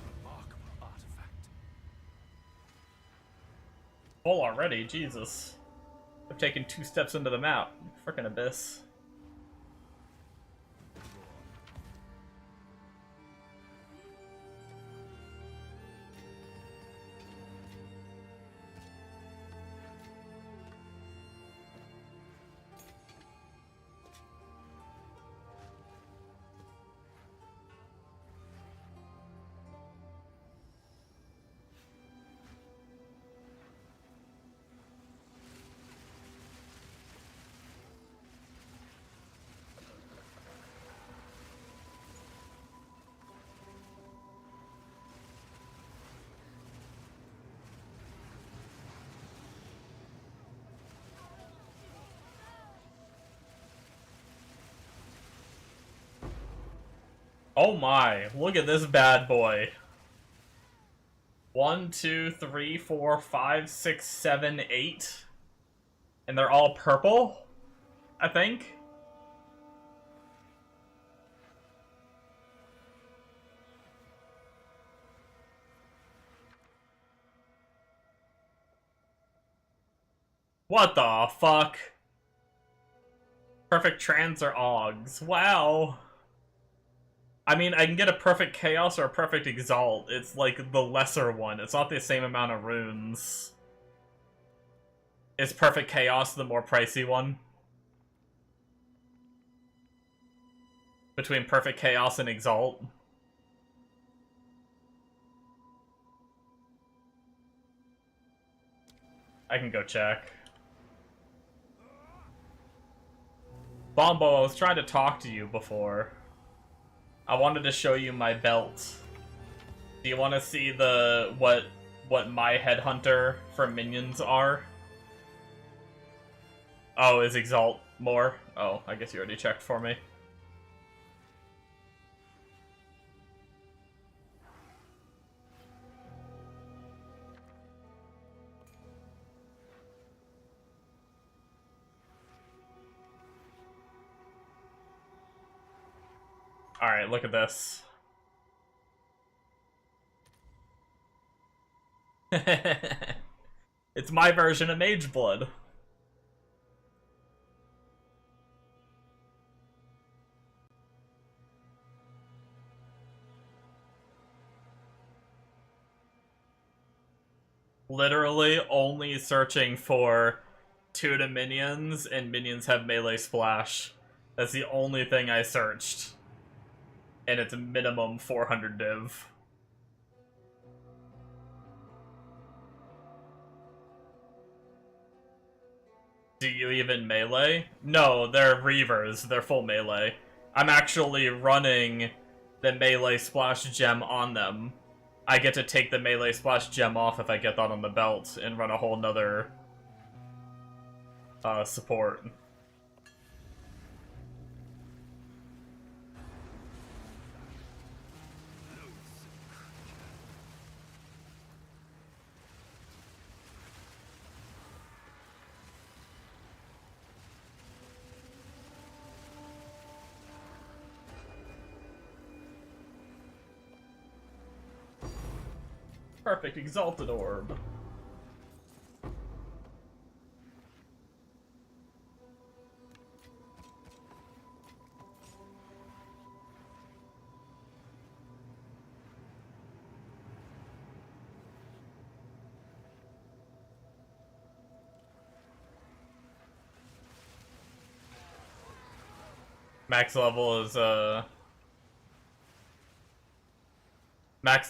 Remarkable artifact. Full already? Jesus. I've taken 2 steps into the map. Frickin' abyss. Oh my, look at this bad boy. 1, 2, 3, 4, 5, 6, 7, 8. And they're all purple, I think. What the fuck? Perfect trans or Augs. Wow. I mean, I can get a perfect chaos or a perfect exalt. It's like the lesser one. It's not the same amount of runes. Is perfect chaos the more pricey one? Between perfect chaos and exalt? I can go check. Bombo, I was trying to talk to you before. I wanted to show you my belt. Do you want to see the what my headhunter for minions are? Oh, is Exalt more? Oh, I guess you already checked for me. Alright, look at this. It's my version of Mage Blood. Literally only searching for Tuda minions, and minions have melee splash. That's the only thing I searched. And it's a minimum 400 div. Do you even melee? No, they're Reavers. They're full melee. I'm actually running the melee splash gem on them. I get to take the melee splash gem off if I get that on the belt and run a whole nother support. perfect exalted orb. Max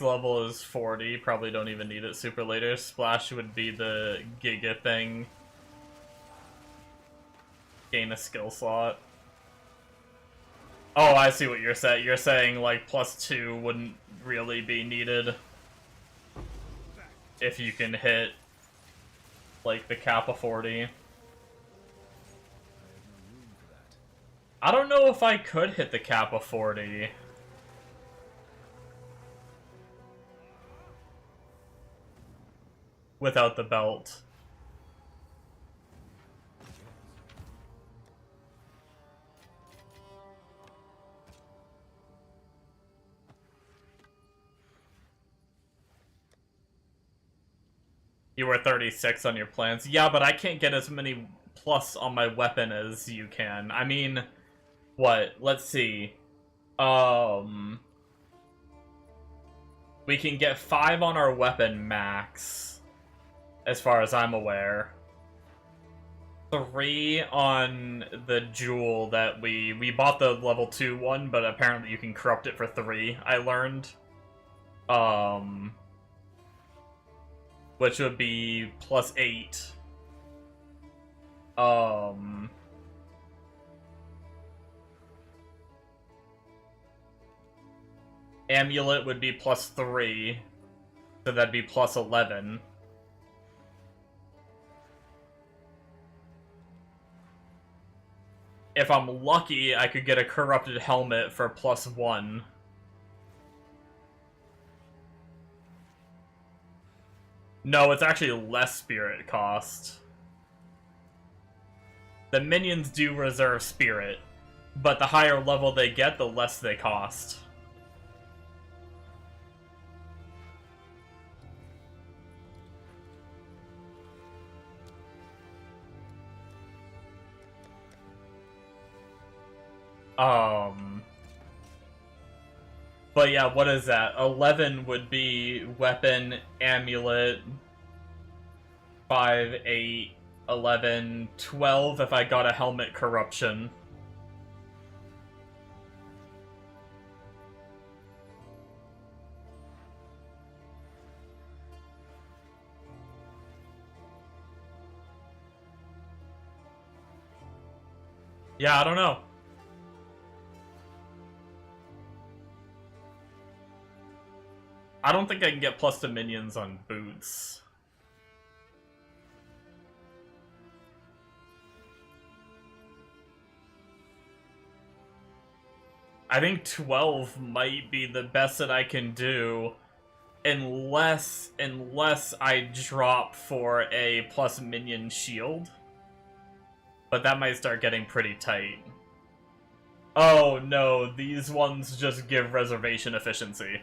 level is 40, probably don't even need it super later. Splash would be the Giga thing. Gain a skill slot. Oh, I see what you're saying. You're saying, like, +2 wouldn't really be needed if you can hit, like, the cap of 40. I don't know if I could hit the cap of 40. Without the belt. You were 36 on your plans. Yeah, but I can't get as many plus on my weapon as you can. I mean, what? Let's see. We can get 5 on our weapon max, as far as I'm aware. 3 on the jewel that we bought the level 2 one, but apparently you can corrupt it for 3, I learned. Which would be +8. Amulet would be +3, so that'd be +11. If I'm lucky, I could get a corrupted helmet for +1. No, it's actually less spirit cost. The minions do reserve spirit, but the higher level they get, the less they cost. But yeah, what is that? 11 would be weapon, amulet, 5, 8, 11, 12 if I got a helmet corruption. Yeah, I don't know. I don't think I can get plus to minions on boots. I think 12 might be the best that I can do, unless I drop for a plus minion shield. But that might start getting pretty tight. Oh no, these ones just give reservation efficiency.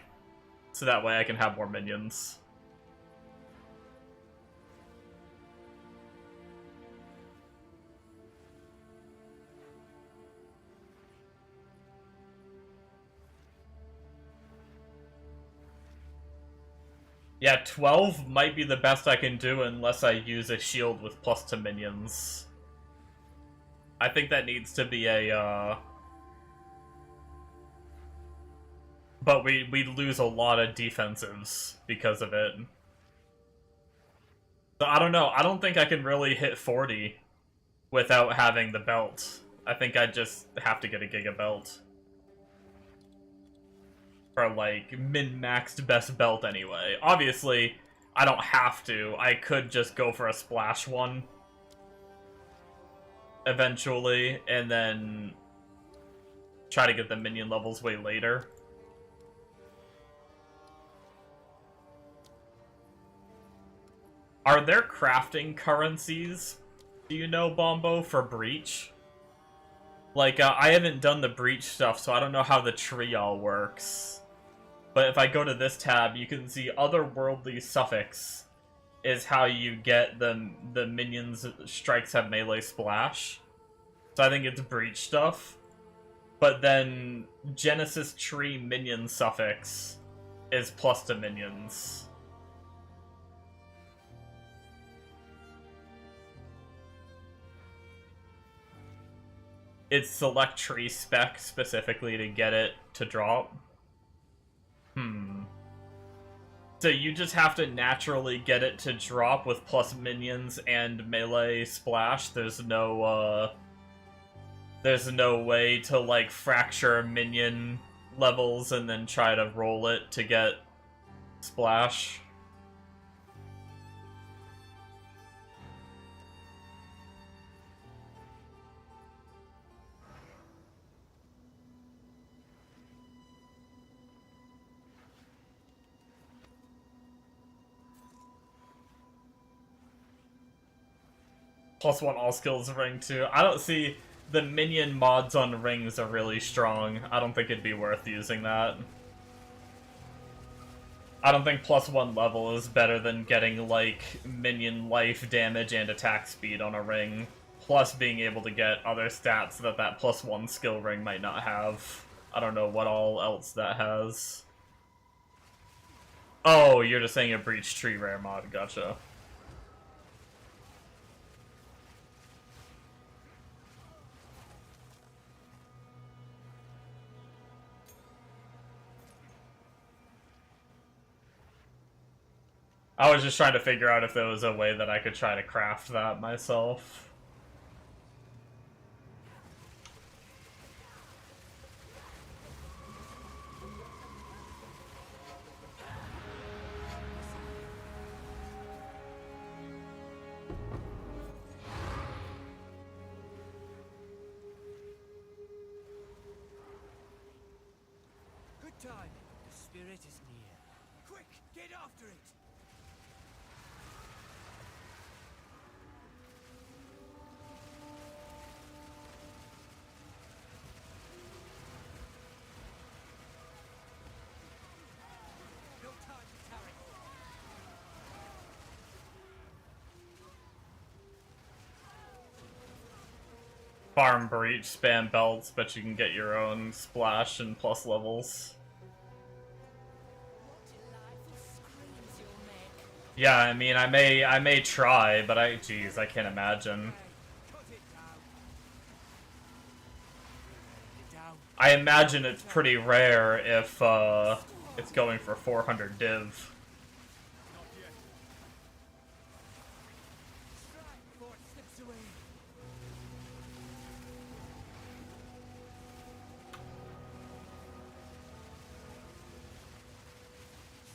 So that way I can have more minions. Yeah, 12 might be the best I can do unless I use a shield with plus to minions. I think that needs to be a, But we lose a lot of defensives because of it. So I don't know. I don't think I can really hit 40 without having the belt. I think I just have to get a Giga belt. For, like, min-maxed best belt anyway. Obviously, I don't have to. I could just go for a splash one. Eventually, and then try to get the minion levels way later. Are there crafting currencies, do you know, Bombo, for Breach? Like, I haven't done the Breach stuff, so I don't know how the tree all works. But if I go to this tab, you can see Otherworldly Suffix is how you get the minions' strikes have melee splash. So I think it's breach stuff. But then Genesis Tree minion suffix is plus to minions. It's select tree spec specifically to get it to drop. So you just have to naturally get it to drop with plus minions and melee splash. There's no way to, like, fracture minion levels and then try to roll it to get splash. +1 all skills ring too. I don't see the minion mods on rings are really strong. I don't think it'd be worth using that. I don't think +1 level is better than getting, like, minion life damage and attack speed on a ring, plus being able to get other stats that that +1 skill ring might not have. I don't know what all else that has. Oh, you're just saying a breach tree rare mod, gotcha. I was just trying to figure out if there was a way that I could try to craft that myself. Good time. The spirit is near. Quick, get after it. No time to tarry. Farm breach, spam belts, but you can get your own splash and plus levels. Yeah, I mean, I may try, but geez, I can't imagine. Cut it down. I imagine it's pretty rare if it's going for 400 div. Not yet. Strike before it slips away.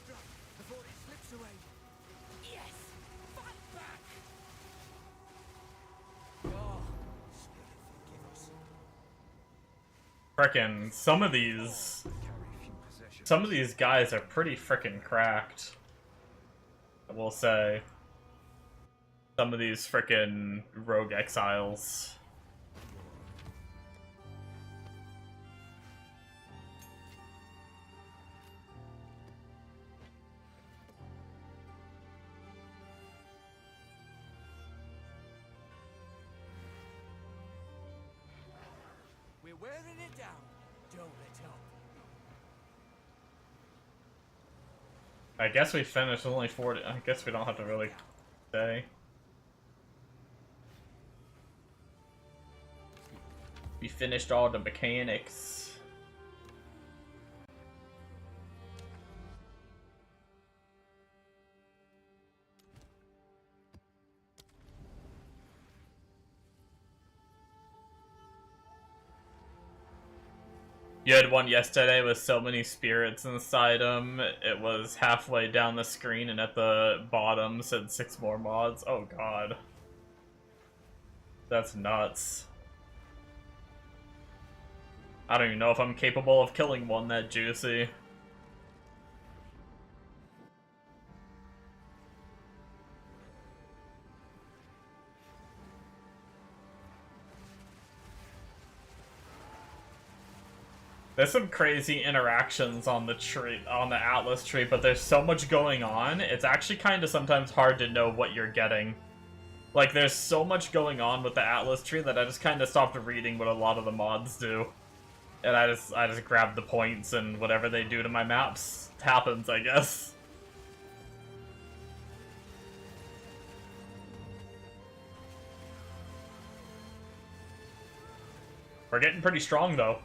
Strike before it slips away. Yes! Fight back! Oh, Spirit, forgive us. Frickin' some of these guys are pretty frickin' cracked. I will say. Some of these frickin' rogue exiles. We're wearing it down. Don't let up. I guess we finished only 40. I guess we don't have to really say. We finished all the mechanics. You had one yesterday with so many spirits inside them, it was halfway down the screen and at the bottom said 6 more mods. Oh god. That's nuts. I don't even know if I'm capable of killing one that juicy. There's some crazy interactions on the tree, on the Atlas tree, but there's so much going on, it's actually kind of sometimes hard to know what you're getting. Like, there's so much going on with the Atlas tree that I just kind of stopped reading what a lot of the mods do. And I just grab the points, and whatever they do to my maps happens, I guess. We're getting pretty strong, though.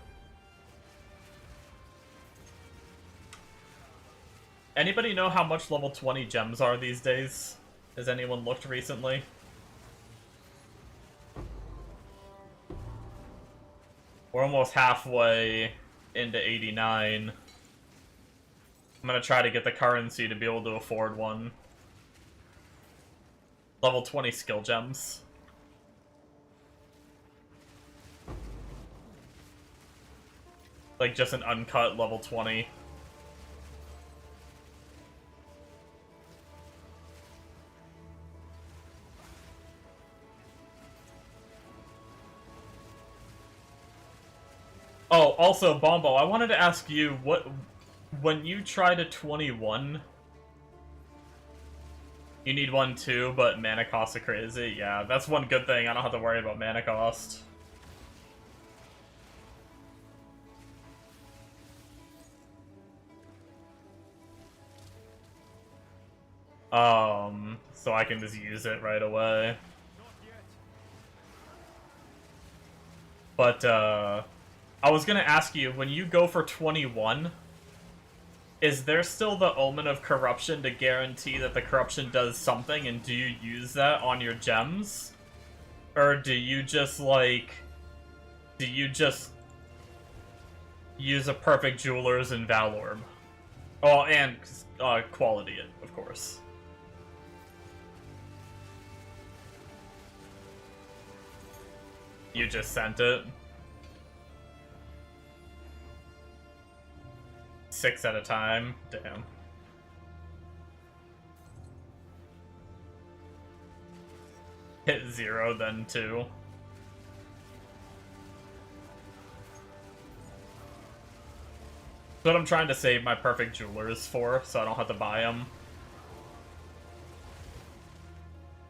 Anybody know how much level 20 gems are these days? Has anyone looked recently? We're almost halfway into 89. I'm gonna try to get the currency to be able to afford one. Level 20 skill gems. Like just an uncut level 20. Oh, also, Bombo, I wanted to ask you, when you try to 21, you need one too, but mana costs are crazy? Yeah, that's one good thing, I don't have to worry about mana cost. So I can just use it right away. But, I was gonna ask you, when you go for 21, is there still the Omen of Corruption to guarantee that the corruption does something, and do you use that on your gems? Or do you just, like... do you just use a Perfect Jewelers and Valorb? Oh, and Quality it, of course. You just sent it? 6 at a time? Damn. Hit 0, then 2. That's what I'm trying to save my Perfect Jewelers for, so I don't have to buy them.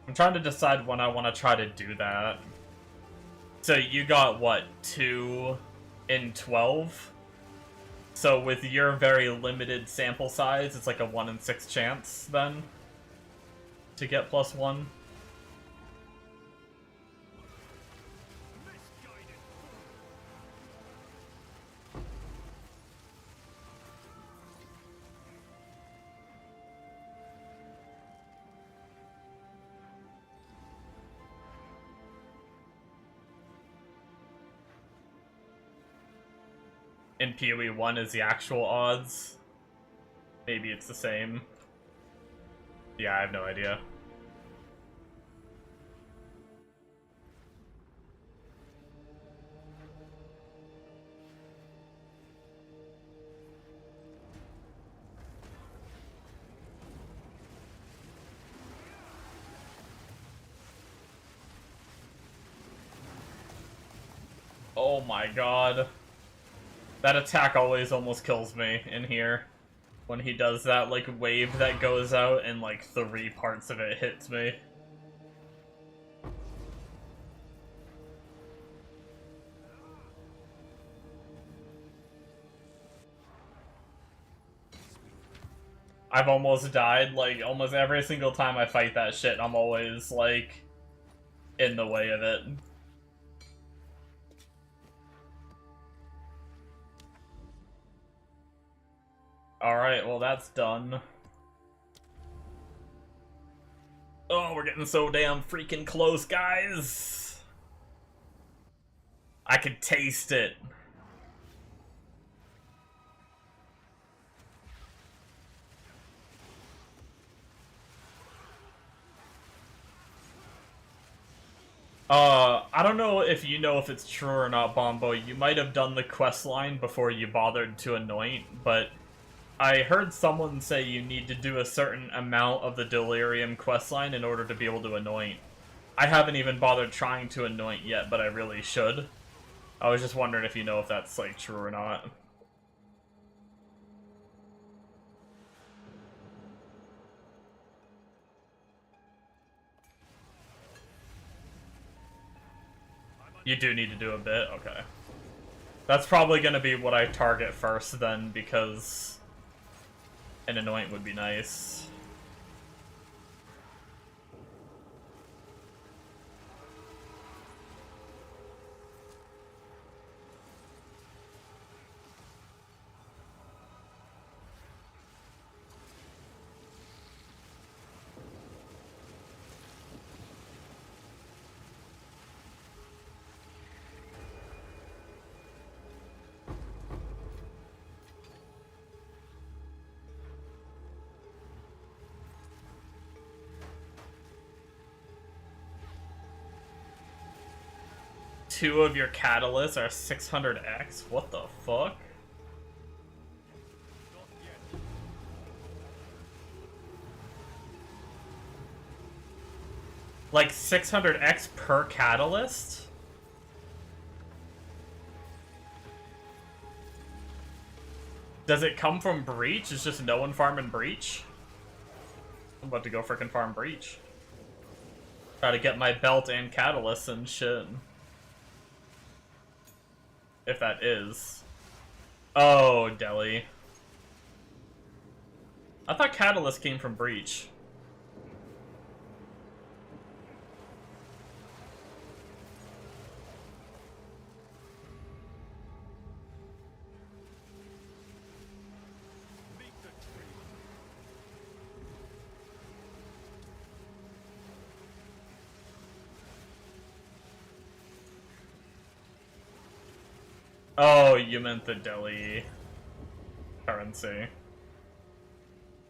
I'm trying to decide when I want to try to do that. So you got, what, 2 in 12? So with your very limited sample size, it's like a 1 in 6 chance, then, to get +1. In PoE 1 is the actual odds. Maybe it's the same. Yeah, I have no idea. Oh my god. That attack always almost kills me in here. When he does that, like, wave that goes out and, like, 3 parts of it hits me. I've almost died, like, almost every single time I fight that shit, I'm always, like, in the way of it. Alright, well that's done. Oh, we're getting so damn freaking close, guys! I can taste it. I don't know if you know if it's true or not, Bombo. You might have done the quest line before you bothered to anoint, but I heard someone say you need to do a certain amount of the Delirium questline in order to be able to anoint. I haven't even bothered trying to anoint yet, but I really should. I was just wondering if you know if that's, like, true or not. You do need to do a bit? Okay. That's probably gonna be what I target first then, because an anoint would be nice. Two of your catalysts are 600x? What the fuck? Like 600x per catalyst? Does it come from Breach? Is just no one farming Breach? I'm about to go frickin' farm Breach. Try to get my belt and catalysts and shit. If that is. Oh, Delhi. I thought catalyst came from Breach. Oh, you meant the Delhi currency.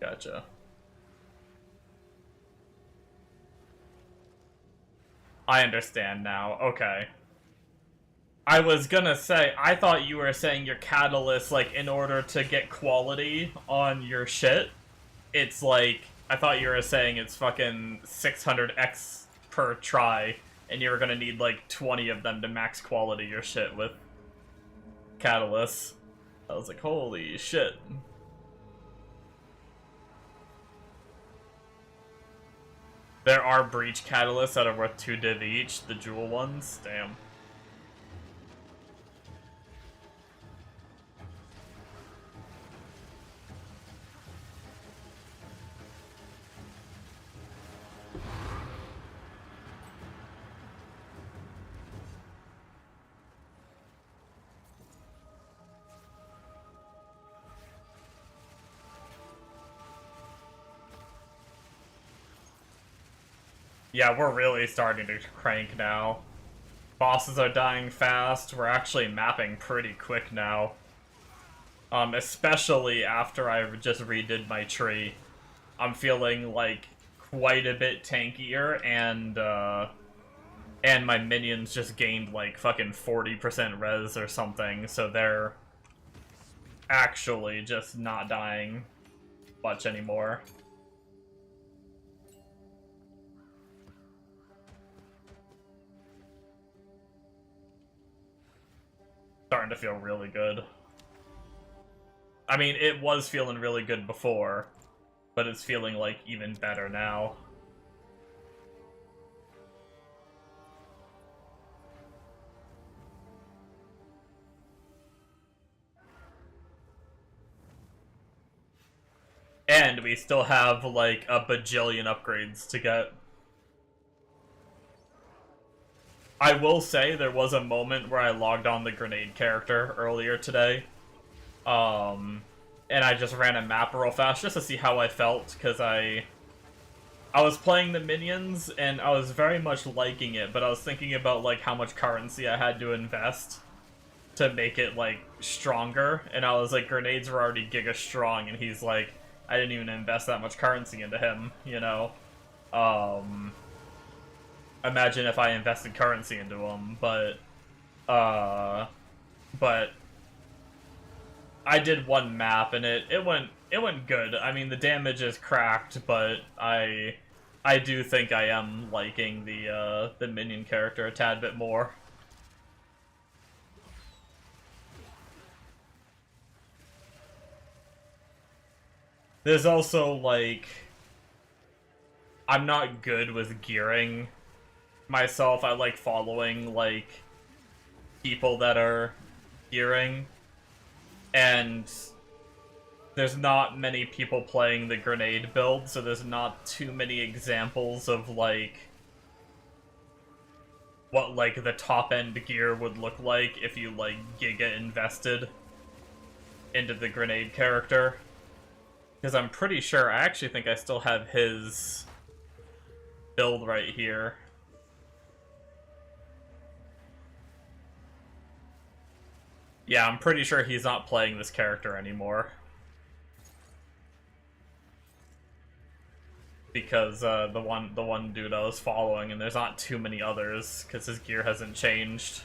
Gotcha. I understand now. Okay. I was gonna say, I thought you were saying your catalyst, like, in order to get quality on your shit, it's like, I thought you were saying it's fucking 600x per try, and you were gonna need, like, 20 of them to max quality your shit with catalysts. I was like, holy shit. There are Breach catalysts that are worth 2 div each, the jewel ones. Damn. Yeah, we're really starting to crank now. Bosses are dying fast. We're actually mapping pretty quick now. Especially after I just redid my tree. I'm feeling, like, quite a bit tankier, and my minions just gained, like, fucking 40% res or something, so they're actually just not dying much anymore. Starting to feel really good. I mean, it was feeling really good before, but it's feeling, like, even better now. And we still have, like, a bajillion upgrades to get. I will say there was a moment where I logged on the grenade character earlier today. And I just ran a map real fast just to see how I felt, because I was playing the minions, and I was very much liking it, but I was thinking about, like, how much currency I had to invest to make it, like, stronger, and I was like, grenades were already giga strong, and he's like, I didn't even invest that much currency into him, you know? Imagine if I invested currency into him, but I did one map, and it went good. I mean, the damage is cracked, but I do think I am liking the minion character a tad bit more. There's also, like, I'm not good with gearing myself. I like following, like, people that are gearing, and there's not many people playing the grenade build, so there's not too many examples of, like, what, like, the top-end gear would look like if you, like, giga invested into the grenade character. Because I'm pretty sure, I actually think I still have his build right here. Yeah, I'm pretty sure he's not playing this character anymore. Because the one dude I was following, and there's not too many others, because his gear hasn't changed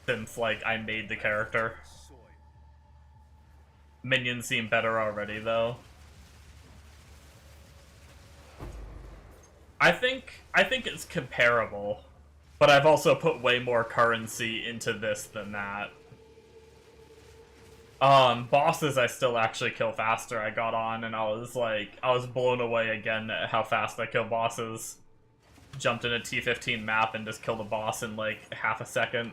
since, like, I made the character. Minions seem better already, though. I think it's comparable, but I've also put way more currency into this than that. Bosses I still actually kill faster. I got on and I was blown away again at how fast I kill bosses. Jumped in a T15 map and just killed a boss in like half a second.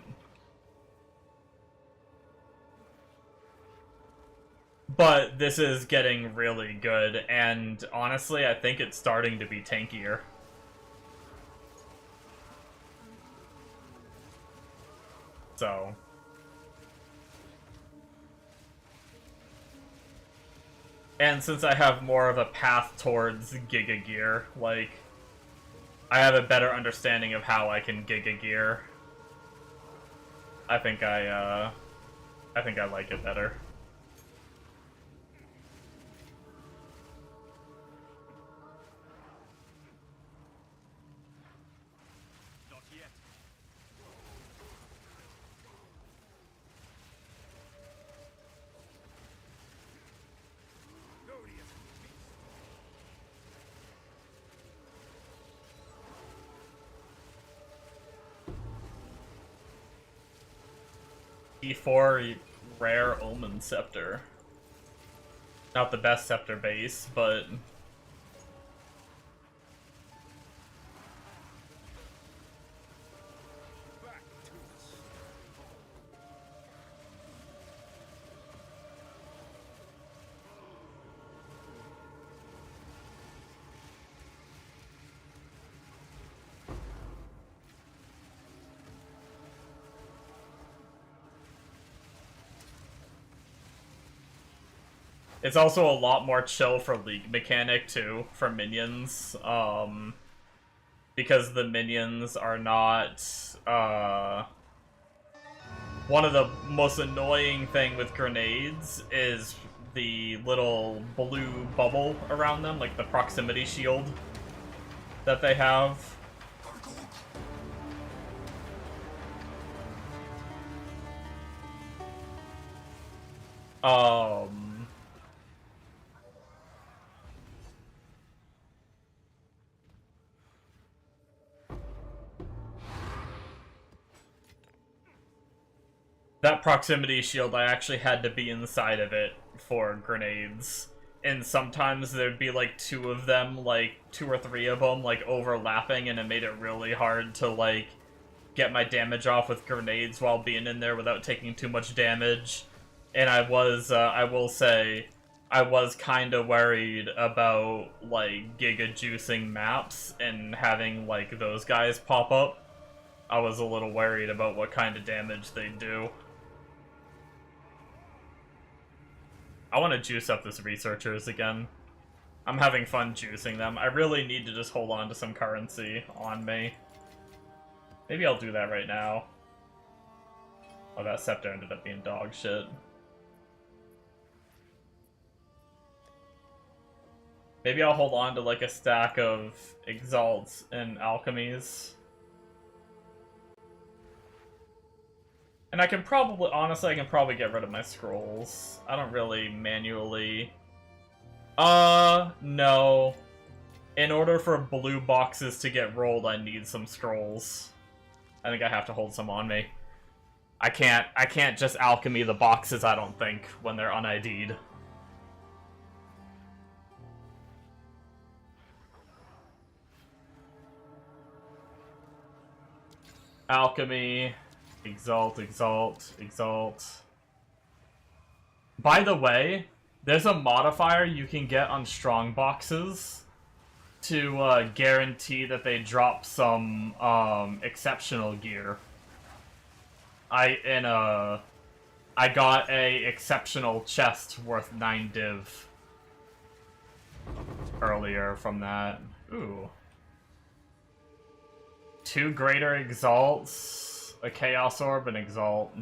But this is getting really good, and honestly, I think it's starting to be tankier. So... And since I have more of a path towards Giga Gear, like, I have a better understanding of how I can Giga Gear. I think I like it better. Not yet. E4 rare Omen Scepter. Not the best scepter base, but... It's also a lot more chill for League mechanic, too, for minions, because the minions are not, one of the most annoying thing with grenades is the little blue bubble around them, like the proximity shield that they have. That proximity shield, I actually had to be inside of it for grenades. And sometimes there'd be like two of them, like 2 or 3 of them, like overlapping, and it made it really hard to like get my damage off with grenades while being in there without taking too much damage. And I will say, I was kind of worried about like giga juicing maps and having like those guys pop up. I was a little worried about what kind of damage they'd do. I want to juice up this researchers again. I'm having fun juicing them. I really need to just hold on to some currency on me. Maybe I'll do that right now. Oh, that scepter ended up being dog shit. Maybe I'll hold on to like a stack of exalts and alchemies. And I can probably, honestly, I can probably get rid of my scrolls. I don't really manually... no. In order for blue boxes to get rolled, I need some scrolls. I think I have to hold some on me. I can't just alchemy the boxes, I don't think, when they're un-ID'd. Alchemy, Exalt, Exalt, Exalt. By the way, there's a modifier you can get on strong boxes to guarantee that they drop some exceptional gear. I got a exceptional chest worth 9 div earlier from that. Ooh. 2 greater exalts, a chaos orb, and exalt.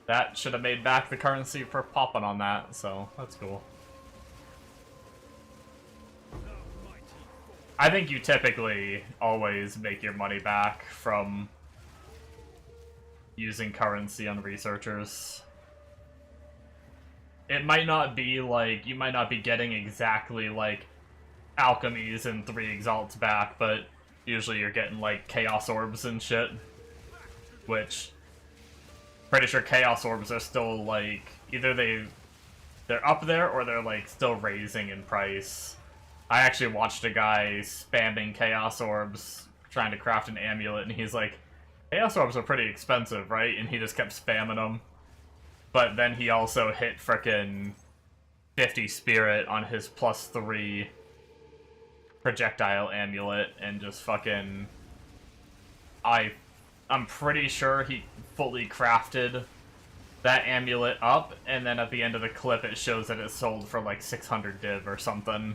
That should have made back the currency for popping on that, so that's cool. I think you typically always make your money back from using currency on researchers. It might not be like, you might not be getting exactly like alchemies and 3 exalts back, but usually you're getting like chaos orbs and shit, which pretty sure chaos orbs are still like either they're up there or they're like still raising in price. I actually watched a guy spamming chaos orbs trying to craft an amulet, and he's like, chaos orbs are pretty expensive, right? And he just kept spamming them. But then he also hit frickin' 50 spirit on his +3 projectile amulet and just fucking... I'm pretty sure he fully crafted that amulet up, and then at the end of the clip it shows that it sold for like 600 div or something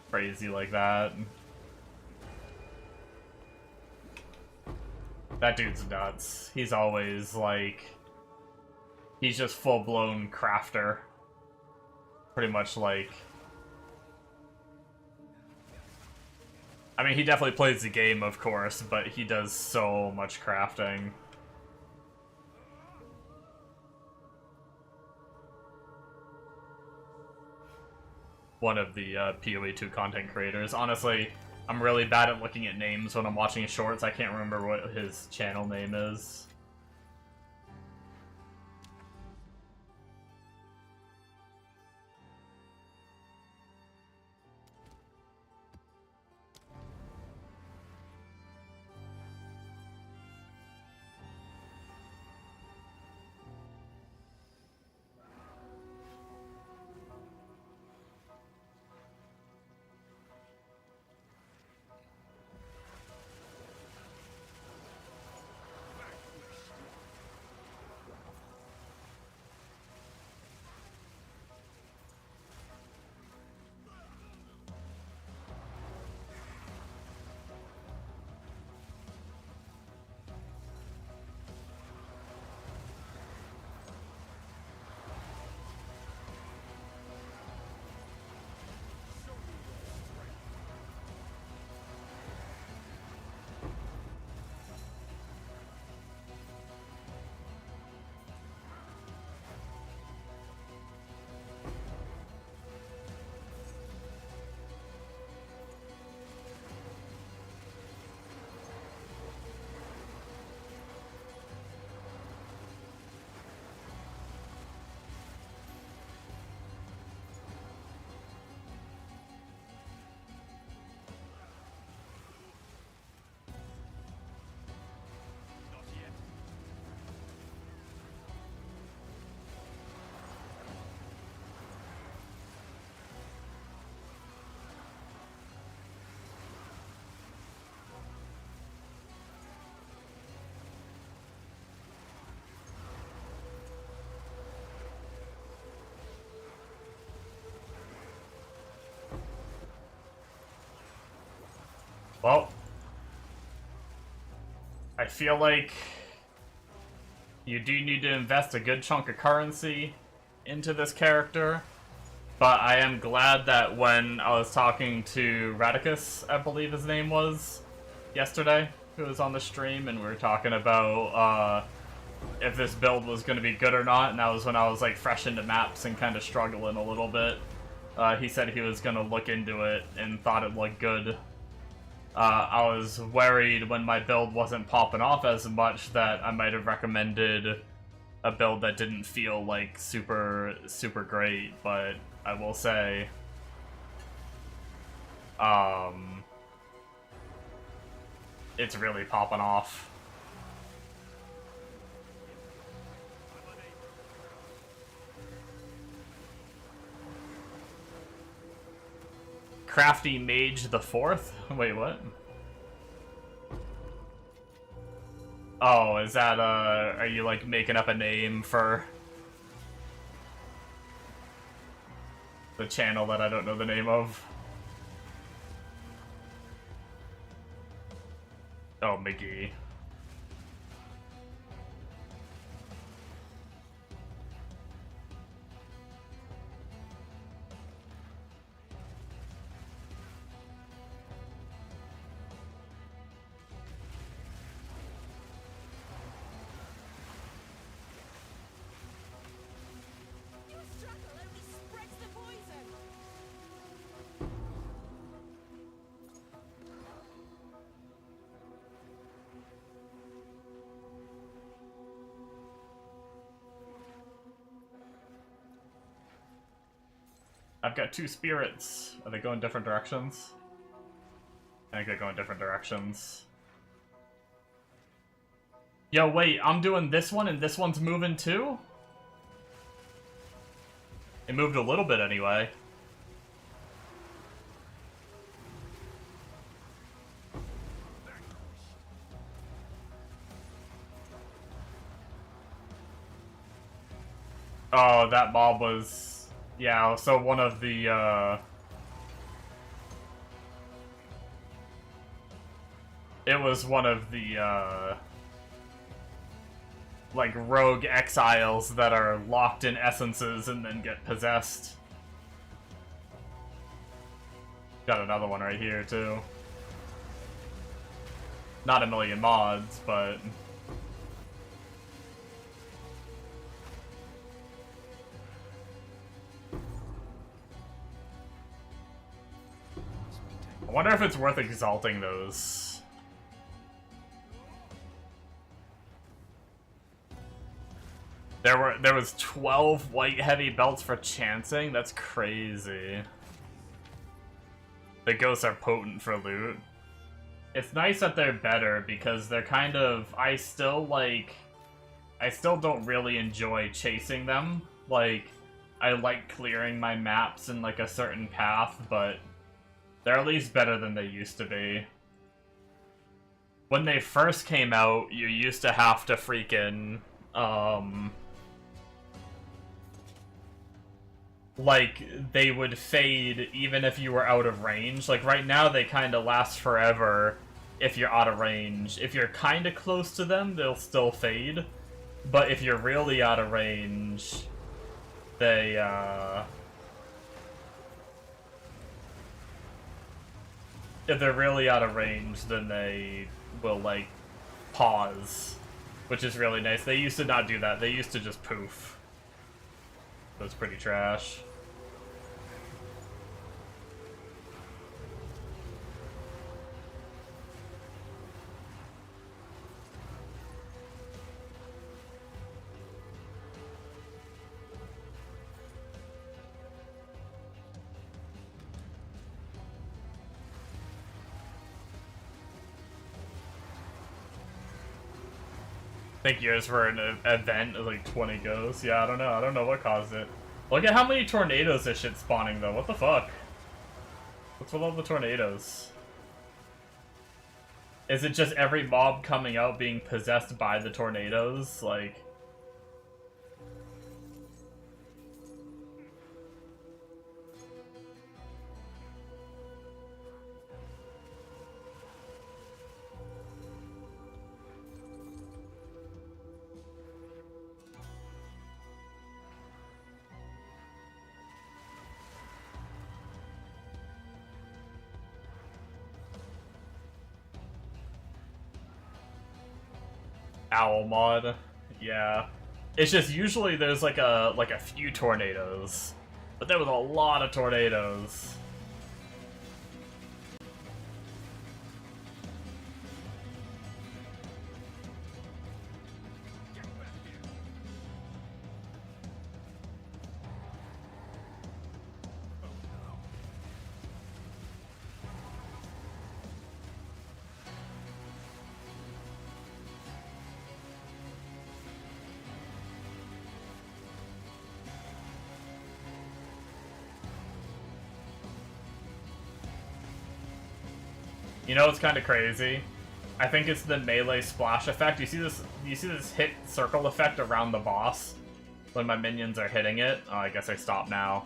crazy like that. That dude's nuts. He's always like... He's just full-blown crafter. Pretty much like... I mean, he definitely plays the game, of course, but he does so much crafting. One of the PoE2 content creators. Honestly, I'm really bad at looking at names when I'm watching shorts. I can't remember what his channel name is. Well, I feel like you do need to invest a good chunk of currency into this character, but I am glad that when I was talking to Radicus, I believe his name was, yesterday, who was on the stream, and we were talking about if this build was going to be good or not, and that was when I was like fresh into maps and kind of struggling a little bit. He said he was going to look into it and thought it looked good. I was worried when my build wasn't popping off as much that I might have recommended a build that didn't feel like super great, but I will say it's really popping off. Crafty Mage the Fourth? Wait, what? Oh, is that, are you, like, making up a name for the channel that I don't know the name of? Oh, McGee. Your struggle only spreads the poison. I've got two spirits. Are they going different directions? I think they're going different directions. Yo, wait, I'm doing this one and this one's moving too? It moved a little bit anyway. Oh, that mob was... Yeah, so one of the, it was one of the, like, rogue exiles that are locked in essences and then get possessed. Got another one right here, too. Not a million mods, but... I wonder if it's worth exalting those. There was 12 white heavy belts for chancing? That's crazy. The ghosts are potent for loot. It's nice that they're better because they're kind of... I still don't really enjoy chasing them. Like, I like clearing my maps in like a certain path, but they're at least better than they used to be. When they first came out, you used to have to freaking, like, they would fade even if you were out of range. Like, right now, they kind of last forever if you're out of range. If you're kind of close to them, they'll still fade. But if you're really out of range, they, if they're really out of range, then they will, like, pause. Which is really nice. They used to not do that. They used to just poof. That's pretty trash. I think yours for an event is like 20 goes. Yeah, I don't know. I don't know what caused it. Look at how many tornadoes this shit's spawning, though. What the fuck? What's with all the tornadoes? Is it just every mob coming out being possessed by the tornadoes? Like... Owl mod, yeah. It's just usually there's like a few tornadoes, but there was a lot of tornadoes. You know what's kind of crazy? I think it's the melee splash effect. You see this hit circle effect around the boss when my minions are hitting it? Oh, I guess I stop now.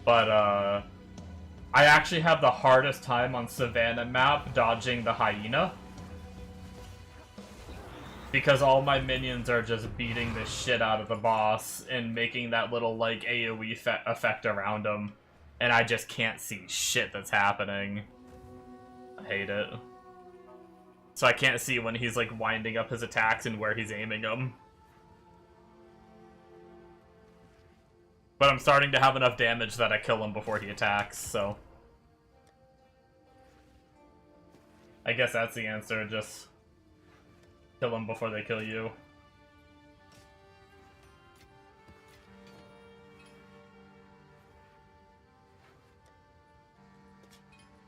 But I actually have the hardest time on Savannah map dodging the hyena. Because all my minions are just beating the shit out of the boss and making that little, like, AoE effect around him. And I just can't see shit that's happening. I hate it. So I can't see when he's, like, winding up his attacks and where he's aiming them. But I'm starting to have enough damage that I kill him before he attacks, so... I guess that's the answer, just... kill them before they kill you.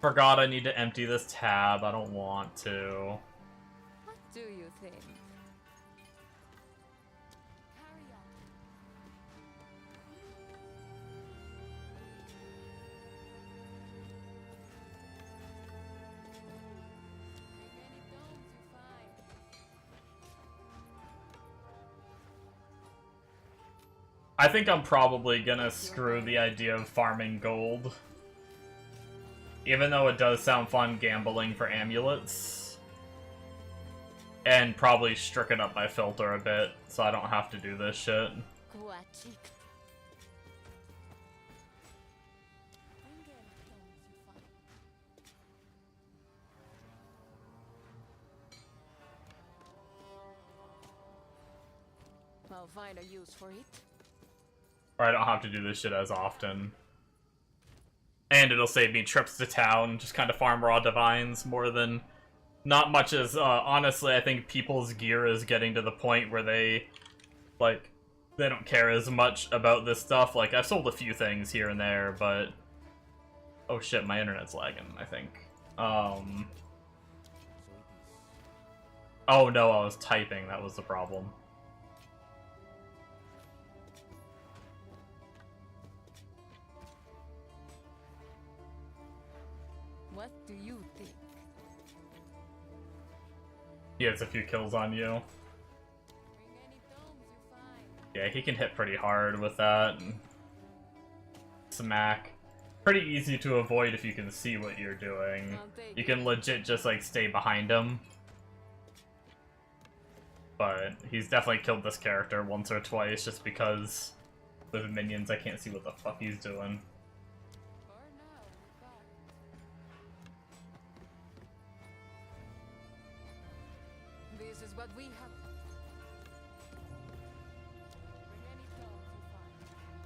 Forgot I need to empty this tab. I don't want to. What do you think? Carry on. Bring any domes you find. I think I'm probably gonna screw the idea of farming gold. Even though it does sound fun gambling for amulets. And probably stricken up my filter a bit, so I don't have to do this shit. Guachic. Bring any domes you find. I'll find a use for it. Or I don't have to do this shit as often. And it'll save me trips to town, just kind of farm raw divines more than... Not much as, honestly, I think people's gear is getting to the point where they, like, they don't care as much about this stuff. Like, I've sold a few things here and there, but... Oh shit, my internet's lagging, I think. Oh no, I was typing, that was the problem. What do you think? He has a few kills on you. Bring any domes you find. Yeah, he can hit pretty hard with that. Smack. Pretty easy to avoid if you can see what you're doing. You can legit just, like, stay behind him. But he's definitely killed this character once or twice just because with minions I can't see what the fuck he's doing. For now, goodbye. This is what we have. Bring any domes you find.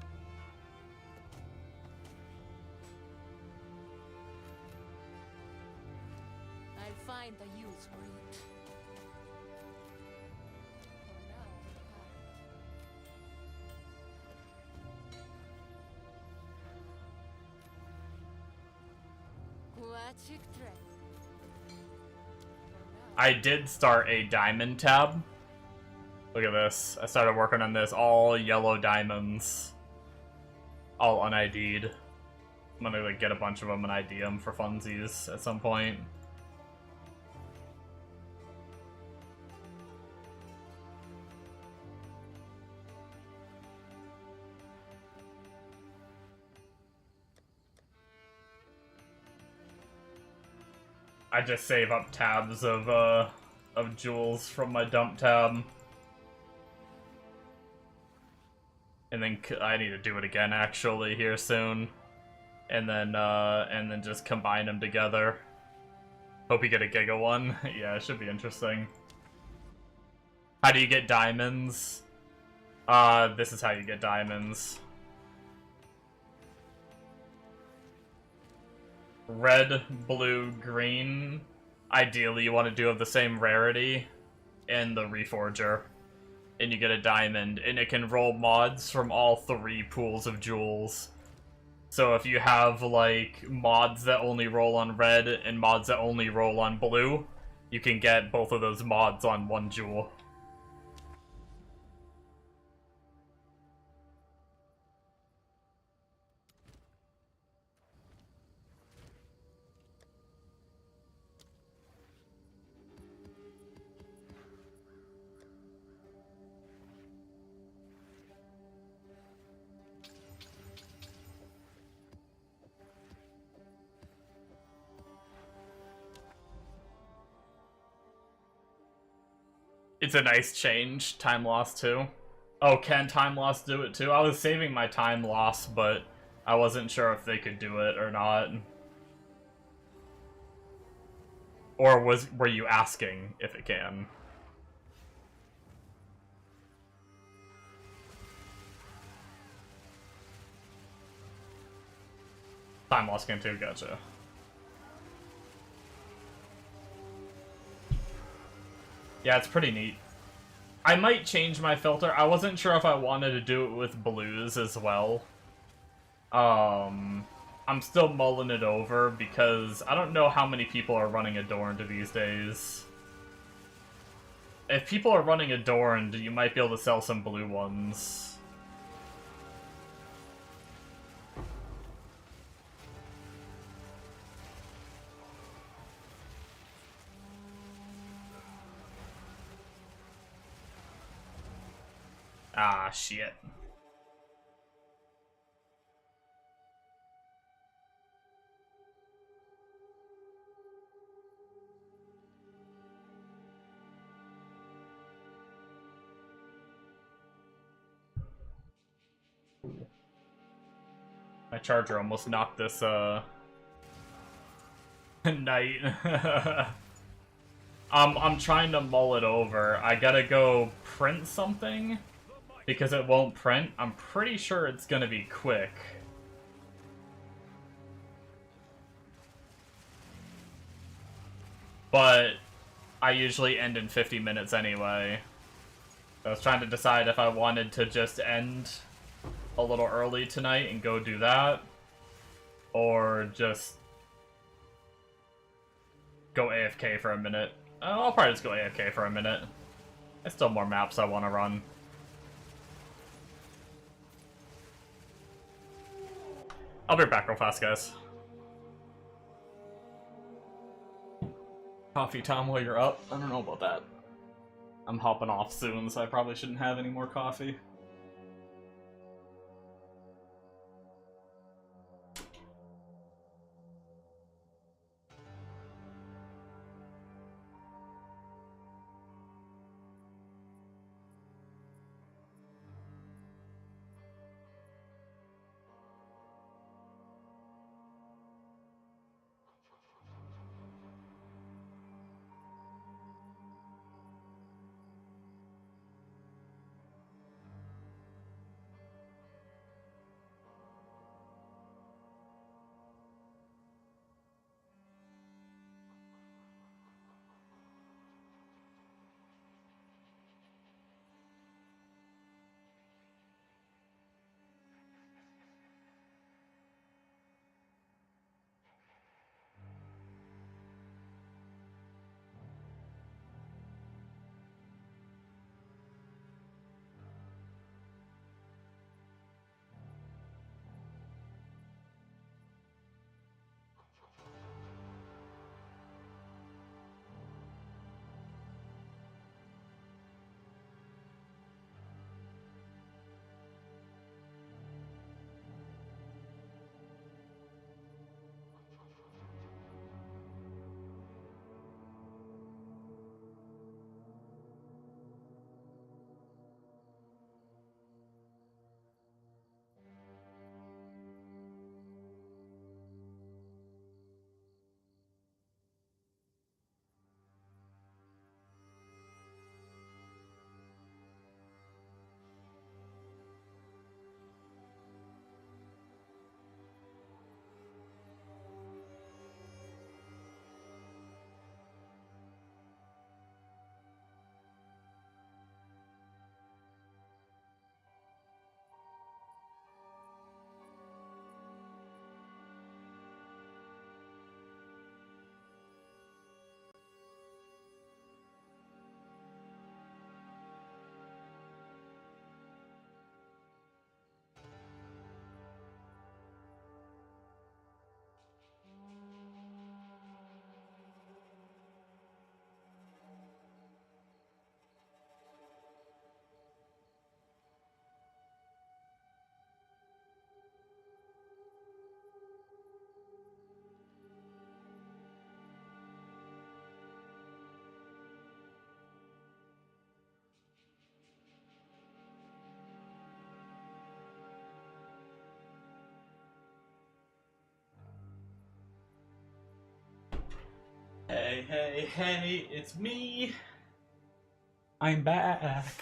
I'll find a use for it. For now, goodbye. Guachic trek. I did start a diamond tab. Look at this. I started working on this. All yellow diamonds. All un-ID'd. I'm gonna, like, get a bunch of them and ID them for funsies at some point. I just save up tabs of jewels from my dump tab. And then I need to do it again actually here soon. And then just combine them together. Hope you get a Giga one. Yeah, it should be interesting. How do you get diamonds? This is how you get diamonds. Red, blue, green. Ideally, you want to do of the same rarity in the Reforger. And you get a diamond, and it can roll mods from all 3 pools of jewels. So if you have, like, mods that only roll on red and mods that only roll on blue, you can get both of those mods on 1 jewel. It's a nice change. Time loss too. Oh, can time loss do it too? I was saving my time loss, but I wasn't sure if they could do it or not. Or were you asking if it can? Time loss can too, gotcha. Yeah, it's pretty neat. I might change my filter. I wasn't sure if I wanted to do it with blues as well. I'm still mulling it over because I don't know how many people are running Adorned these days. If people are running Adorned, you might be able to sell some blue ones. Ah, shit. My charger almost knocked this, knight. I'm trying to mull it over. I gotta go print something because it won't print. I'm pretty sure it's gonna be quick. But I usually end in 50 minutes anyway. I was trying to decide if I wanted to just end a little early tonight and go do that, or just go AFK for a minute. I'll probably just go AFK for a minute. There's still more maps I want to run. I'll be back real fast, guys. Coffee time while you're up? I don't know about that. I'm hopping off soon, so I probably shouldn't have any more coffee. Hey, hey, hey, it's me. I'm back.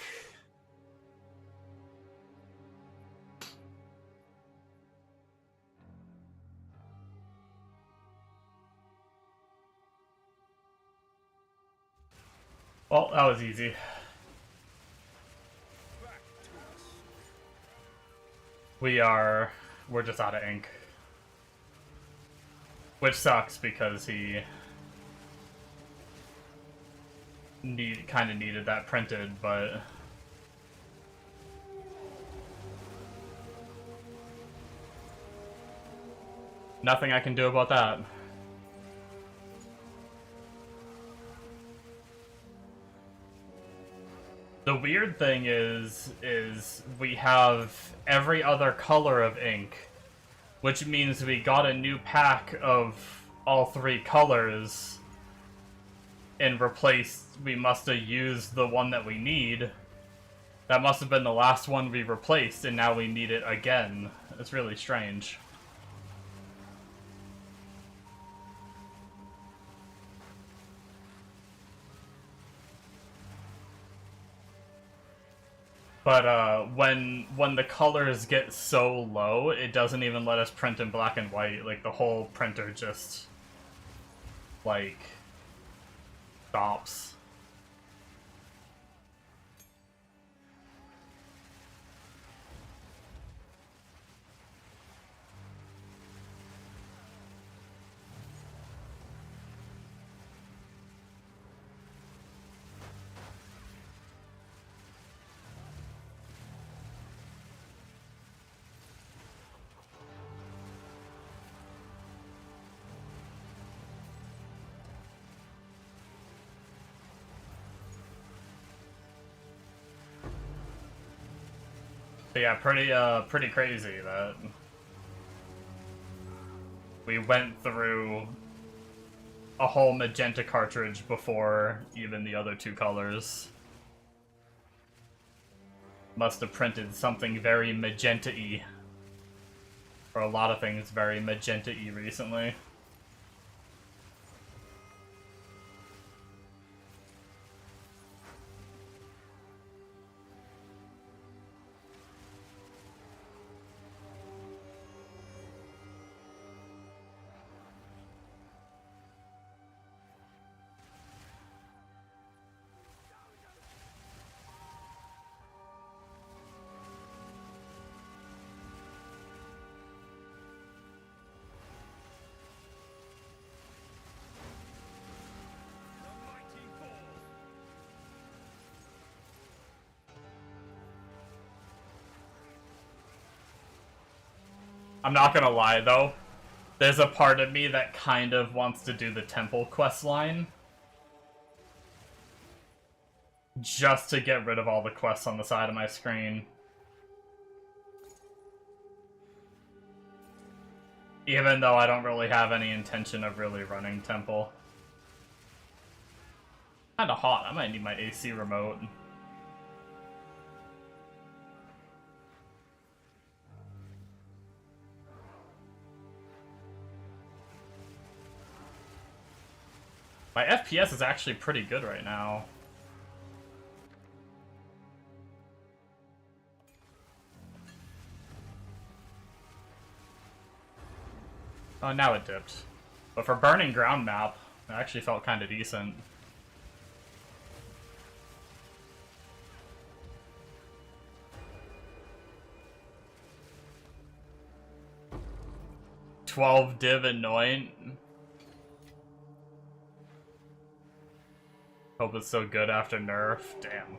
Well, that was easy. We're just out of ink. Which sucks because he kind of needed that printed, but nothing I can do about that. The weird thing is we have every other color of ink, which means we got a new pack of all three colors, and we must have used the one that we need. That must have been the last one we replaced, and now we need it again. It's really strange. But when the colors get so low, it doesn't even let us print in black and white. Like, the whole printer just, like, stops. But yeah, pretty crazy that we went through a whole magenta cartridge before even the other two colors. Must have printed something very magenta-y. Or a lot of things very magenta-y recently. I'm not gonna lie, though. There's a part of me that kind of wants to do the temple quest line. Just to get rid of all the quests on the side of my screen. Even though I don't really have any intention of really running temple. Kinda hot. I might need my AC remote. My FPS is actually pretty good right now. Oh, now it dipped. But for Burning Ground map, it actually felt kind of decent. $12 div anoint. Hope it's so good after nerf. Damn.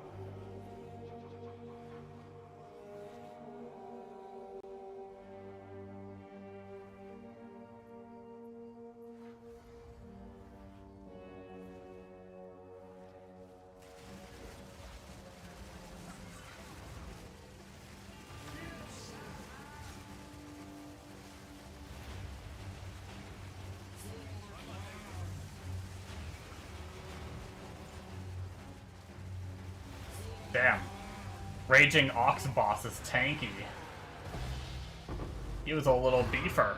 Damn. Raging Ox Boss is tanky. He was a little beefer.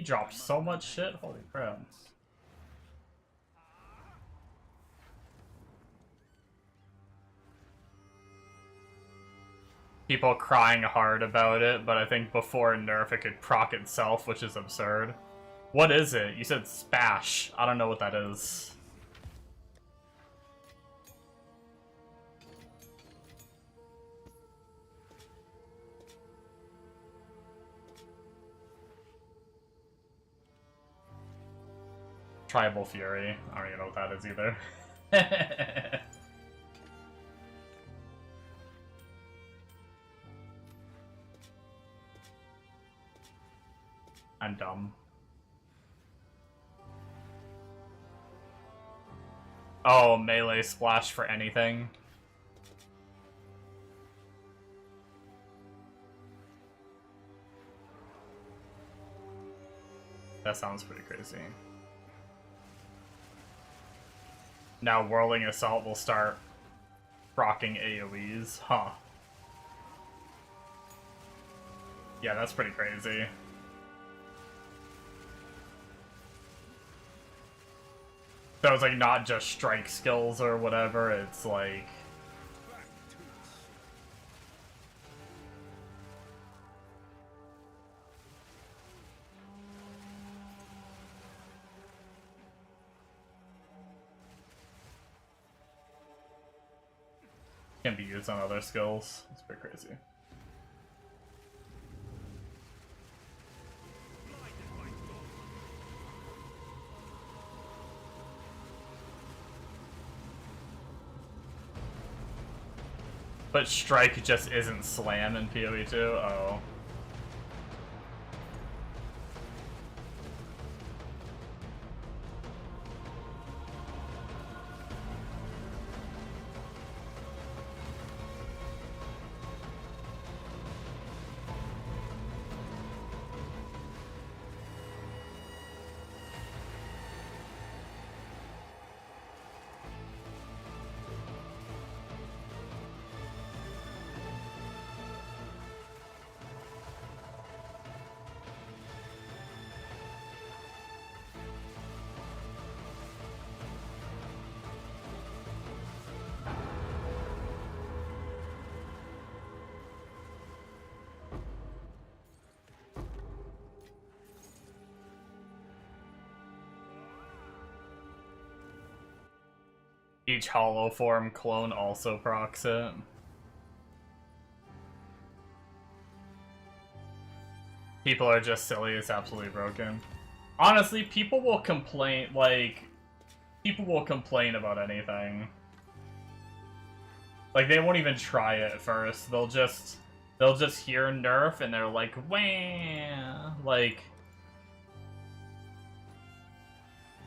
He dropped so much shit, holy crap. People crying hard about it, but I think before nerf it could proc itself, which is absurd. What is it? You said spash. I don't know what that is. Tribal Fury. I don't even know what that is either. I'm dumb. Oh, melee splash for anything. That sounds pretty crazy. Now Whirling Assault will start rocking AoEs. Huh. Yeah, that's pretty crazy. So it's like not just strike skills or whatever, it's like... can be used on other skills. It's pretty crazy. But strike just isn't slam in PoE 2? Oh. Each hollow form clone also procs it. People are just silly, it's absolutely broken. Honestly, people will complain, like... people will complain about anything. Like, they won't even try it at first. They'll just hear nerf and they're like, wah! Like...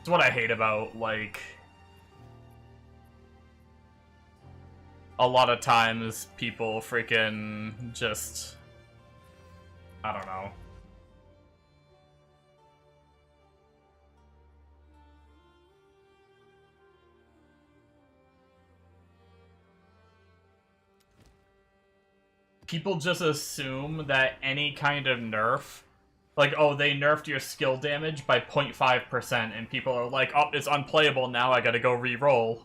it's what I hate about, like... a lot of times people freaking just... I don't know. People just assume that any kind of nerf, like, oh, they nerfed your skill damage by 0.5%, and people are like, oh, it's unplayable now, I gotta go re-roll.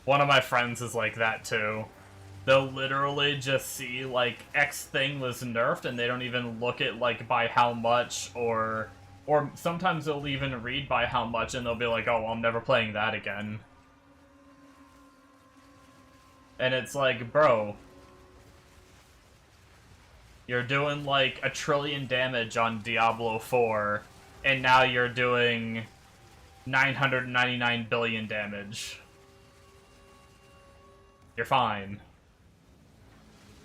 One of my friends is like that too. They'll literally just see, like, X thing was nerfed and they don't even look at, like, by how much, or sometimes they'll even read by how much and they'll be like, oh, well, I'm never playing that again. And it's like, bro, you're doing, like, 1 trillion damage on Diablo 4, and now you're doing 999 billion damage. You're fine.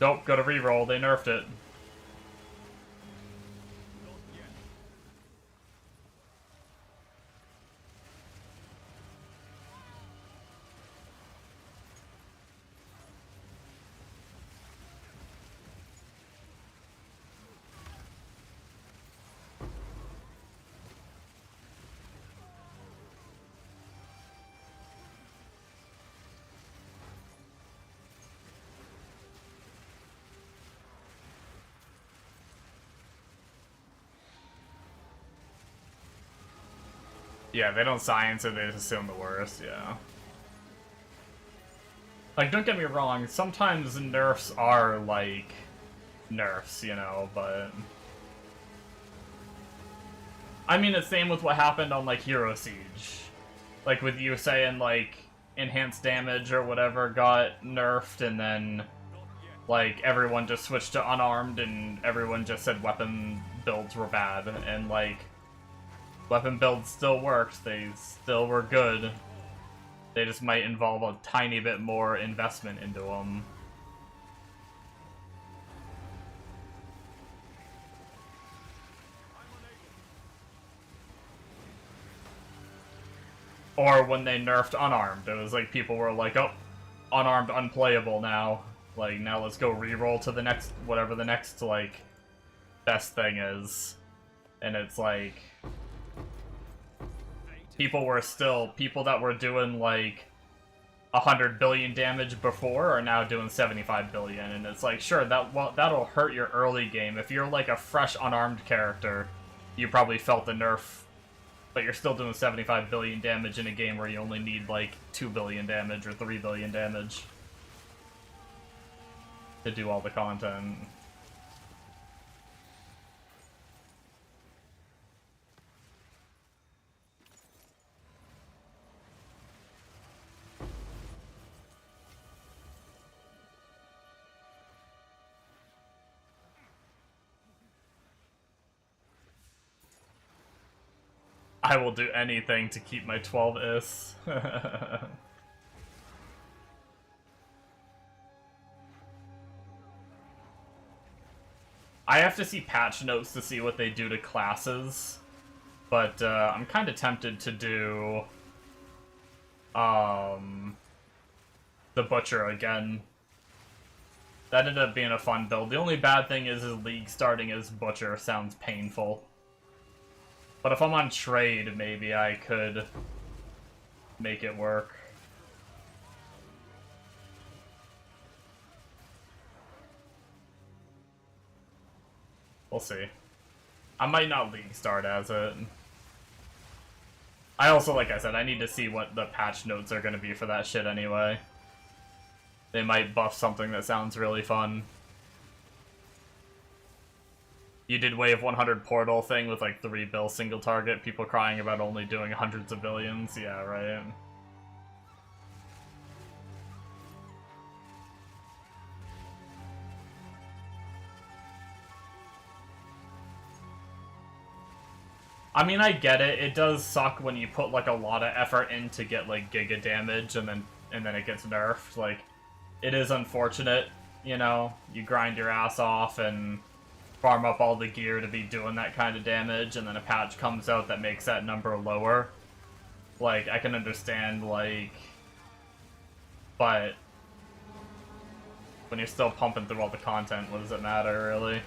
Nope, go to reroll, they nerfed it. Yeah, they don't science it, they just assume the worst, yeah. Like, don't get me wrong, sometimes nerfs are, like, nerfs, you know, but... I mean, it's same with what happened on, like, Hero Siege. Like, with you saying, like, enhanced damage or whatever got nerfed, and then, like, everyone just switched to unarmed, and everyone just said weapon builds were bad, and, like, weapon builds still worked, they still were good. They just might involve a tiny bit more investment into them. Or when they nerfed unarmed, it was like people were like, oh, unarmed unplayable now. Like, now let's go reroll to the next, whatever the next, like, best thing is. And it's like... people that were doing, like, 100 billion damage before are now doing 75 billion, and it's like, sure, that'll hurt your early game. If you're, like, a fresh unarmed character, you probably felt the nerf, but you're still doing 75 billion damage in a game where you only need, like, 2 billion damage or 3 billion damage to do all the content. I will do anything to keep my 12 is. I have to see patch notes to see what they do to classes, but I'm kind of tempted to do the Butcher again. That ended up being a fun build. The only bad thing is his League starting as Butcher sounds painful. But if I'm on trade, maybe I could make it work. We'll see. I might not League start as it. I also, like I said, I need to see what the patch notes are going to be for that shit anyway. They might buff something that sounds really fun. You did Wave 100 Portal thing with like 3 bill single target, people crying about only doing hundreds of billions. Yeah, right. I mean, I get it. It does suck when you put like a lot of effort in to get like giga damage and then it gets nerfed. Like, it is unfortunate, you know. You grind your ass off and farm up all the gear to be doing that kind of damage, and then a patch comes out that makes that number lower. Like, I can understand, like, but when you're still pumping through all the content, what does it matter, really?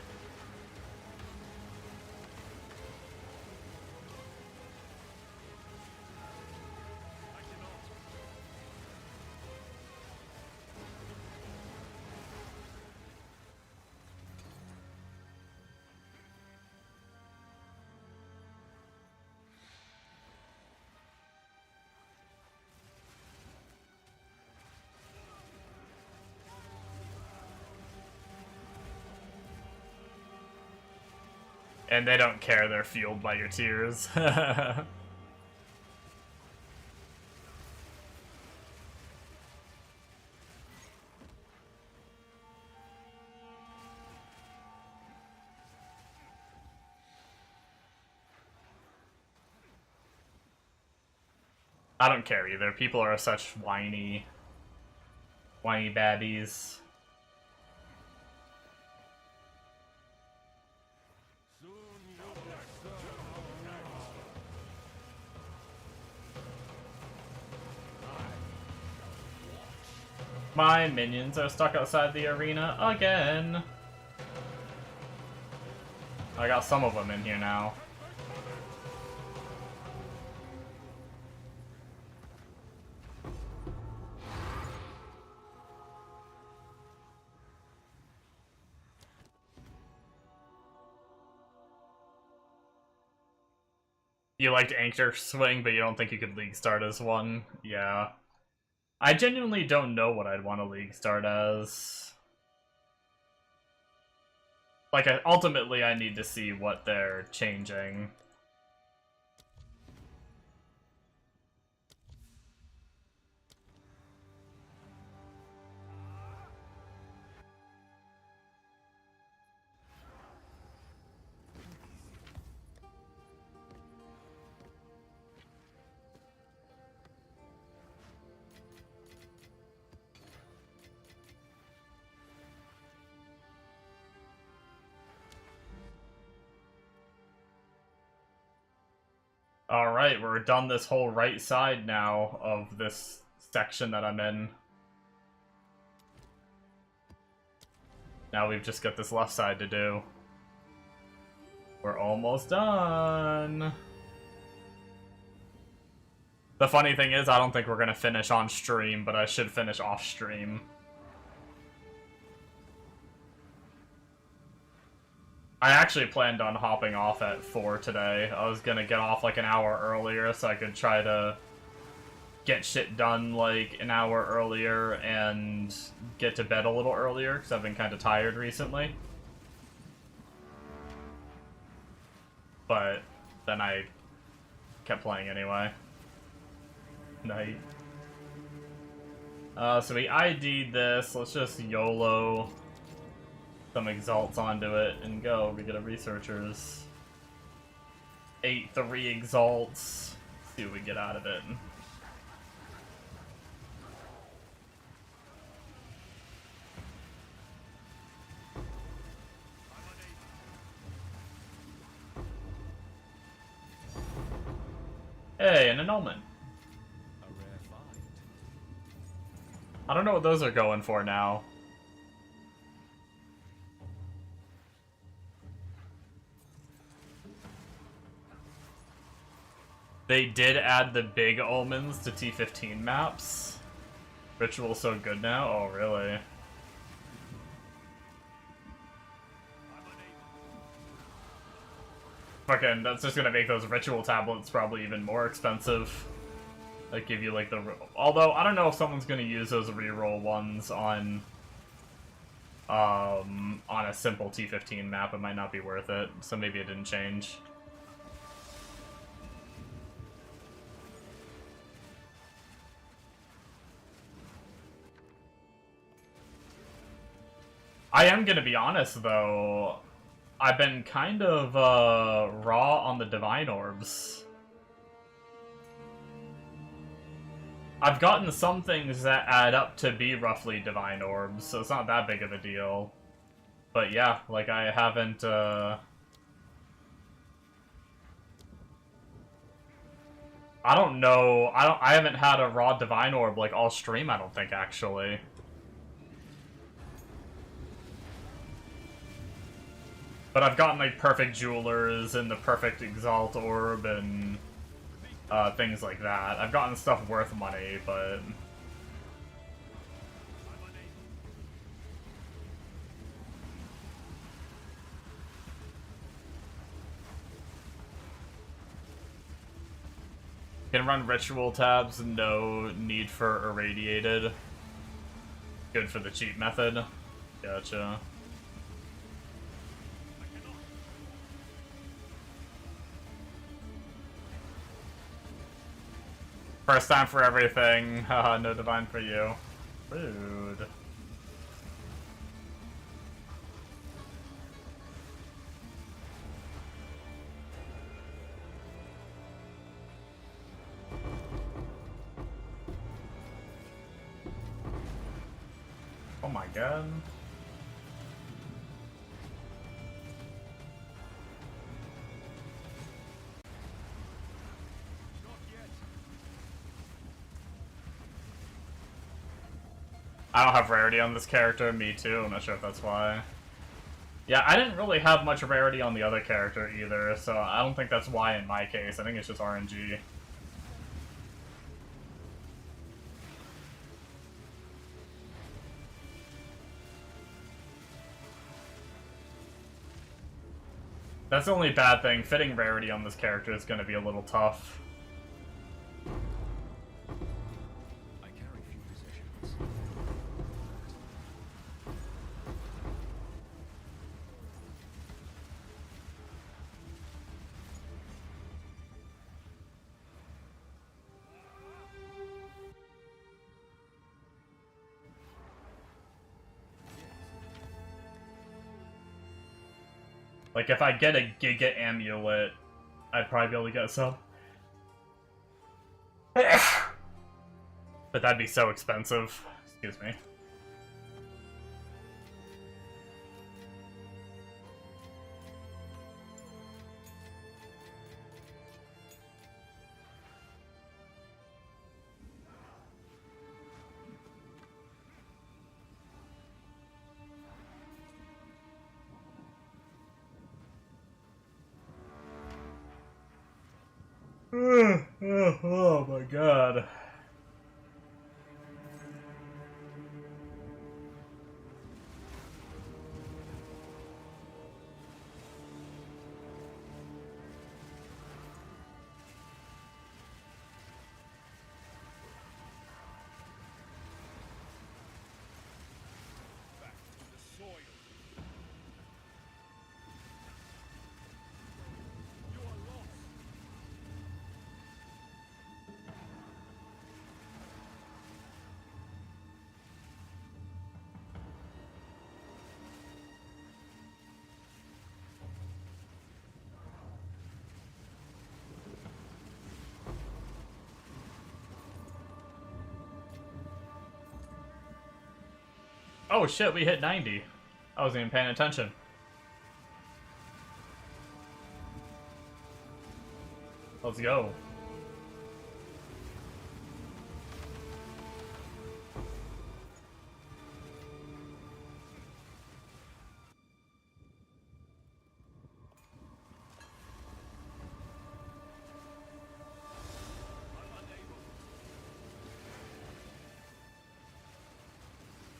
And they don't care, they're fueled by your tears. I don't care either. People are such whiny baddies. My minions are stuck outside the arena again. I got some of them in here now. You liked Anchor Swing, but you don't think you could League start as one? Yeah. I genuinely don't know what I'd want to League start as. Like, ultimately I need to see what they're changing. Alright, we're done this whole right side now of this section that I'm in. Now we've just got this left side to do. We're almost done. The funny thing is, I don't think we're gonna finish on stream, but I should finish off stream. I actually planned on hopping off at 4 today. I was gonna get off like an hour earlier so I could try to get shit done like an hour earlier and get to bed a little earlier because I've been kind of tired recently. But then I kept playing anyway. Night. So we ID'd this. Let's just YOLO some exalts onto it and go. We get a researchers. 8-3 exalts. See what we get out of it. Hey, an annulment. A rare find. I don't know what those are going for now. They did add the big omens to T15 maps. Ritual's so good now? Oh, really? Fucking, that's just gonna make those ritual tablets probably even more expensive. Like, give you, like, the... Although, I don't know if someone's gonna use those reroll ones on a simple T15 map. It might not be worth it, so maybe it didn't change. I am gonna be honest, though. I've been kind of, raw on the Divine Orbs. I've gotten some things that add up to be roughly Divine Orbs, so it's not that big of a deal. But yeah, like, I haven't, I don't know, I haven't had a raw Divine Orb, like, all stream, I don't think, actually. But I've gotten, like, perfect Jewelers and the perfect Exalt Orb and things like that. I've gotten stuff worth money, but... Can run Ritual tabs, no need for Irradiated. Good for the cheat method. Gotcha. First time for everything. Haha, no divine for you. Rude. Oh my god. I don't have rarity on this character, me too, I'm not sure if that's why. Yeah, I didn't really have much rarity on the other character either, so I don't think that's why in my case, I think it's just RNG. That's the only bad thing. Fitting rarity on this character is going to be a little tough. I carry few possessions. Like, if I get a Giga Amulet, I'd probably be able to get some. But that'd be so expensive. Excuse me. Oh my god. Back to the soil. You are lost. Oh shit, we hit 90. I wasn't even paying attention. Let's go.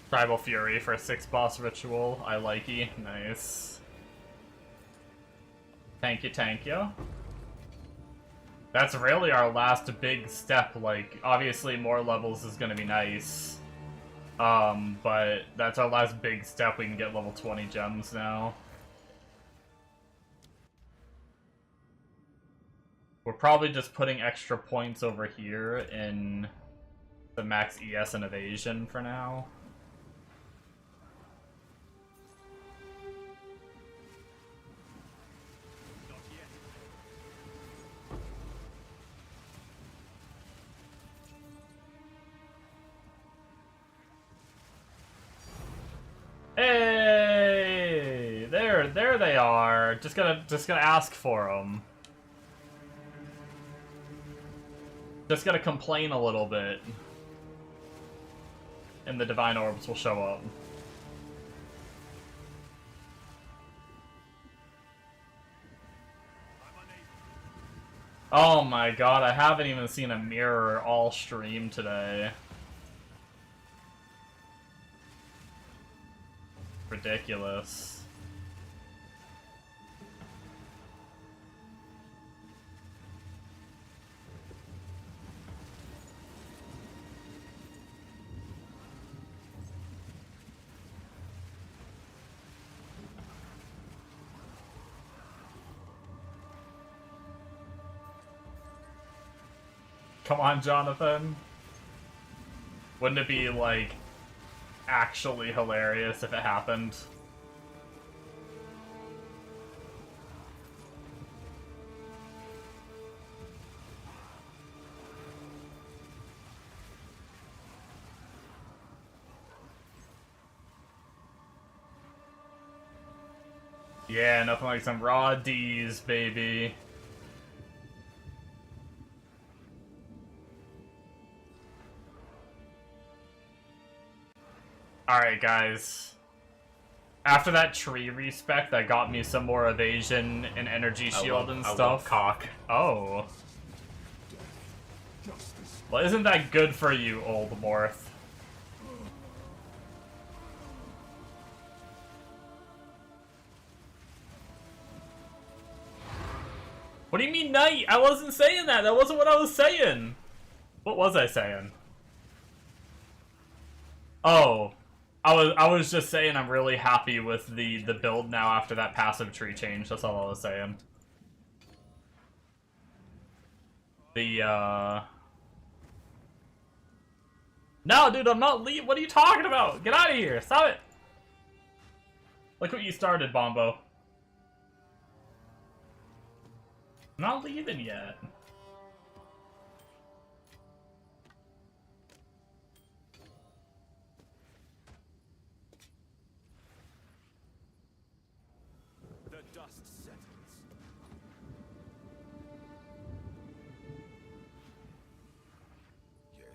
Tribal Fury for a 6-boss ritual. I likey. Nice. Thank you. That's really our last big step. Like, obviously more levels is gonna be nice. But that's our last big step. We can get level 20 gems now. We're probably just putting extra points over here in the max ES and evasion for now. Not yet. Hey, there they are. Just gonna ask for them. Just gotta complain a little bit, and the divine orbs will show up. Oh my god, I haven't even seen a mirror all stream today. Ridiculous. Come on, Jonathan. Wouldn't it be, like, actually hilarious if it happened? Yeah, nothing like some raw D's, baby. Alright, guys. After that tree respec, that got me some more evasion and energy shield and stuff. I love cock. Oh. Well, isn't that good for you, old Morth? What do you mean night? I wasn't saying that. That wasn't what I was saying. What was I saying? Oh, I was just saying I'm really happy with the build now after that passive tree change. That's all I was saying. No, dude, I'm not leaving. What are you talking about? Get out of here. Stop it. Look what you started, Bombo. I'm not leaving yet. The dust settles. Yes.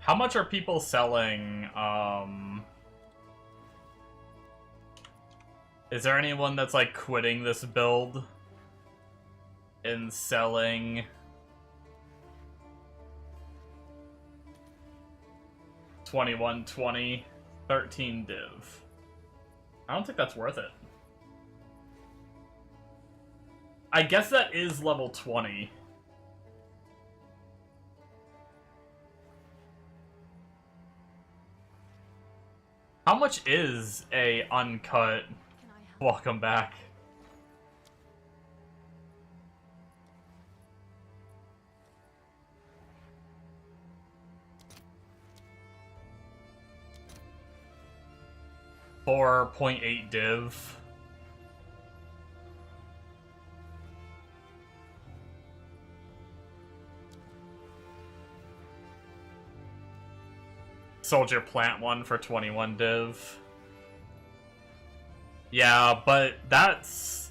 How much are people selling, Is there anyone that's, like, quitting this build and selling 2120, 13 div? I don't think that's worth it. I guess that is level 20. How much is a uncut? Welcome back. .8 div. Soldier plant one for 21 div. Yeah, but that's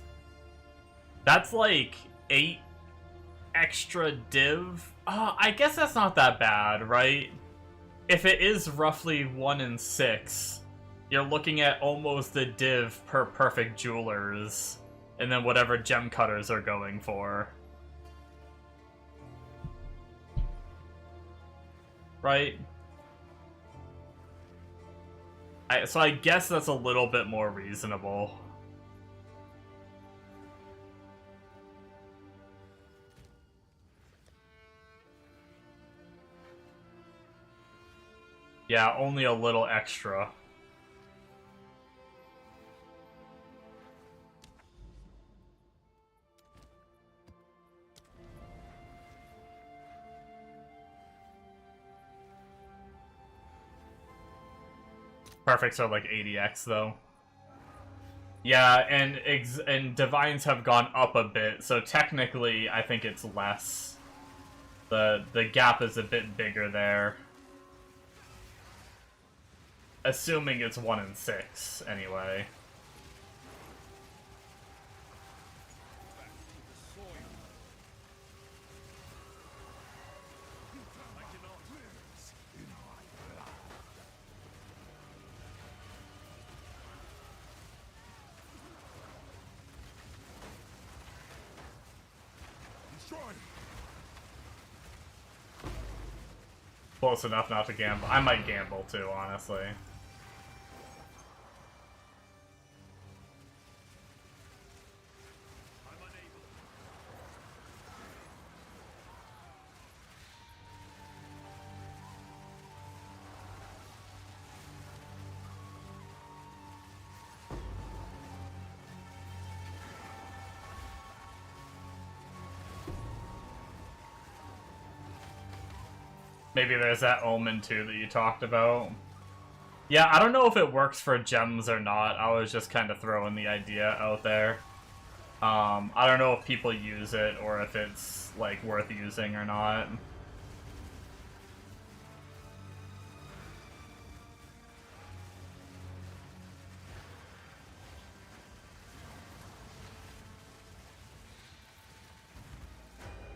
like 8 extra div. I guess that's not that bad, right? If it is roughly 1 in 6, you're looking at almost a div per perfect jewelers, and then whatever gem cutters are going for. Right? So I guess that's a little bit more reasonable. Yeah, only a little extra. Perfects are like 80x though. Yeah, and divines have gone up a bit, so technically I think it's less. The gap is a bit bigger there. Assuming it's 1 in 6, anyway. Close enough not to gamble. I might gamble too, honestly. Maybe there's that omen too that you talked about. Yeah, I don't know if it works for gems or not. I was just kind of throwing the idea out there. I don't know if people use it or if it's like worth using or not.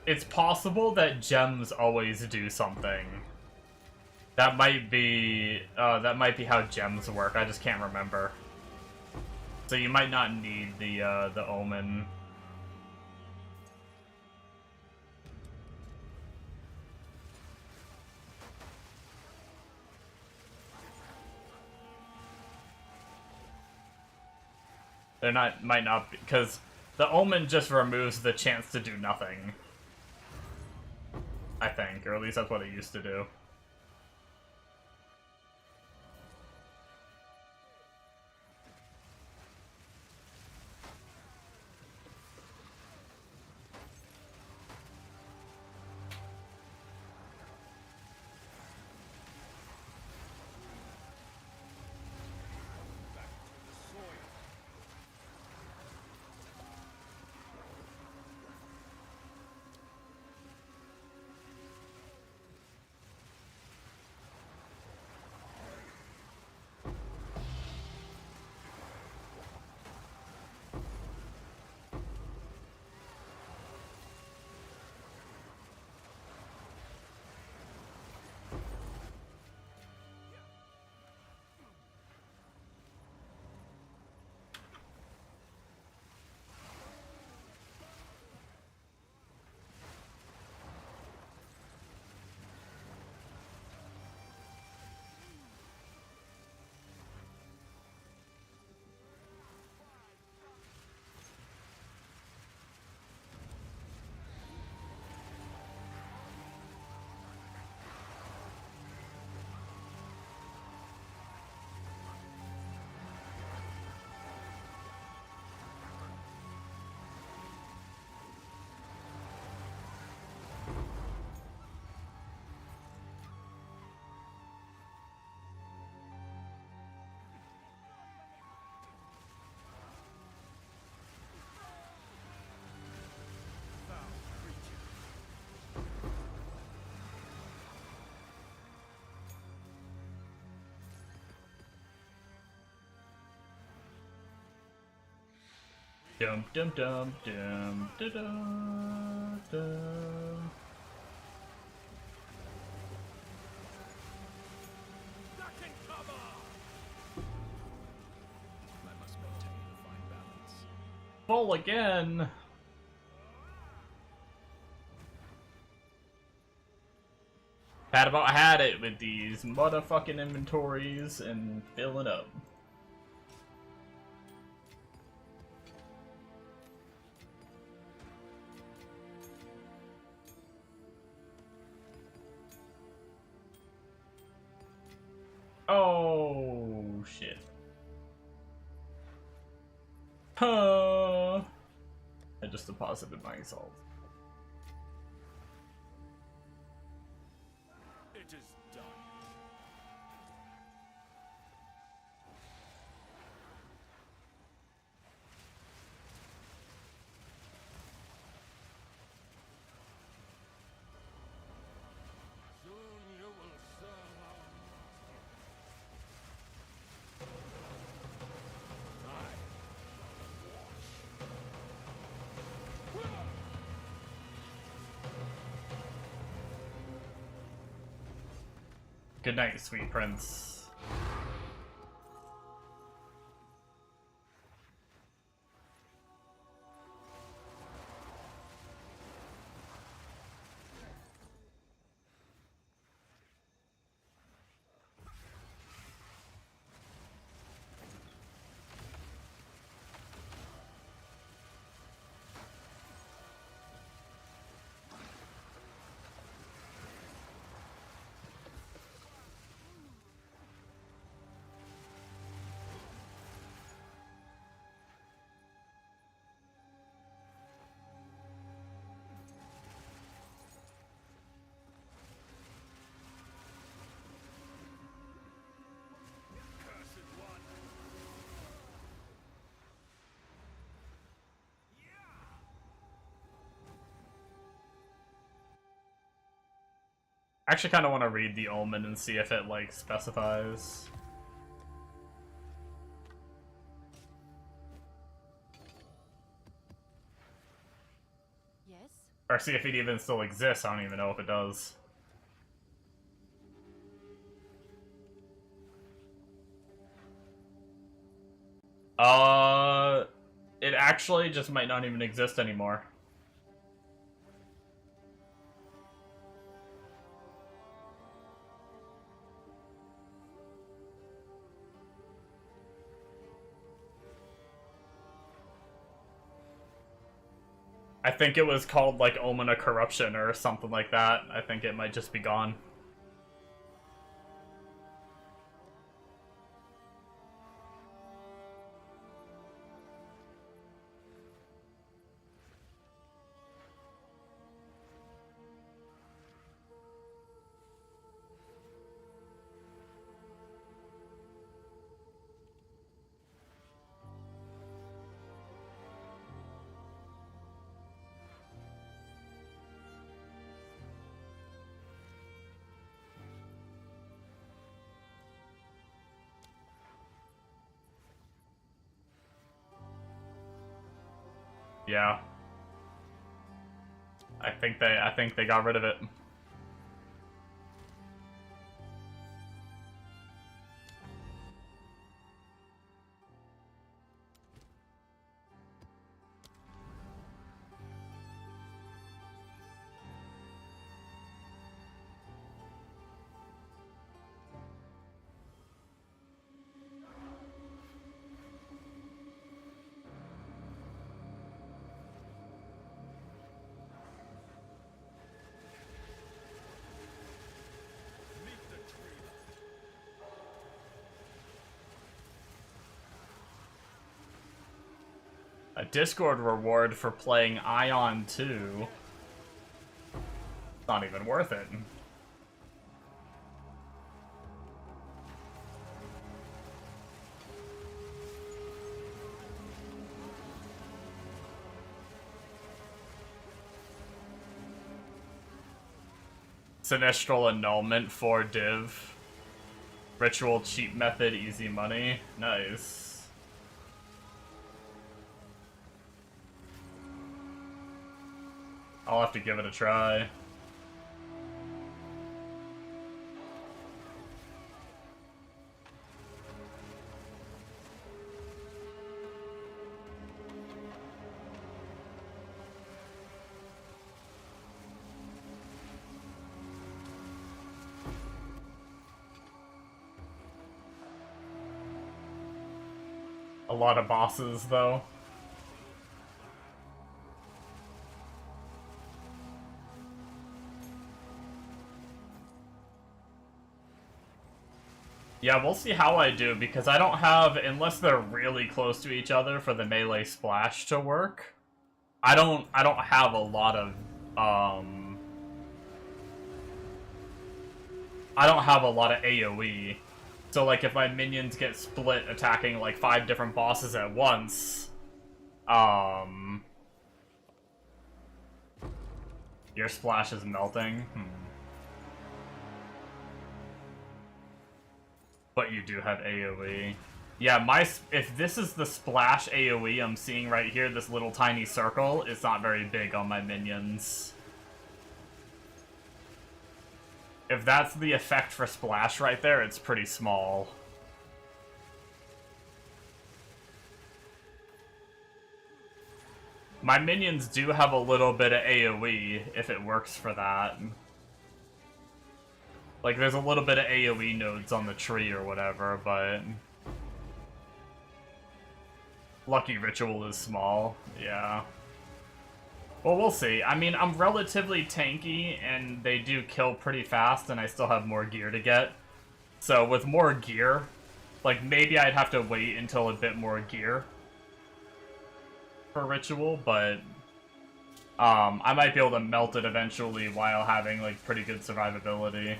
It's possible that gems always do something. That might be how gems work. I just can't remember. So you might not need the omen. They're not, might not be, because the Omen just removes the chance to do nothing. I think, or at least that's what it used to do. Dum dum dum dum da dum dum. Duck and cover! I must maintain a fine balance. Full again. Had it with these motherfucking inventories and filling up. Oh shit. Huh. I just deposited my salt. It is done. Soon you will serve our Good night, sweet prince. I actually kind of want to read the Omen and see if it, like, specifies. Yes? Or see if it even still exists. I don't even know if it does. It actually just might not even exist anymore. I think it was called like Omen of Corruption or something like that. I think it might just be gone. Yeah. I think they got rid of it. A Discord reward for playing Ion 2. Not even worth it. Sinistral Annulment for Div. Ritual cheap method, easy money. Nice. I'll have to give it a try. A lot of bosses, though. Yeah, we'll see how I do, because I don't have, unless they're really close to each other for the melee splash to work, I don't have a lot of, I don't have a lot of AoE. So, like, if my minions get split attacking, like, 5 different bosses at once, your splash is melting. But you do have AoE. Yeah, if this is the splash AoE I'm seeing right here, this little tiny circle, it's not very big on my minions. If that's the effect for splash right there, it's pretty small. My minions do have a little bit of AoE, if it works for that. Like, there's a little bit of AoE nodes on the tree or whatever, but... Lucky Ritual is small, yeah. Well, we'll see. I mean, I'm relatively tanky, and they do kill pretty fast, and I still have more gear to get. So, with more gear, like, maybe I'd have to wait until a bit more gear for Ritual, but... I might be able to melt it eventually while having, like, pretty good survivability.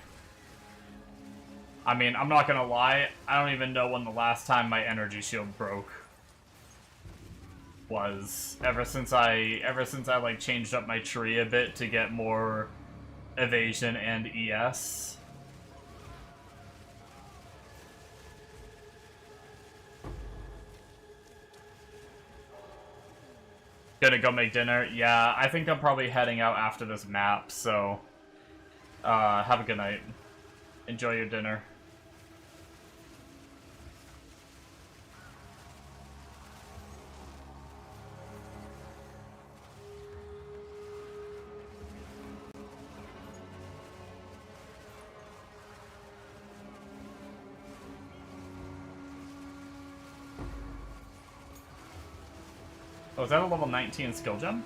I mean, I'm not gonna lie, I don't even know when the last time my energy shield broke was. Ever since I like changed up my tree a bit to get more evasion and ES. Gonna go make dinner? Yeah, I think I'm probably heading out after this map, so have a good night. Enjoy your dinner. Oh, is that a level 19 skill gem?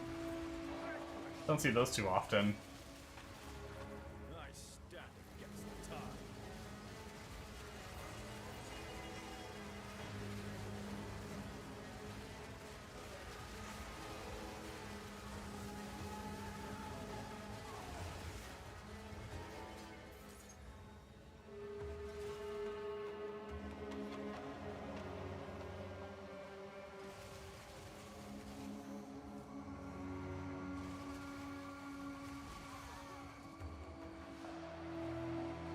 Don't see those too often. Nice stat against the tide.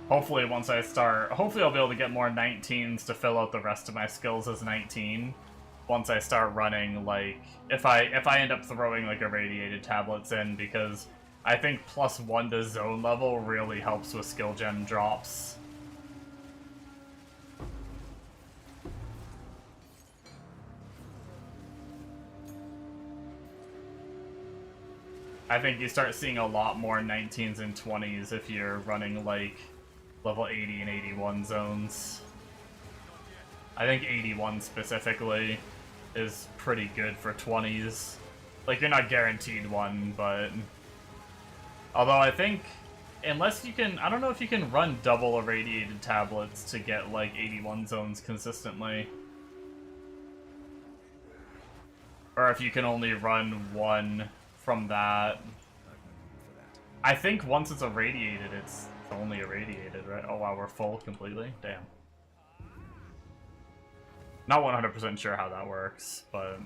Hopefully once I start, hopefully I'll be able to get more 19s to fill out the rest of my skills as 19. Once I start running, like, if I end up throwing like irradiated tablets in, because I think +1 to zone level really helps with skill gem drops. I think you start seeing a lot more 19s and 20s if you're running like level 80 and 81 zones. I think 81 specifically is pretty good for 20s. Like, you're not guaranteed one, but... Although I think, unless you can... I don't know if you can run double irradiated tablets to get, like, 81 zones consistently. Or if you can only run one from that. I think once it's irradiated, it's only irradiated, right? Oh wow, we're full completely? Damn. Not 100% sure how that works, but...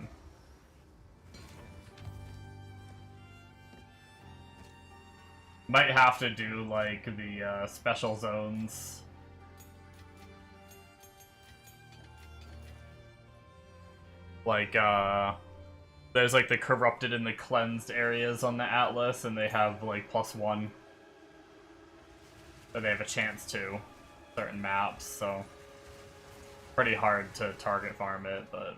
Might have to do, like, the special zones. Like, there's, like, the corrupted and the cleansed areas on the Atlas, and they have, like, +1. Or they have a chance to. Certain maps, so... Pretty hard to target farm it, but...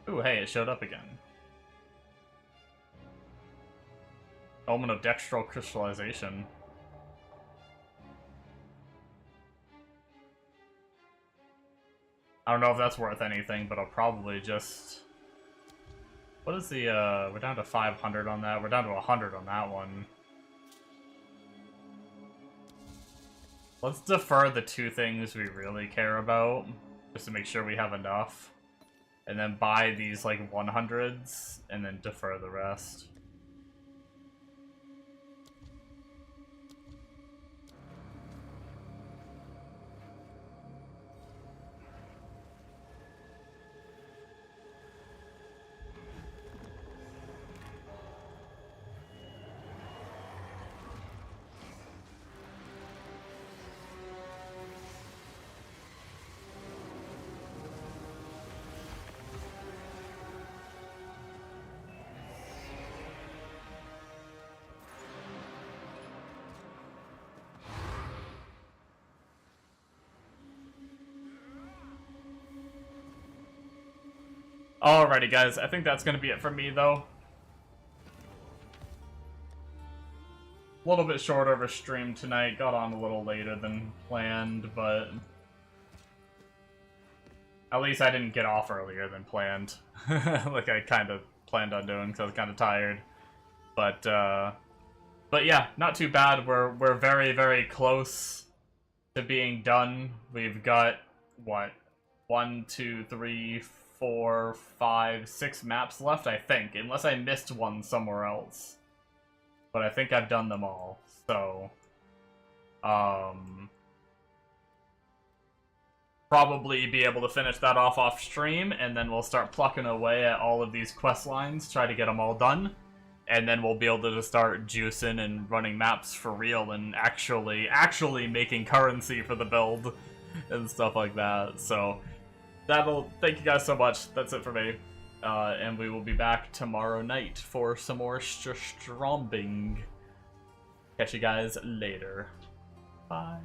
Ooh, hey, it showed up again. Omen of Dextral Crystallization. I don't know if that's worth anything, but I'll probably just... What is the, we're down to 500 on that. We're down to 100 on that one. Let's defer the two things we really care about, just to make sure we have enough. And then buy these, like, 100s, and then defer the rest. Alrighty, guys. I think that's going to be it for me, though. A little bit shorter of a stream tonight. Got on a little later than planned, but... At least I didn't get off earlier than planned. Like I kind of planned on doing, because I was kind of tired. But yeah, not too bad. We're very, very close to being done. We've got, what? 1, 2, 3, 4, 5, 6 maps left, I think. Unless I missed one somewhere else. But I think I've done them all. So, probably be able to finish that off stream, and then we'll start plucking away at all of these quest lines, try to get them all done, and then we'll be able to just start juicing and running maps for real, and actually making currency for the build, and stuff like that. So, thank you guys so much. That's it for me. And we will be back tomorrow night for some more Strombing. Catch you guys later. Bye.